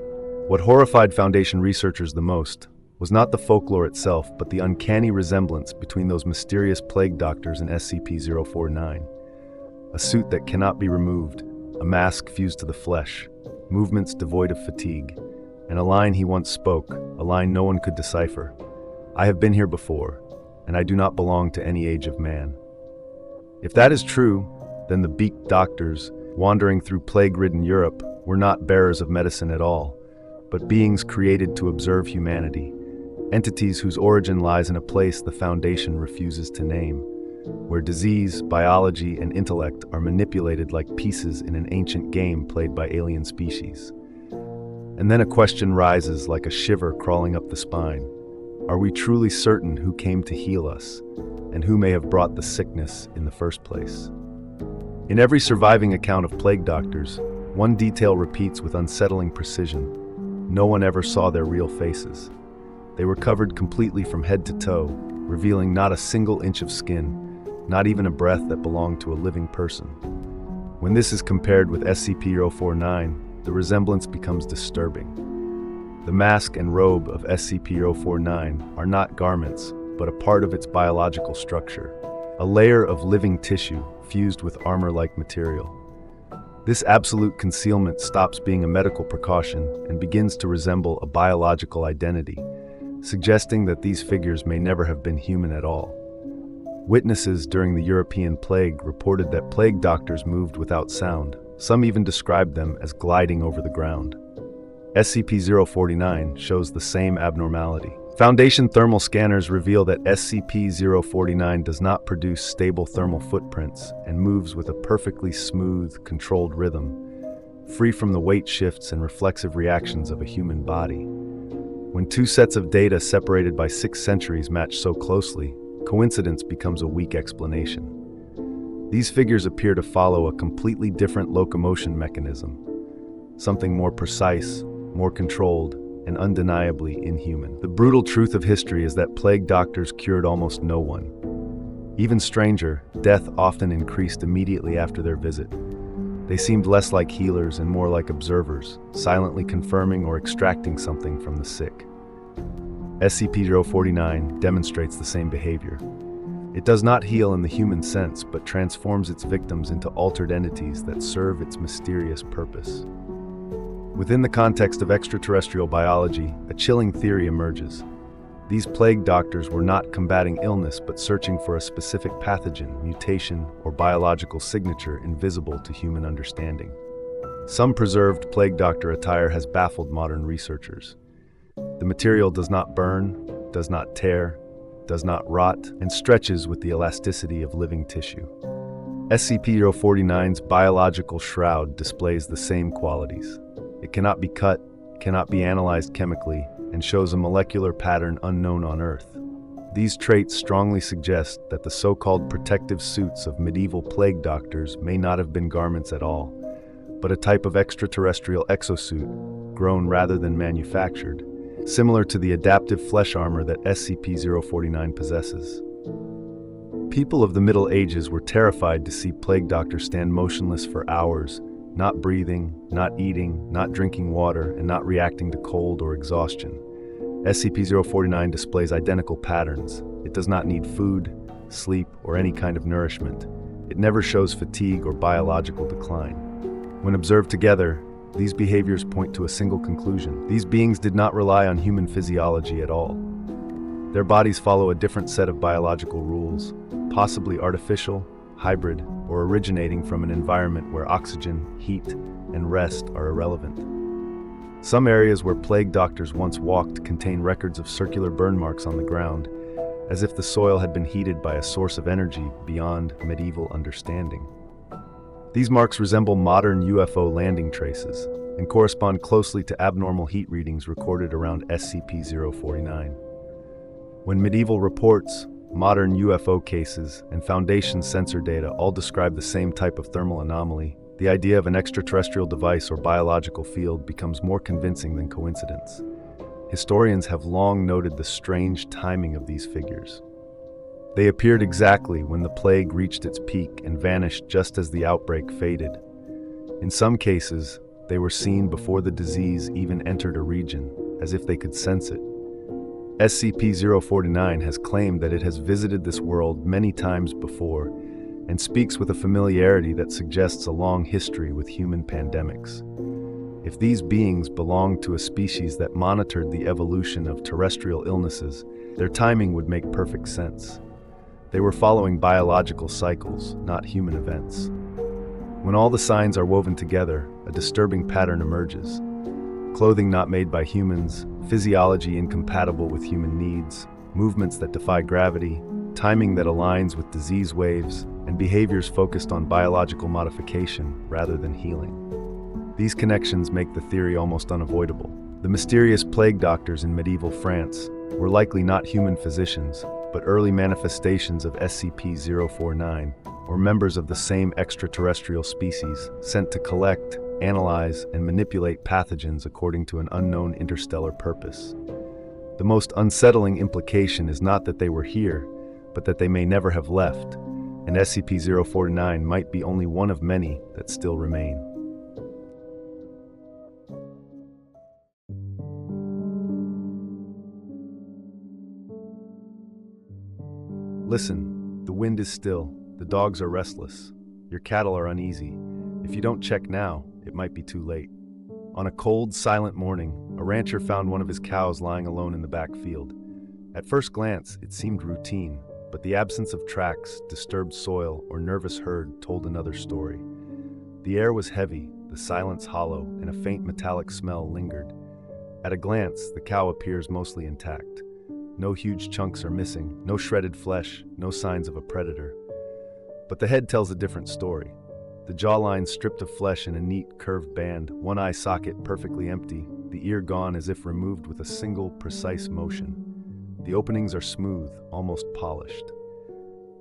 What horrified Foundation researchers the most was not the folklore itself, but the uncanny resemblance between those mysterious plague doctors and SCP-049. A suit that cannot be removed, a mask fused to the flesh, movements devoid of fatigue, and a line he once spoke, a line no one could decipher. "I have been here before, and I do not belong to any age of man." If that is true, then the beaked doctors, wandering through plague-ridden Europe, were not bearers of medicine at all, but beings created to observe humanity, entities whose origin lies in a place the Foundation refuses to name, where disease, biology, and intellect are manipulated like pieces in an ancient game played by alien species. And then a question rises like a shiver crawling up the spine. Are we truly certain who came to heal us, and who may have brought the sickness in the first place? In every surviving account of plague doctors, one detail repeats with unsettling precision. No one ever saw their real faces. They were covered completely from head to toe, revealing not a single inch of skin, not even a breath that belonged to a living person. When this is compared with SCP-049, the resemblance becomes disturbing. The mask and robe of SCP-049 are not garments, but a part of its biological structure, a layer of living tissue fused with armor-like material. This absolute concealment stops being a medical precaution and begins to resemble a biological identity, suggesting that these figures may never have been human at all. Witnesses during the European plague reported that plague doctors moved without sound. Some even described them as gliding over the ground. SCP-049 shows the same abnormality. Foundation thermal scanners reveal that SCP-049 does not produce stable thermal footprints and moves with a perfectly smooth, controlled rhythm, free from the weight shifts and reflexive reactions of a human body. When two sets of data separated by 6 centuries match so closely, coincidence becomes a weak explanation. These figures appear to follow a completely different locomotion mechanism, something more precise, more controlled, and undeniably inhuman. The brutal truth of history is that plague doctors cured almost no one. Even stranger, death often increased immediately after their visit. They seemed less like healers and more like observers, silently confirming or extracting something from the sick. SCP-049 demonstrates the same behavior. It does not heal in the human sense, but transforms its victims into altered entities that serve its mysterious purpose. Within the context of extraterrestrial biology, a chilling theory emerges. These plague doctors were not combating illness, but searching for a specific pathogen, mutation, or biological signature invisible to human understanding. Some preserved plague doctor attire has baffled modern researchers. The material does not burn, does not tear, does not rot, and stretches with the elasticity of living tissue. SCP-049's biological shroud displays the same qualities. It cannot be cut, cannot be analyzed chemically, and shows a molecular pattern unknown on Earth. These traits strongly suggest that the so-called protective suits of medieval plague doctors may not have been garments at all, but a type of extraterrestrial exosuit, grown rather than manufactured, similar to the adaptive flesh armor that SCP-049 possesses. People of the Middle Ages were terrified to see plague doctors stand motionless for hours, not breathing, not eating, not drinking water, and not reacting to cold or exhaustion. SCP-049 displays identical patterns. It does not need food, sleep, or any kind of nourishment. It never shows fatigue or biological decline. When observed together, these behaviors point to a single conclusion. These beings did not rely on human physiology at all. Their bodies follow a different set of biological rules, possibly artificial, hybrid, or originating from an environment where oxygen, heat, and rest are irrelevant. Some areas where plague doctors once walked contain records of circular burn marks on the ground, as if the soil had been heated by a source of energy beyond medieval understanding. These marks resemble modern UFO landing traces and correspond closely to abnormal heat readings recorded around SCP-049. When medieval reports, modern UFO cases, and Foundation sensor data all describe the same type of thermal anomaly, the idea of an extraterrestrial device or biological field becomes more convincing than coincidence. Historians have long noted the strange timing of these figures. They appeared exactly when the plague reached its peak and vanished just as the outbreak faded. In some cases, they were seen before the disease even entered a region, as if they could sense it. SCP-049 has claimed that it has visited this world many times before and speaks with a familiarity that suggests a long history with human pandemics. If these beings belonged to a species that monitored the evolution of terrestrial illnesses, their timing would make perfect sense. They were following biological cycles, not human events. When all the signs are woven together, a disturbing pattern emerges. Clothing not made by humans, physiology incompatible with human needs, movements that defy gravity, timing that aligns with disease waves, and behaviors focused on biological modification rather than healing. These connections make the theory almost unavoidable. The mysterious plague doctors in medieval France were likely not human physicians, but early manifestations of SCP-049, or members of the same extraterrestrial species sent to collect, analyze, and manipulate pathogens according to an unknown interstellar purpose. The most unsettling implication is not that they were here, but that they may never have left, and SCP-049 might be only one of many that still remain. Listen, the wind is still, the dogs are restless, your cattle are uneasy. If you don't check now, it might be too late. On a cold, silent morning, a rancher found one of his cows lying alone in the back field. At first glance, it seemed routine, but the absence of tracks, disturbed soil, or nervous herd told another story. The air was heavy, the silence hollow, and a faint metallic smell lingered. At a glance, the cow appears mostly intact. No huge chunks are missing, no shredded flesh, no signs of a predator. But the head tells a different story. The jawline stripped of flesh in a neat, curved band, one eye socket perfectly empty, the ear gone as if removed with a single, precise motion. The openings are smooth, almost polished.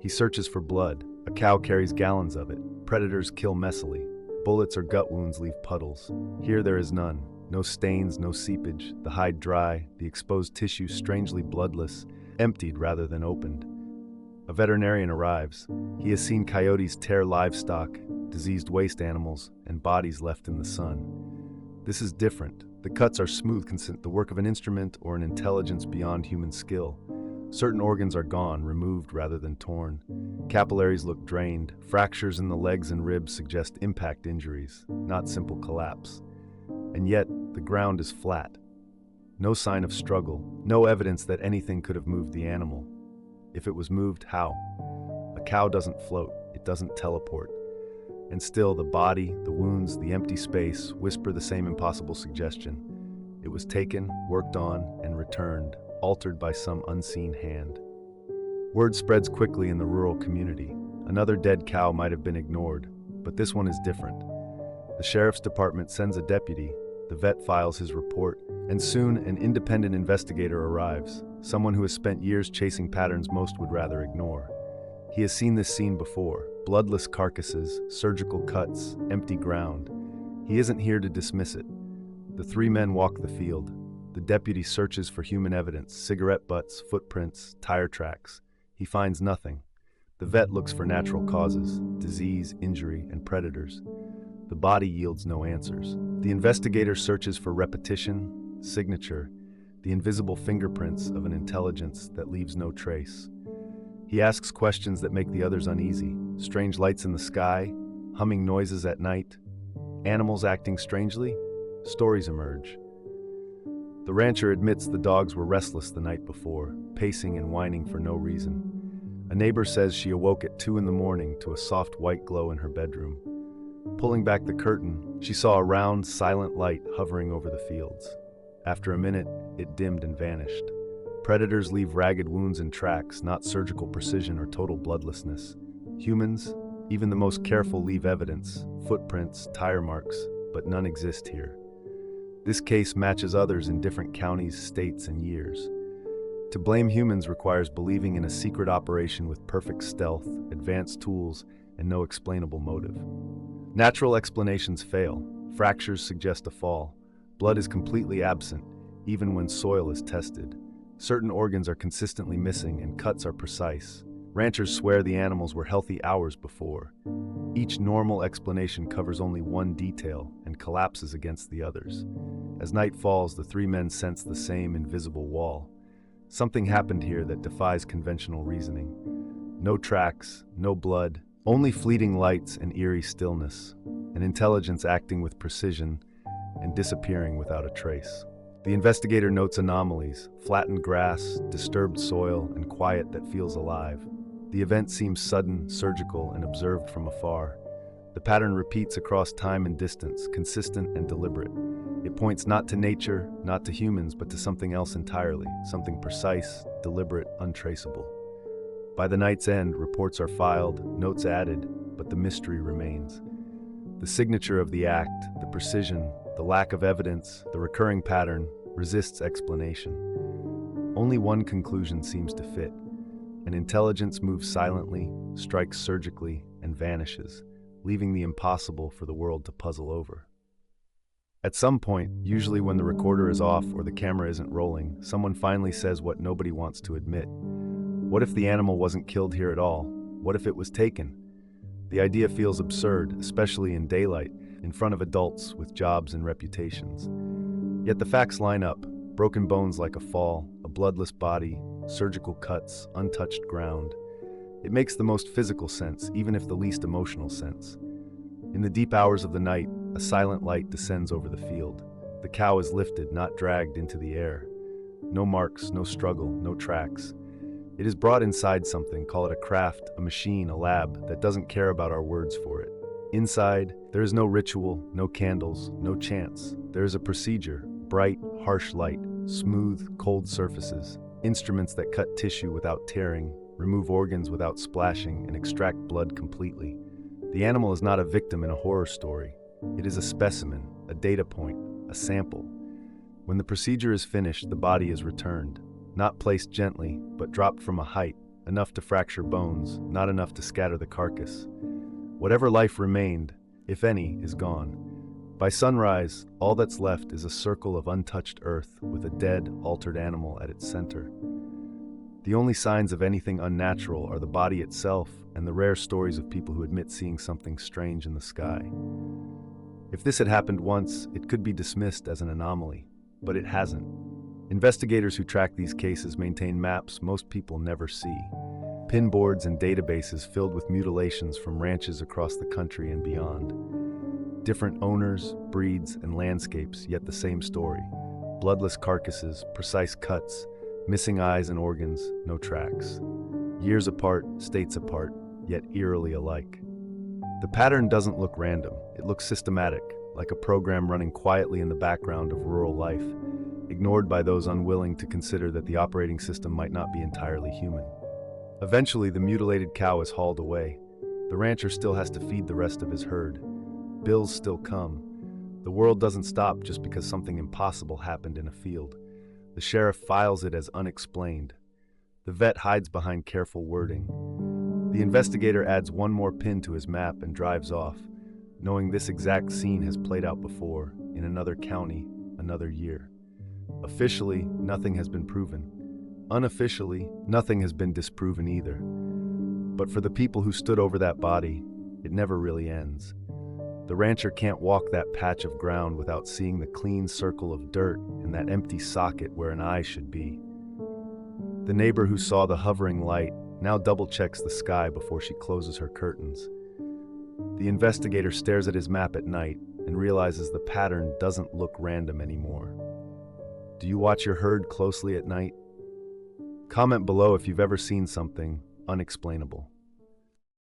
He searches for blood. A cow carries gallons of it. Predators kill messily. Bullets or gut wounds leave puddles. Here there is none. No stains, no seepage, the hide dry, the exposed tissue strangely bloodless, emptied rather than opened. A veterinarian arrives. He has seen coyotes tear livestock, diseased waste animals, and bodies left in the sun. This is different. The cuts are smooth, the work of an instrument or an intelligence beyond human skill. Certain organs are gone, removed rather than torn. Capillaries look drained. Fractures in the legs and ribs suggest impact injuries, not simple collapse. And yet, the ground is flat. No sign of struggle, no evidence that anything could have moved the animal. If it was moved, how? A cow doesn't float, it doesn't teleport. And still, the body, the wounds, the empty space whisper the same impossible suggestion. It was taken, worked on, and returned, altered by some unseen hand. Word spreads quickly in the rural community. Another dead cow might have been ignored, but this one is different. The sheriff's department sends a deputy, the vet files his report, and soon an independent investigator arrives, someone who has spent years chasing patterns most would rather ignore. He has seen this scene before: bloodless carcasses, surgical cuts, empty ground. He isn't here to dismiss it. The three men walk the field. The deputy searches for human evidence: cigarette butts, footprints, tire tracks. He finds nothing. The vet looks for natural causes: disease, injury, and predators. The body yields no answers. The investigator searches for repetition, signature, the invisible fingerprints of an intelligence that leaves no trace. He asks questions that make the others uneasy: strange lights in the sky, humming noises at night, animals acting strangely. Stories emerge. The rancher admits the dogs were restless the night before, pacing and whining for no reason. A neighbor says she awoke at 2 a.m. to a soft white glow in her bedroom. Pulling back the curtain, she saw a round, silent light hovering over the fields. After a minute, it dimmed and vanished. Predators leave ragged wounds and tracks, not surgical precision or total bloodlessness. Humans, even the most careful, leave evidence: footprints, tire marks, but none exist here. This case matches others in different counties, states, and years. To blame humans requires believing in a secret operation with perfect stealth, advanced tools, and no explainable motive. Natural explanations fail. Fractures suggest a fall. Blood is completely absent, even when soil is tested. Certain organs are consistently missing and cuts are precise. Ranchers swear the animals were healthy hours before. Each normal explanation covers only one detail and collapses against the others. As night falls, the three men sense the same invisible wall. Something happened here that defies conventional reasoning. No tracks, no blood, only fleeting lights and eerie stillness. An intelligence acting with precision and disappearing without a trace. The investigator notes anomalies: flattened grass, disturbed soil, and quiet that feels alive. The event seems sudden, surgical, and observed from afar. The pattern repeats across time and distance, consistent and deliberate. It points not to nature, not to humans, but to something else entirely, something precise, deliberate, untraceable. By the night's end, reports are filed, notes added, but the mystery remains. The signature of the act, the precision, the lack of evidence, the recurring pattern, resists explanation. Only one conclusion seems to fit. An intelligence moves silently, strikes surgically, and vanishes, leaving the impossible for the world to puzzle over. At some point, usually when the recorder is off or the camera isn't rolling, someone finally says what nobody wants to admit. What if the animal wasn't killed here at all? What if it was taken? The idea feels absurd, especially in daylight, in front of adults with jobs and reputations. Yet the facts line up: broken bones like a fall, a bloodless body, surgical cuts, untouched ground. It makes the most physical sense, even if the least emotional sense. In the deep hours of the night, a silent light descends over the field. The cow is lifted, not dragged into the air. No marks, no struggle, no tracks. It is brought inside something, call it a craft, a machine, a lab, that doesn't care about our words for it. Inside, there is no ritual, no candles, no chants. There is a procedure: bright, harsh light, smooth, cold surfaces, instruments that cut tissue without tearing, remove organs without splashing, and extract blood completely. The animal is not a victim in a horror story. It is a specimen, a data point, a sample. When the procedure is finished, the body is returned. Not placed gently, but dropped from a height, enough to fracture bones, not enough to scatter the carcass. Whatever life remained, if any, is gone. By sunrise, all that's left is a circle of untouched earth with a dead, altered animal at its center. The only signs of anything unnatural are the body itself and the rare stories of people who admit seeing something strange in the sky. If this had happened once, it could be dismissed as an anomaly, but it hasn't. Investigators who track these cases maintain maps most people never see. Pinboards and databases filled with mutilations from ranches across the country and beyond. Different owners, breeds, and landscapes, yet the same story. Bloodless carcasses, precise cuts, missing eyes and organs, no tracks. Years apart, states apart, yet eerily alike. The pattern doesn't look random, it looks systematic, like a program running quietly in the background of rural life, ignored by those unwilling to consider that the operating system might not be entirely human. Eventually, the mutilated cow is hauled away. The rancher still has to feed the rest of his herd. Bills still come. The world doesn't stop just because something impossible happened in a field. The sheriff files it as unexplained. The vet hides behind careful wording. The investigator adds one more pin to his map and drives off, knowing this exact scene has played out before, in another county, another year. Officially, nothing has been proven. Unofficially, nothing has been disproven either. But for the people who stood over that body, it never really ends. The rancher can't walk that patch of ground without seeing the clean circle of dirt and that empty socket where an eye should be. The neighbor who saw the hovering light now double-checks the sky before she closes her curtains. The investigator stares at his map at night and realizes the pattern doesn't look random anymore. Do you watch your herd closely at night? Comment below if you've ever seen something unexplainable.